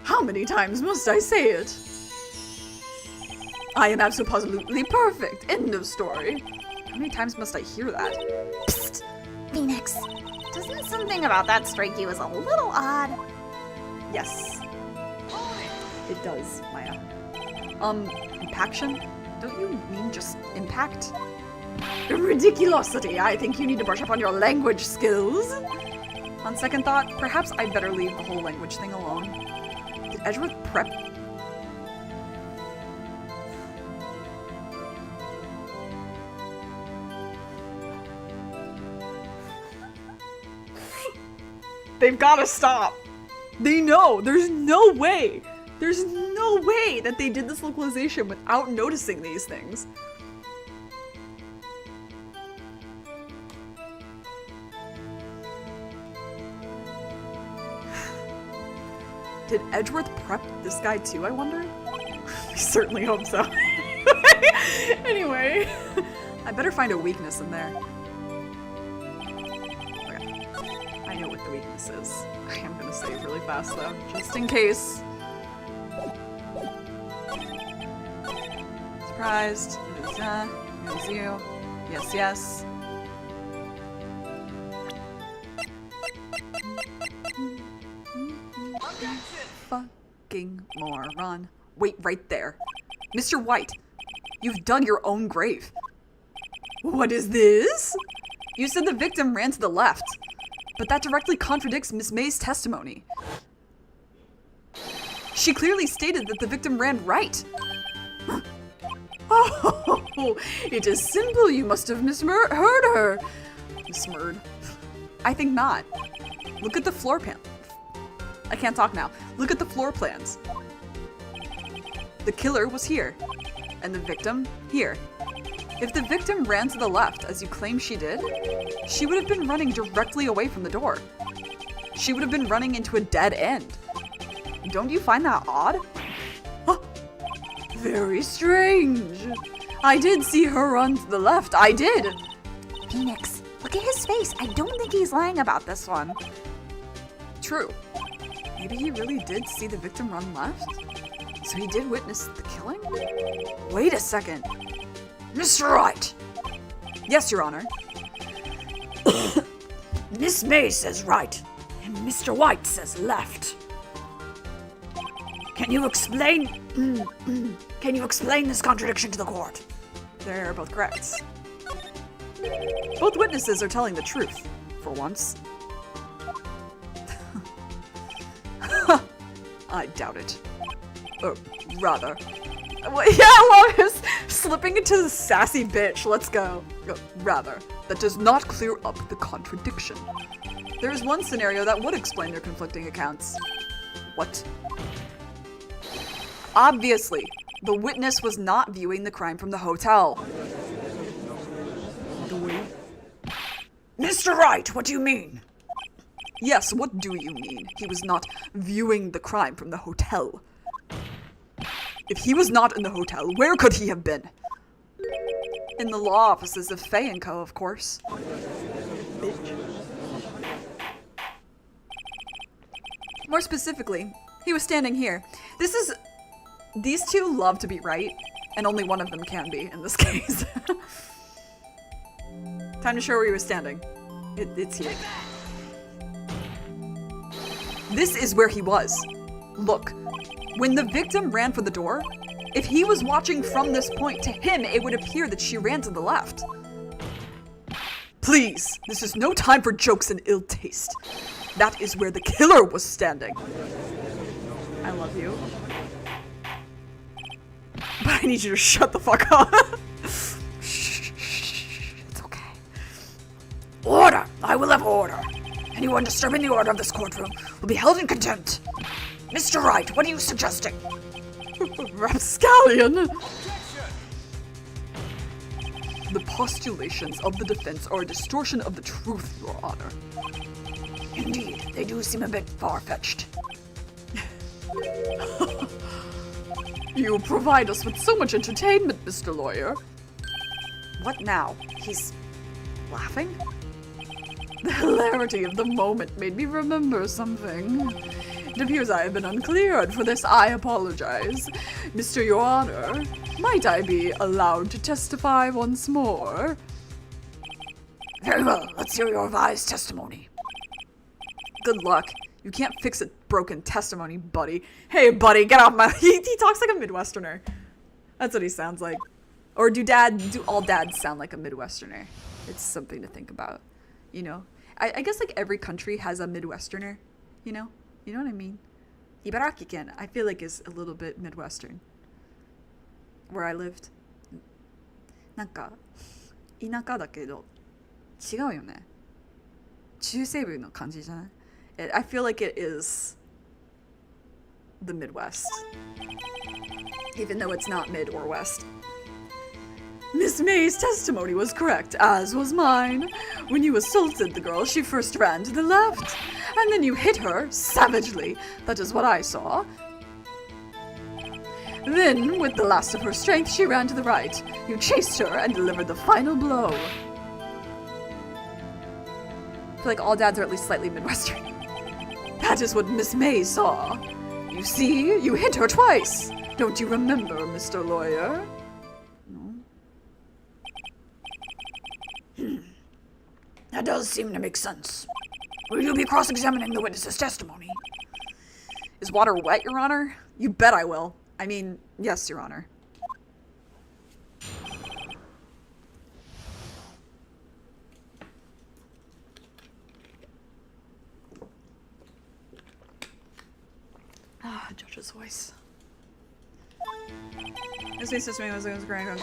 How many times must I say it? I am absolutely perfect. End of story. How many times must I hear that? Psst! Phoenix, doesn't something about that strike you as a little odd? Yes. It does, Maya. Impaction? Don't you mean just impact? Ridiculosity! I think you need to brush up on your language skills. On second thought, perhaps I'd better leave the whole language thing alone. Did Edgeworth prep? They've gotta stop. They know. There's no way. There's no way that they did this localization without noticing these things. Did Edgeworth prep this guy too, I wonder? I certainly hope so. Anyway, I better find a weakness in there. Okay, I know what the weakness is. I am gonna save really fast though, just in case. Surprised. It is you. Yes, yes. Fucking moron. Wait right there. Mr. White, you've dug your own grave. What is this? You said the victim ran to the left, but that directly contradicts Miss May's testimony. She clearly stated that the victim ran right. Oh, it is simple. You must have misheard her. Misheard? I think not. Look at the floor plan. I can't talk now. Look at the floor plans. The killer was here, and the victim here. If the victim ran to the left, as you claim she did, she would have been running directly away from the door. She would have been running into a dead end. Don't you find that odd? Huh. Very strange. I did see her run to the left. I did. Phoenix, look at his face. I don't think he's lying about this one. True. Maybe he really did see the victim run left? So he did witness the killing? Wait a second. Mr. Wright! Yes, Your Honor. Miss May says right, and Mr. White says left. Can you explain this contradiction to the court? They're both correct. Both witnesses are telling the truth, for once. I doubt it. Or rather. Well, yeah, I love him slipping into the sassy bitch. Let's go. Rather, that does not clear up the contradiction. There is one scenario that would explain their conflicting accounts. What? Obviously, the witness was not viewing the crime from the hotel. Mr. Wright, what do you mean? Yes, what do you mean? He was not viewing the crime from the hotel. If he was not in the hotel, where could he have been? In the law offices of Faye & Co., of course. Bitch. More specifically, he was standing here. These two love to be right, and only one of them can be in this case. Time to show where he was standing. It's here. This is where he was. Look, when the victim ran for the door, if he was watching from this point, to him it would appear that she ran to the left. Please, this is no time for jokes and ill taste. That is where the killer was standing. I love you. But I need you to shut the fuck up. It's okay. Order! I will have order. Anyone disturbing the order of this courtroom will be held in contempt. Mr. Wright, what are you suggesting? Rapscallion! The postulations of the defense are a distortion of the truth, Your Honor. Indeed, they do seem a bit far-fetched. You provide us with so much entertainment, Mr. Lawyer. What now? He's laughing? The hilarity of the moment made me remember something. It appears I have been uncleared. For this, I apologize. Mr. Your Honor, might I be allowed to testify once more? Very well, let's hear your revised testimony. Good luck. You can't fix a broken testimony, buddy. Hey, buddy, get off my... He talks like a Midwesterner. That's what he sounds like. Or do all dads sound like a Midwesterner? It's something to think about, you know? I guess like every country has a Midwesterner, you know? You know what I mean? Ibarakiken, I feel like, is a little bit Midwestern. Where I lived. なんか、田舎だけど、違うよね。中西部の感じじゃない? I feel like it is the Midwest. Even though it's not mid or west. Miss May's testimony was correct, as was mine. When you assaulted the girl, she first ran to the left, and then you hit her savagely. That is what I saw. Then, with the last of her strength, she ran to the right. You chased her and delivered the final blow. I feel like all dads are at least slightly Midwestern. That is what Miss May saw. You see, you hit her twice. Don't you remember, Mr. Lawyer? That does seem to make sense. Will you be cross-examining the witness's testimony? Is water wet, Your Honor? You bet I will. I mean, yes, Your Honor. Judge's voice. This makes me was great. Okay.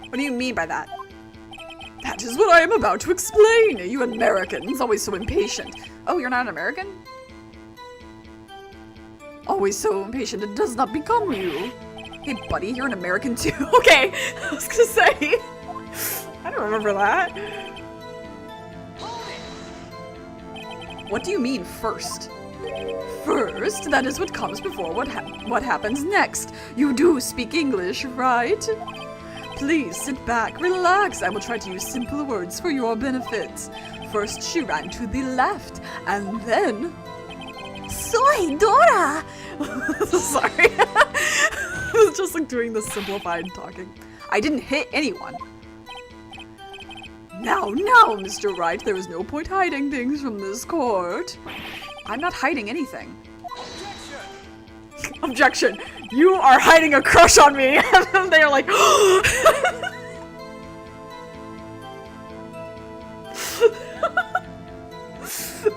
What do you mean by that? That is what I am about to explain. You Americans, always so impatient. Oh, you're not an American? Always so impatient, it does not become you. Hey, buddy, you're an American too. Okay, I was gonna say. I don't remember that. What do you mean, first? First, that is what comes before what happens next. You do speak English, right? Please sit back, relax. I will try to use simple words for your benefit. First, she ran to the left, and then... Soy, Dora! Sorry. I was just like doing the simplified talking. I didn't hit anyone. Now, Mr. Wright, there is no point hiding things from this court. I'm not hiding anything. Objection! You are hiding a crush on me! And they are like,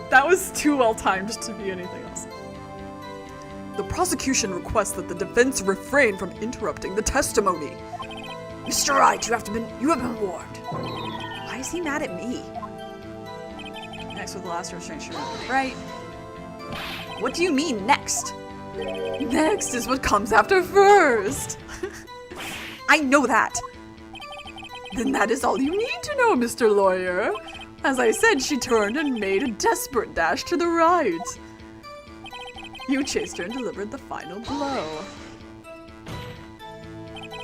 that was too well timed to be anything else. The prosecution requests that the defense refrain from interrupting the testimony. Mr. Wright, you have been warned. Why is he mad at me? Next with the last restraint, sure. Right. What do you mean, next? Next is what comes after first. I know that. Then that is all you need to know, Mr. Lawyer. As I said, she turned and made a desperate dash to the right. You chased her and delivered the final blow.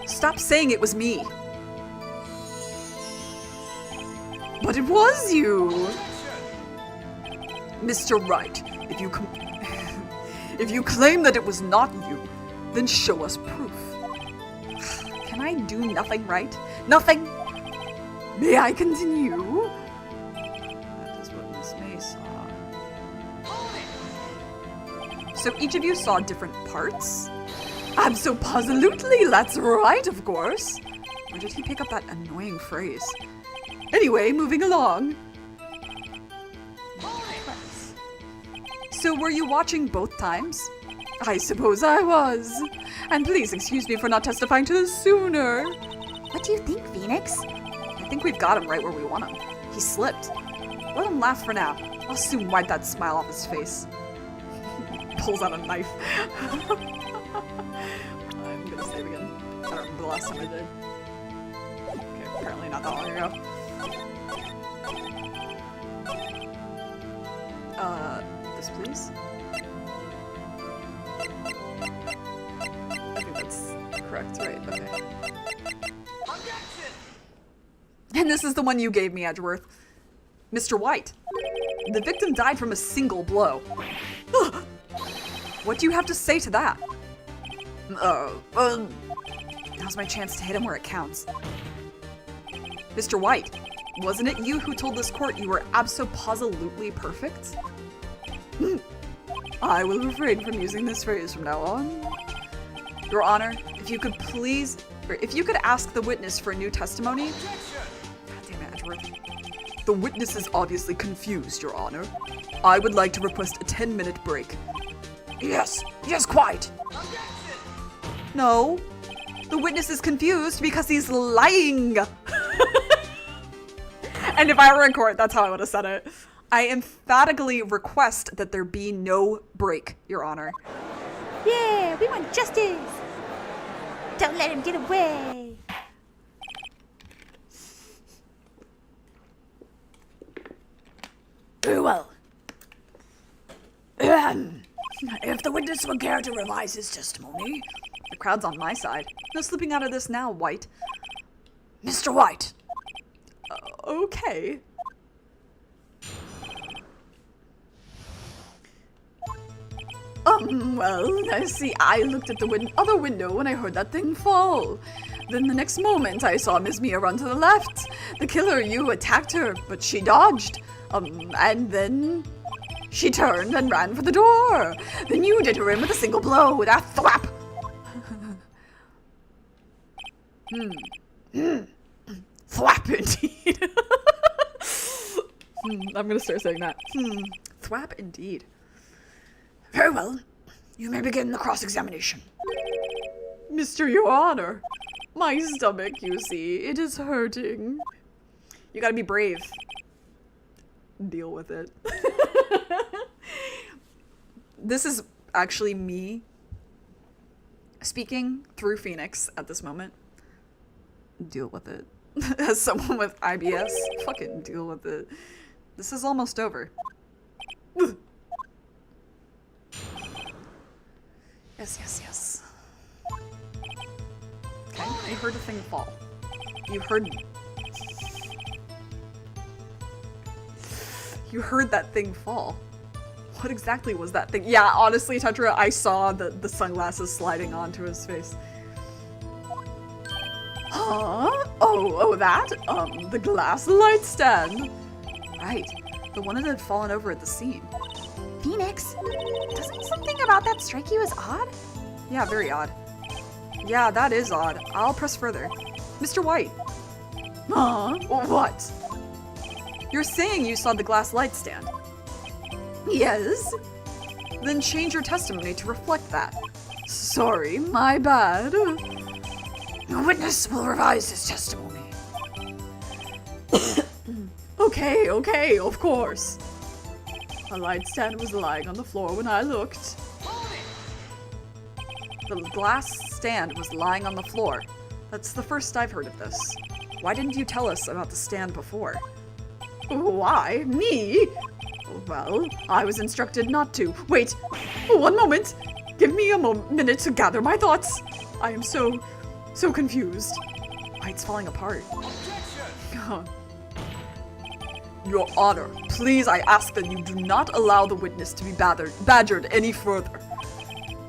Stop saying it was me. But it was you. Mr. Wright, if you claim that it was not you, then show us proof. Can I do nothing right? Nothing? May I continue? That is what Miss May saw. So each of you saw different parts? Abso-positively, that's right, of course. Where did he pick up that annoying phrase? Anyway, moving along. So were you watching both times? I suppose I was. And please excuse me for not testifying to this sooner. What do you think, Phoenix? I think we've got him right where we want him. He slipped. Let him laugh for now. I'll soon wipe that smile off his face. Pulls out a knife. I'm gonna save again. I don't remember the last time I did. Okay, apparently not that long ago. This please? I think that's correct, right? Okay. And this is the one you gave me, Edgeworth. Mr. White. The victim died from a single blow. What do you have to say to that? Now's my chance to hit him where it counts. Mr. White, wasn't it you who told this court you were abso-positively perfect? I will refrain from using this phrase from now on. Your Honor, if you could ask the witness for a new testimony. God damn it, Edgeworth. The witness is obviously confused, Your Honor. I would like to request a 10-minute break. Yes, quite. No, the witness is confused because he's lying. And if I were in court, that's how I would have said it. I emphatically request that there be no break, Your Honor. Yeah, we want justice. Don't let him get away. Very well. If the witness would care to revise his testimony. The crowd's on my side. No slipping out of this now, White. Mr. White. Okay. Well, I see. I looked at the other window when I heard that thing fall. Then the next moment, I saw Miss Mia run to the left. The killer, you attacked her, but she dodged. And then she turned and ran for the door. Then you did her in with a single blow with a thwap. Thwap, indeed. I'm gonna start saying that. Thwap, indeed. Very well. You may begin the cross-examination. Mr. Your Honor, my stomach, you see, it is hurting. You gotta be brave. Deal with it. This is actually me speaking through Phoenix at this moment. Deal with it. As someone with IBS, fucking deal with it. This is almost over. Yes. Okay, you heard a thing fall. You heard that thing fall. What exactly was that thing? Yeah, honestly, Tetra, I saw the sunglasses sliding onto his face. Huh? Oh, that? The glass light stand. Right, the one that had fallen over at the scene. Phoenix, doesn't something about that strike you as odd? Yeah, very odd. Yeah, that is odd. I'll press further. Mr. White. Huh? What? You're saying you saw the glass light stand? Yes. Then change your testimony to reflect that. Sorry, my bad. The witness will revise his testimony. Okay, of course. A light stand was lying on the floor when I looked. The glass stand was lying on the floor. That's the first I've heard of this. Why didn't you tell us about the stand before? Why? Me? Well, I was instructed not to. Wait, one moment. Give me a minute to gather my thoughts. I am so confused. It's falling apart. Your Honor, please, I ask that you do not allow the witness to be badgered any further.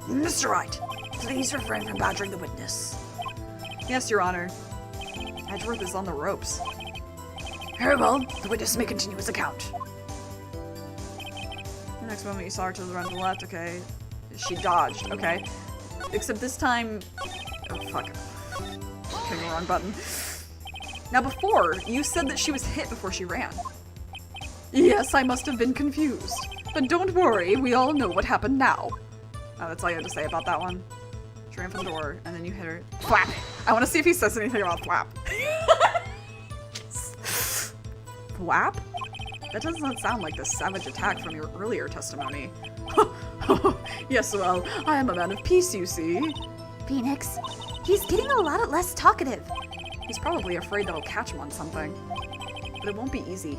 Mr. Wright, please refrain from badgering the witness. Yes, Your Honor. Edgeworth is on the ropes. Very well, the witness may continue his account. The next moment you saw her to the right and the left, okay. She dodged, okay. Except this time... Oh, fuck. Hitting the wrong button. Now before, you said that she was hit before she ran. Yes, I must have been confused. But don't worry, we all know what happened now. Oh, that's all you had to say about that one. She ran from the door, and then you hit her. Flap! I want to see if he says anything about flap. Flap? That does not sound like the savage attack from your earlier testimony. Yes, well, I am a man of peace, you see. Phoenix, he's getting a lot less talkative. He's probably afraid that I'll catch him on something. But it won't be easy.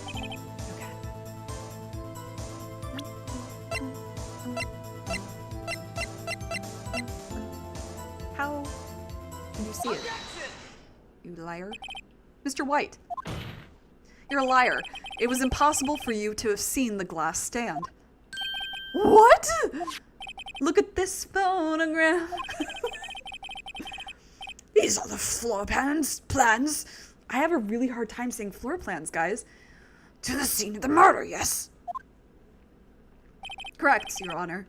Okay. How can you see it? You liar. Mr. White. You're a liar. It was impossible for you to have seen the glass stand. What? Look at this phonograph. These are the floor plans. I have a really hard time saying floor plans, guys. To the scene of the murder, yes? Correct, Your Honor.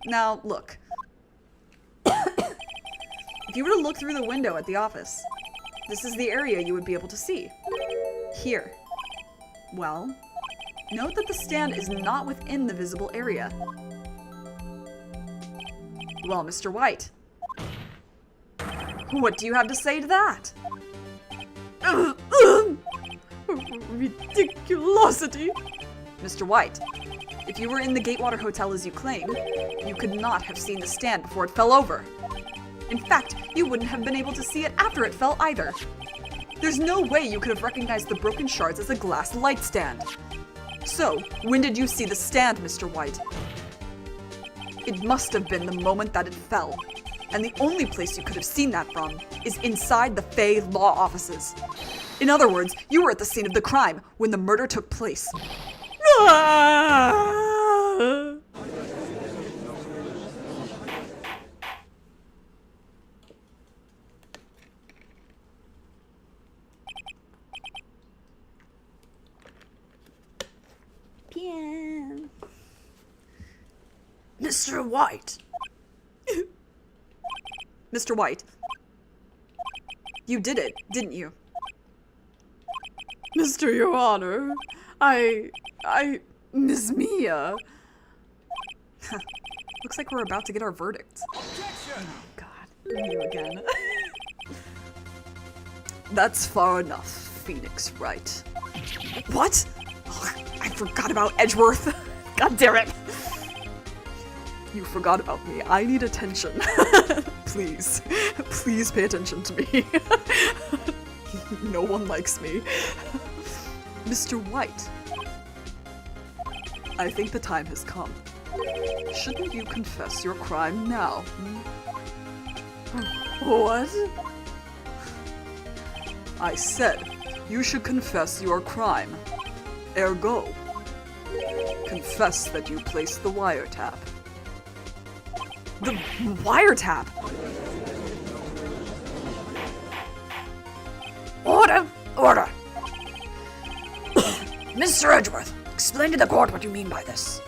Now, look. If you were to look through the window at the office, this is the area you would be able to see. Here. Well, note that the stand is not within the visible area. Well, Mr. White, what do you have to say to that? Ridiculosity! Mr. White, if you were in the Gatewater Hotel as you claim, you could not have seen the stand before it fell over. In fact, you wouldn't have been able to see it after it fell either. There's no way you could have recognized the broken shards as a glass light stand. So, when did you see the stand, Mr. White? It must have been the moment that it fell. And the only place you could have seen that from is inside the Fey law offices. In other words, you were at the scene of the crime when the murder took place. Bien. Mr. White. Mr. White, you did it, didn't you? Mr. Your Honor, Miss Mia. Looks like we're about to get our verdict. Oh god, you again. That's far enough, Phoenix Wright. What? Oh, I forgot about Edgeworth. God damn it. You forgot about me. I need attention. Please. Please pay attention to me. No one likes me. Mr. White. I think the time has come. Shouldn't you confess your crime now? What? I said you should confess your crime. Ergo, confess that you placed the wiretap. The wiretap? Order! Order! Mr. Edgeworth, explain to the court what you mean by this.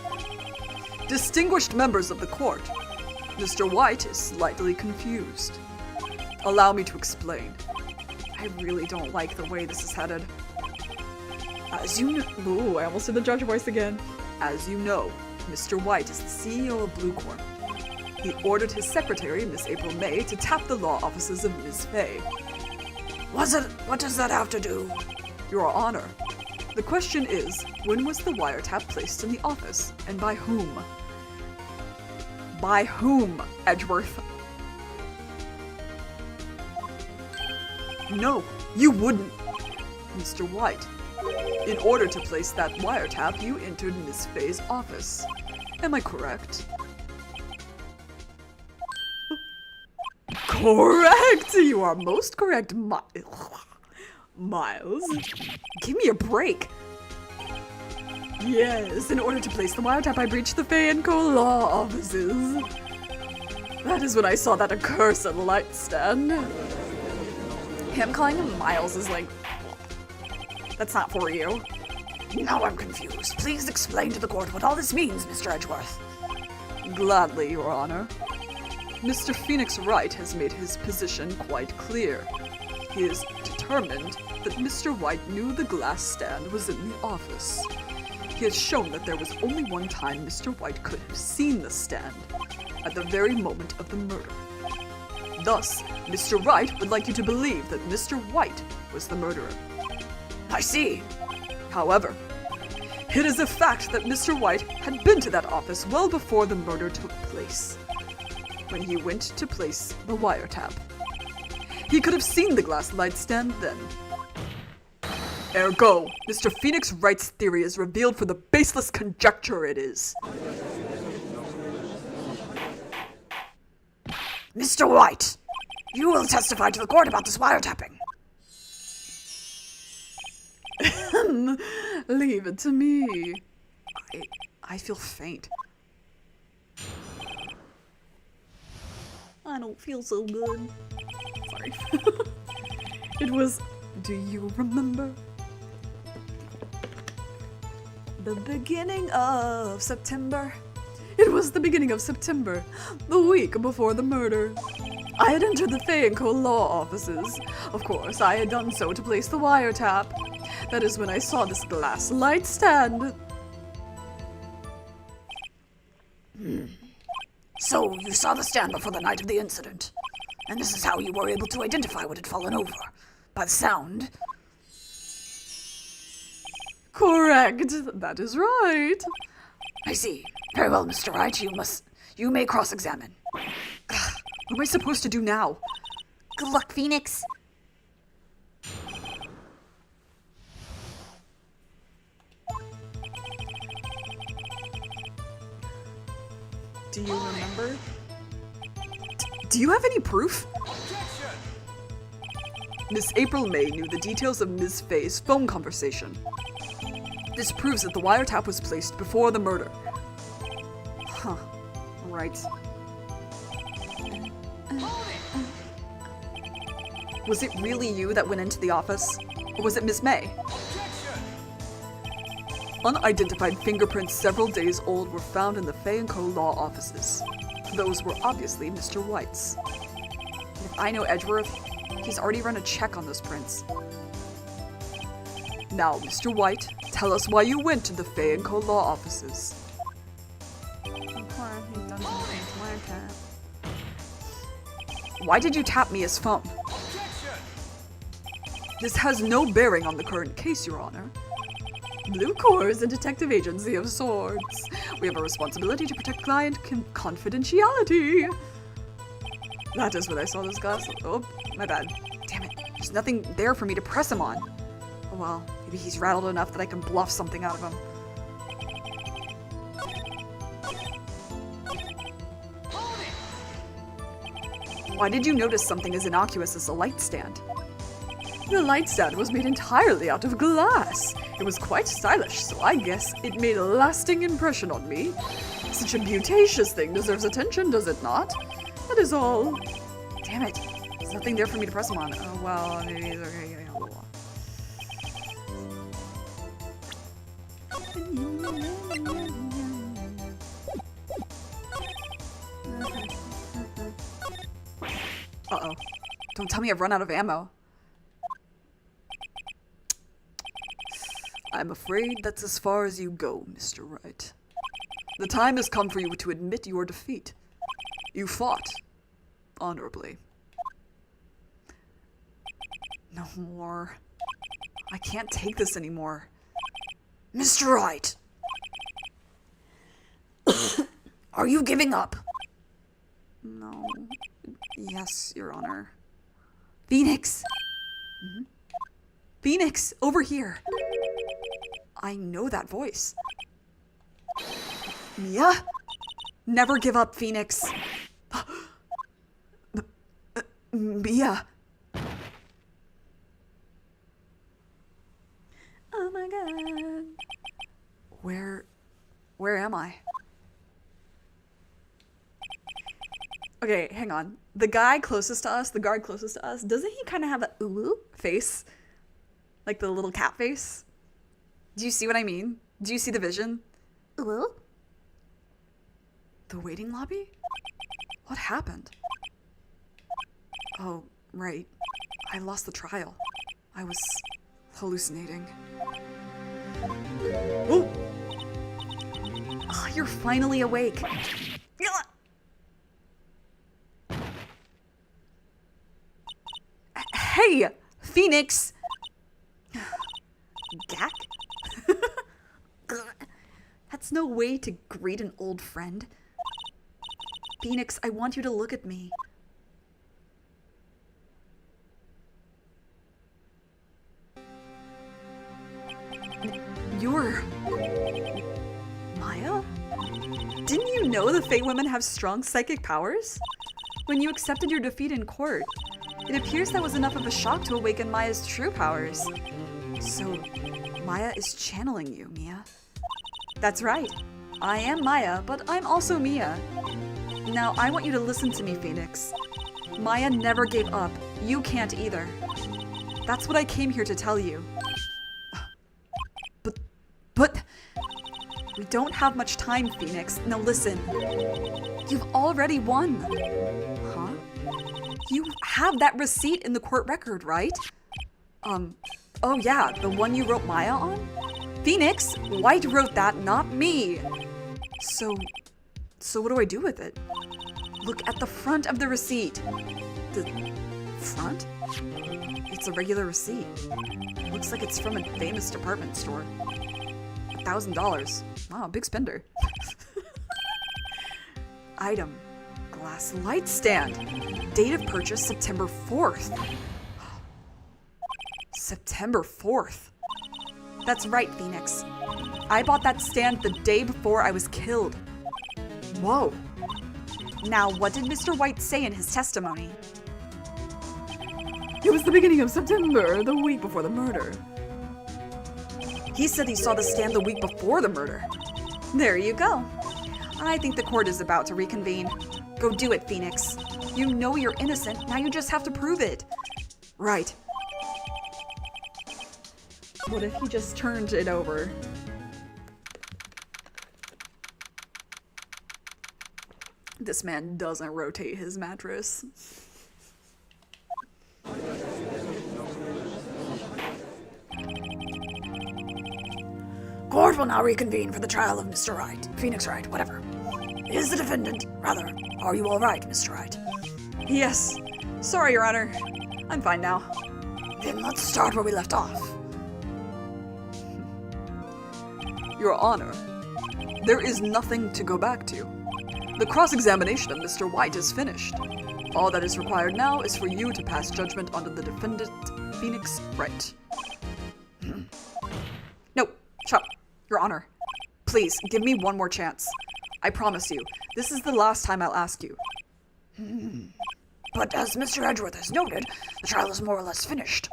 Distinguished members of the court, Mr. White is slightly confused. Allow me to explain. I really don't like the way this is headed. As you know— ooh, I almost did the judge voice again. As you know, Mr. White is the CEO of Bluecorn. He ordered his secretary, Miss April May, to tap the law offices of Ms. Fay. What does that have to do? Your Honor, the question is, when was the wiretap placed in the office, and by whom? By whom, Edgeworth? No, you wouldn't. Mr. White, in order to place that wiretap, you entered Miss Fay's office. Am I correct? Correct! You are most correct, Miles. Give me a break. Yes, in order to place the wiretap, I breached the Fay & Co. law offices. That is when I saw that accursed light stand. Him calling him Miles is like, that's not for you. Now I'm confused. Please explain to the court what all this means, Mr. Edgeworth. Gladly, Your Honor. Mr. Phoenix Wright has made his position quite clear. He is determined that Mr. White knew the glass stand was in the office. He has shown that there was only one time Mr. White could have seen the stand, at the very moment of the murder. Thus, Mr. Wright would like you to believe that Mr. White was the murderer. I see. However, it is a fact that Mr. White had been to that office well before the murder took place, when he went to place the wiretap. He could have seen the glass light stand then. Ergo, Mr. Phoenix Wright's theory is revealed for the baseless conjecture it is. Mr. White, you will testify to the court about this wiretapping. Leave it to me. I feel faint. I don't feel so good. Sorry. It was, do you remember? The beginning of September. It was the beginning of September, the week before the murder. I had entered the Fay & Co. law offices. Of course, I had done so to place the wiretap. That is when I saw this glass light stand. So, you saw the stand before the night of the incident. And this is how you were able to identify what had fallen over. By the sound. Correct. That is right. I see. Very well, Mr. Wright. You may cross-examine. What am I supposed to do now? Good luck, Phoenix. Do you remember? Do you have any proof? Miss April May knew the details of Ms. Fay's phone conversation. This proves that the wiretap was placed before the murder. Huh. Right. Was it really you that went into the office? Or was it Miss May? Unidentified fingerprints several days old were found in the Fay & Co. law offices. Those were obviously Mr. White's. If I know Edgeworth, he's already run a check on those prints. Now, Mr. White, tell us why you went to the Fay & Co. law offices. Okay. Why did you tap Mia's phone? This has no bearing on the current case, Your Honor. Blue Corps is a detective agency of sorts. We have a responsibility to protect client confidentiality. That is what I saw this glass. Oh, my bad. Damn it. There's nothing there for me to press him on. Oh well, maybe he's rattled enough that I can bluff something out of him. Why did you notice something as innocuous as a light stand? The light stand was made entirely out of glass. It was quite stylish, so I guess it made a lasting impression on me. Such a beautacious thing deserves attention, does it not? That is all. Damn it. There's nothing there for me to press him on. Oh, well, maybe he's okay. Uh-oh. Don't tell me I've run out of ammo. I'm afraid that's as far as you go, Mr. Wright. The time has come for you to admit your defeat. You fought honorably. No more. I can't take this anymore. Mr. Wright! Are you giving up? No. Yes, Your Honor. Phoenix! Phoenix, over here! I know that voice. Mia? Never give up, Phoenix. Mia. Oh my god. Where am I? Okay, hang on. The guy closest to us, the guard closest to us, doesn't he kind of have a ooh face? Like the little cat face? Do you see what I mean? Do you see the vision? Ooh? The waiting lobby? What happened? Oh, right. I lost the trial. I was hallucinating. Oh! Oh, you're finally awake. Hey, Phoenix! Gak? That's no way to greet an old friend. Phoenix, I want you to look at me. You're... Maya? Didn't you know the Fae women have strong psychic powers? When you accepted your defeat in court, it appears that was enough of a shock to awaken Maya's true powers. So, Maya is channeling you, Mia. That's right. I am Maya, but I'm also Mia. Now, I want you to listen to me, Phoenix. Maya never gave up. You can't either. That's what I came here to tell you. But... We don't have much time, Phoenix. Now listen. You've already won. Huh? You have that receipt in the court record, right? Oh yeah, the one you wrote Maya on? Phoenix, White wrote that, not me. So what do I do with it? Look at the front of the receipt. The front? It's a regular receipt. Looks like it's from a famous department store. $1,000. Wow, big spender. Item. Glass light stand. Date of purchase September 4th. September 4th. That's right, Phoenix. I bought that stand the day before I was killed. Whoa. Now, what did Mr. White say in his testimony? It was the beginning of September, the week before the murder. He said he saw the stand the week before the murder. There you go. I think the court is about to reconvene. Go do it, Phoenix. You know you're innocent, now you just have to prove it. Right. What if he just turned it over? This man doesn't rotate his mattress. Court will now reconvene for the trial of Mr. Wright. Phoenix Wright, whatever. Is the defendant, rather, are you all right, Mr. Wright? Yes, Sorry, Your Honor. I'm fine now. Then let's start where we left off. Your Honor, there is nothing to go back to. The cross-examination of Mr. White is finished. All that is required now is for you to pass judgment on the defendant, Phoenix Wright. No, shut up. Your Honor. Please, give me one more chance. I promise you, this is the last time I'll ask you. But as Mr. Edgeworth has noted, the trial is more or less finished.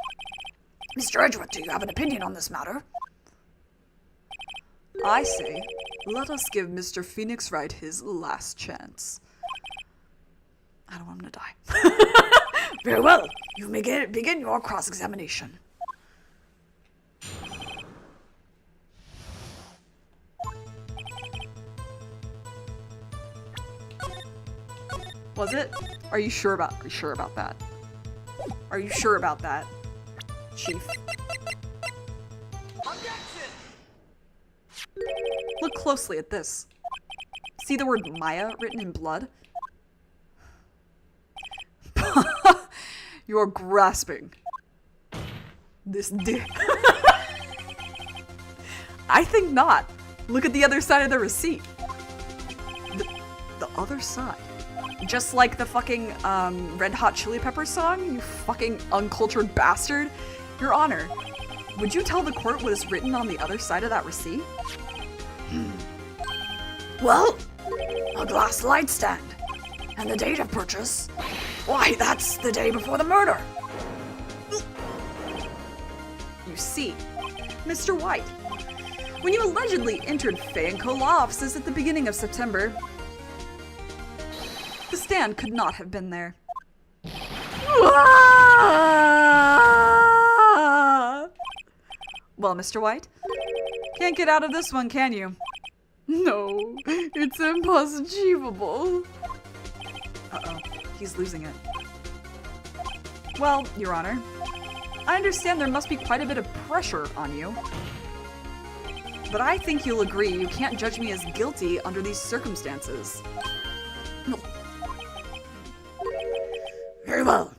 Mr. Edgeworth, do you have an opinion on this matter? I say, let us give Mr. Phoenix Wright his last chance. I don't want him to die. Very well. You may begin your cross-examination. Was it? Are you sure about that? Are you sure about that, Chief? Look closely at this. See the word Maya written in blood? You're grasping. This dick. I think not. Look at the other side of the receipt. The other side. Just like the fucking Red Hot Chili Peppers song, you fucking uncultured bastard. Your Honor, would you tell the court what is written on the other side of that receipt? Well, a glass light stand. And the date of purchase, why, that's the day before the murder. You see, Mr. White, when you allegedly entered Fay & Co. law offices at the beginning of September, the stand could not have been there. Well, Mr. White, can't get out of this one, can you? No, it's impossible. Uh-oh, he's losing it. Well, Your Honor, I understand there must be quite a bit of pressure on you. But I think you'll agree you can't judge me as guilty under these circumstances. No. Very well.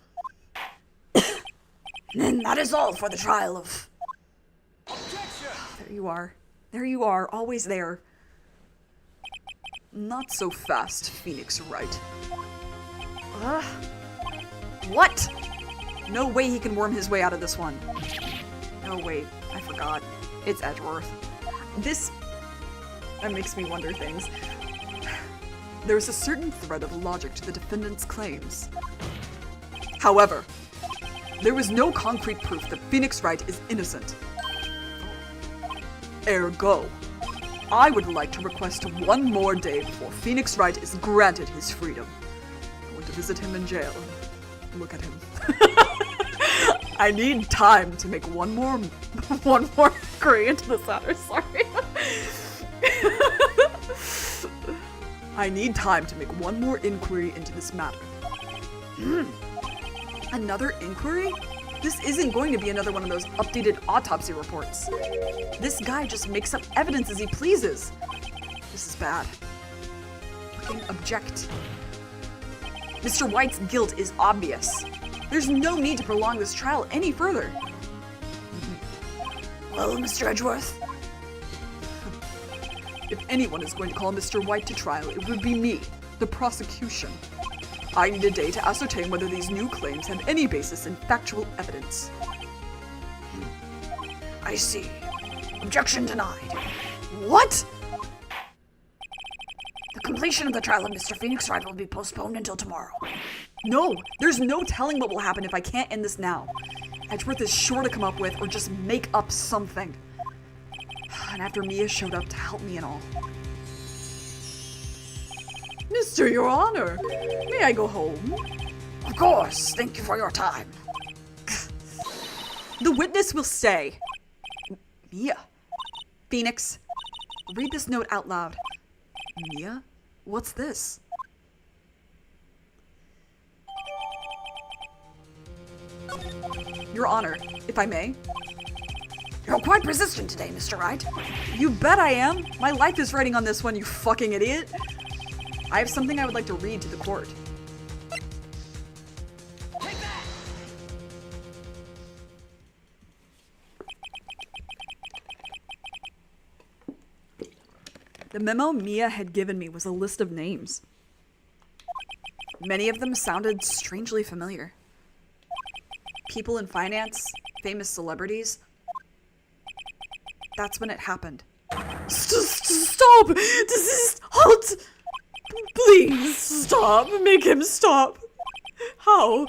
And that is all for the trial of... There you are. There you are, always there. Not so fast, Phoenix Wright. What? No way he can worm his way out of this one. Oh wait, I forgot. It's Edgeworth. That makes me wonder things. There is a certain thread of logic to the defendant's claims. However, there was no concrete proof that Phoenix Wright is innocent. Ergo, I would like to request one more day before Phoenix Wright is granted his freedom. I want to visit him in jail and look at him. I need time to make one more inquiry into this matter. Sorry. I need time to make one more inquiry into this matter. Another inquiry? This isn't going to be another one of those updated autopsy reports. This guy just makes up evidence as he pleases. This is bad. Fucking object. Mr. White's guilt is obvious. There's no need to prolong this trial any further. Well, Mr. Edgeworth? If anyone is going to call Mr. White to trial, it would be me, the prosecution. I need a day to ascertain whether these new claims have any basis in factual evidence. I see. Objection denied. What? The completion of the trial of Mr. Phoenix Wright will be postponed until tomorrow. No, there's no telling what will happen if I can't end this now. Edgeworth is sure to come up with or just make up something. And after Mia showed up to help me and all. Mr. Your Honor, may I go home? Of course. Thank you for your time. The witness will stay. Mia. Phoenix, read this note out loud. Mia? What's this? Your Honor, if I may. You're quite persistent today, Mr. Wright. You bet I am. My life is writing on this one, you fucking idiot. I have something I would like to read to the court. The memo Mia had given me was a list of names. Many of them sounded strangely familiar. People in finance, famous celebrities. That's when it happened. Stop! Desist! Halt! Please stop! Make him stop! How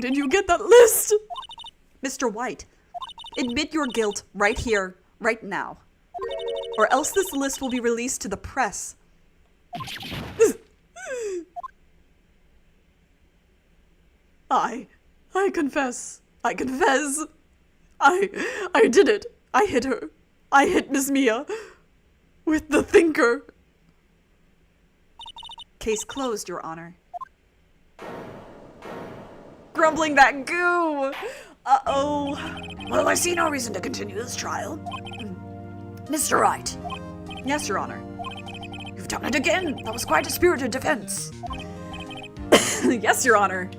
did you get that list? Mr. White, admit your guilt right here, right now. Or else this list will be released to the press. I confess. I confess. I did it. I hit her. I hit Miss Mia. With the thinker. Case closed, Your Honor. Grumbling that goo! Uh-oh. Well, I see no reason to continue this trial. Mr. Wright, Yes, Your Honor. you've done it again. That was quite a spirited defense. Yes, Your Honor.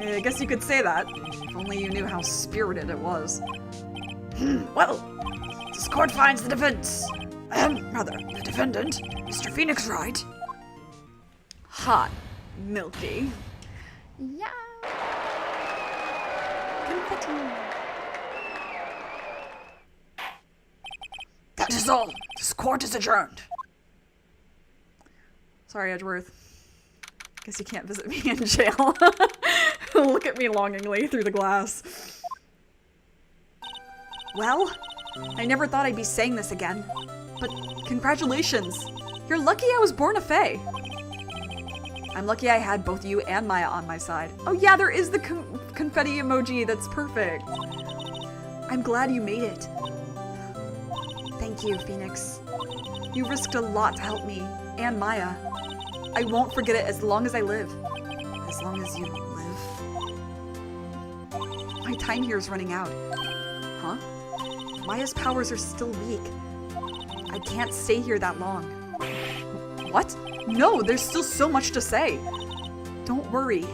I guess you could say that. If only you knew how spirited it was. Well, this court finds the defense, the defendant, Mr. Phoenix Wright. Hot. Milky. Yeah. That is all. This court is adjourned. Sorry, Edgeworth. Guess you can't visit me in jail. Look at me longingly through the glass. Well, I never thought I'd be saying this again. But congratulations. You're lucky I was born a fae. I'm lucky I had both you and Maya on my side. Oh yeah, there is the confetti emoji. That's perfect. I'm glad you made it. Thank you, Phoenix. You risked a lot to help me and Maya. I won't forget it as long as I live. As long as you live. My time here is running out. Huh? Maya's powers are still weak. I can't stay here that long. What? No, there's still so much to say. Don't worry.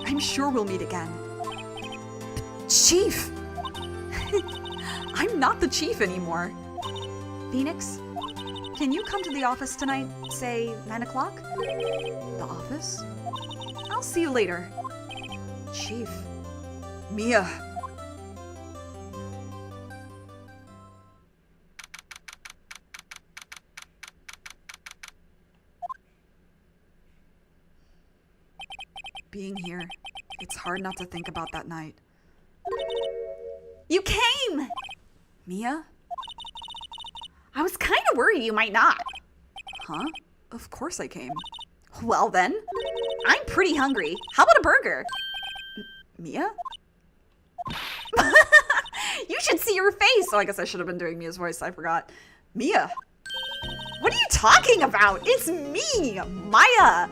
I'm sure we'll meet again. Chief! I'm not the chief anymore. Phoenix, can you come to the office tonight, say 9 o'clock? The office? I'll see you later. Chief. Mia. Being here, it's hard not to think about that night. You came! Mia? I was kind of worried you might not. Huh? Of course I came. Well then, I'm pretty hungry. How about a burger? Mia? You should see your face. Oh, I guess I should have been doing Mia's voice. I forgot. Mia! What are you talking about? It's me, Maya.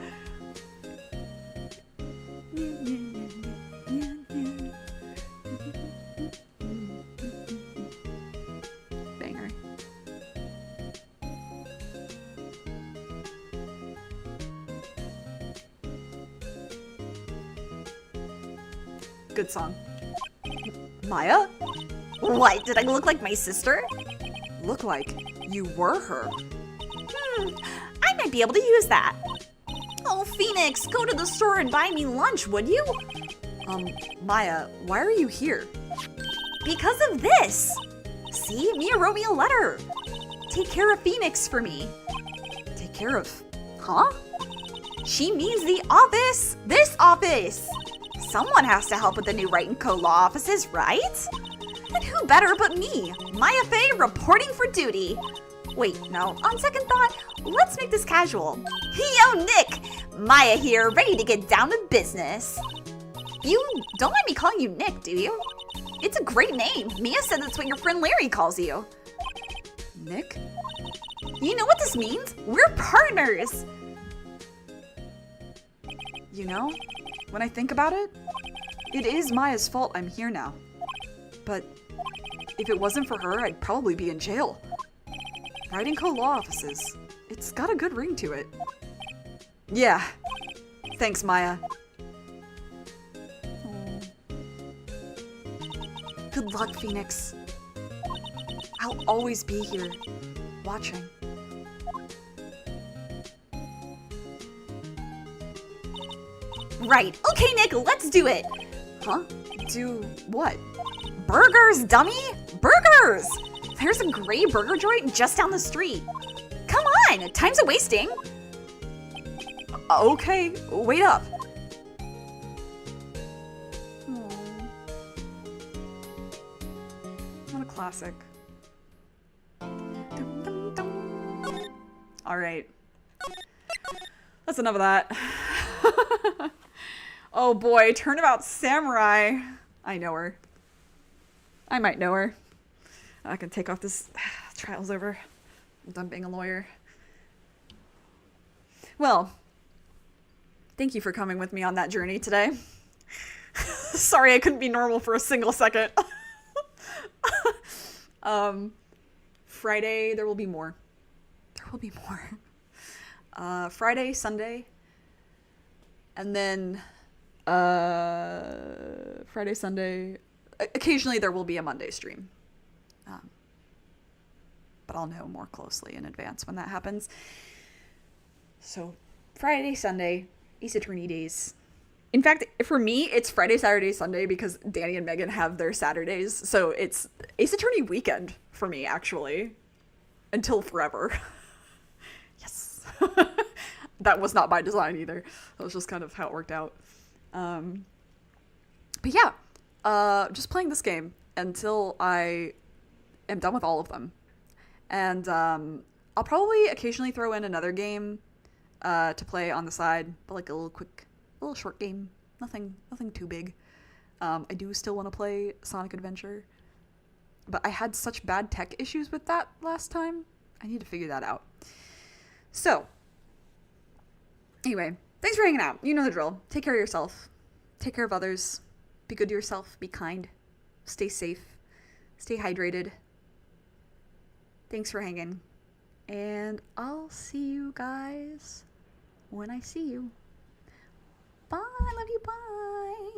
Banger. Good song. Maya? What, did I look like my sister? Look like you were her. I might be able to use that. Oh, Phoenix, go to the store and buy me lunch, would you? Maya, why are you here? Because of this. See, Mia wrote me a letter. Take care of Phoenix for me. Take care of. Huh? She means the office. This office. Someone has to help with the new Wright & Co. law offices, right? And who better but me, Maya Faye, reporting for duty. Wait, no, on second thought, let's make this casual. Yo, Nick! Maya here, ready to get down to business. You don't mind me calling you Nick, do you? It's a great name. Mia said that's what your friend Larry calls you. Nick? You know what this means? We're partners. You know, when I think about it, it is Maya's fault I'm here now. But if it wasn't for her, I'd probably be in jail. Wright & Co. law offices. It's got a good ring to it. Yeah. Thanks, Maya. Good luck, Phoenix. I'll always be here, watching. Right. Okay, Nick, let's do it. Huh? Do what? Burgers, dummy! Burgers! There's a great burger joint just down the street. Come on, time's a wasting. Okay, wait up. What a classic. Alright. That's enough of that. Oh boy, Turnabout Samurai. I know her. I might know her. I can take off this. Trial's over. I'm done being a lawyer. Well, thank you for coming with me on that journey today. Sorry I couldn't be normal for a single second. Friday, there will be more. There will be more. Friday, Sunday, and then Friday, Sunday. Occasionally there will be a Monday stream. But I'll know more closely in advance when that happens. So Friday, Sunday, Ace Attorney days. In fact, for me, it's Friday, Saturday, Sunday because Danny and Megan have their Saturdays. So it's Ace Attorney weekend for me, actually. Until forever. Yes. That was not by design either. That was just kind of how it worked out. But yeah, just playing this game until I am done with all of them. And I'll probably occasionally throw in another game to play on the side, but like a little short game. Nothing too big. I do still want to play Sonic Adventure, but I had such bad tech issues with that last time. I need to figure that out. So, anyway, thanks for hanging out. You know the drill. Take care of yourself. Take care of others. Be good to yourself. Be kind. Stay safe. Stay hydrated. Thanks for hanging. And I'll see you guys when I see you. Bye. I love you. Bye.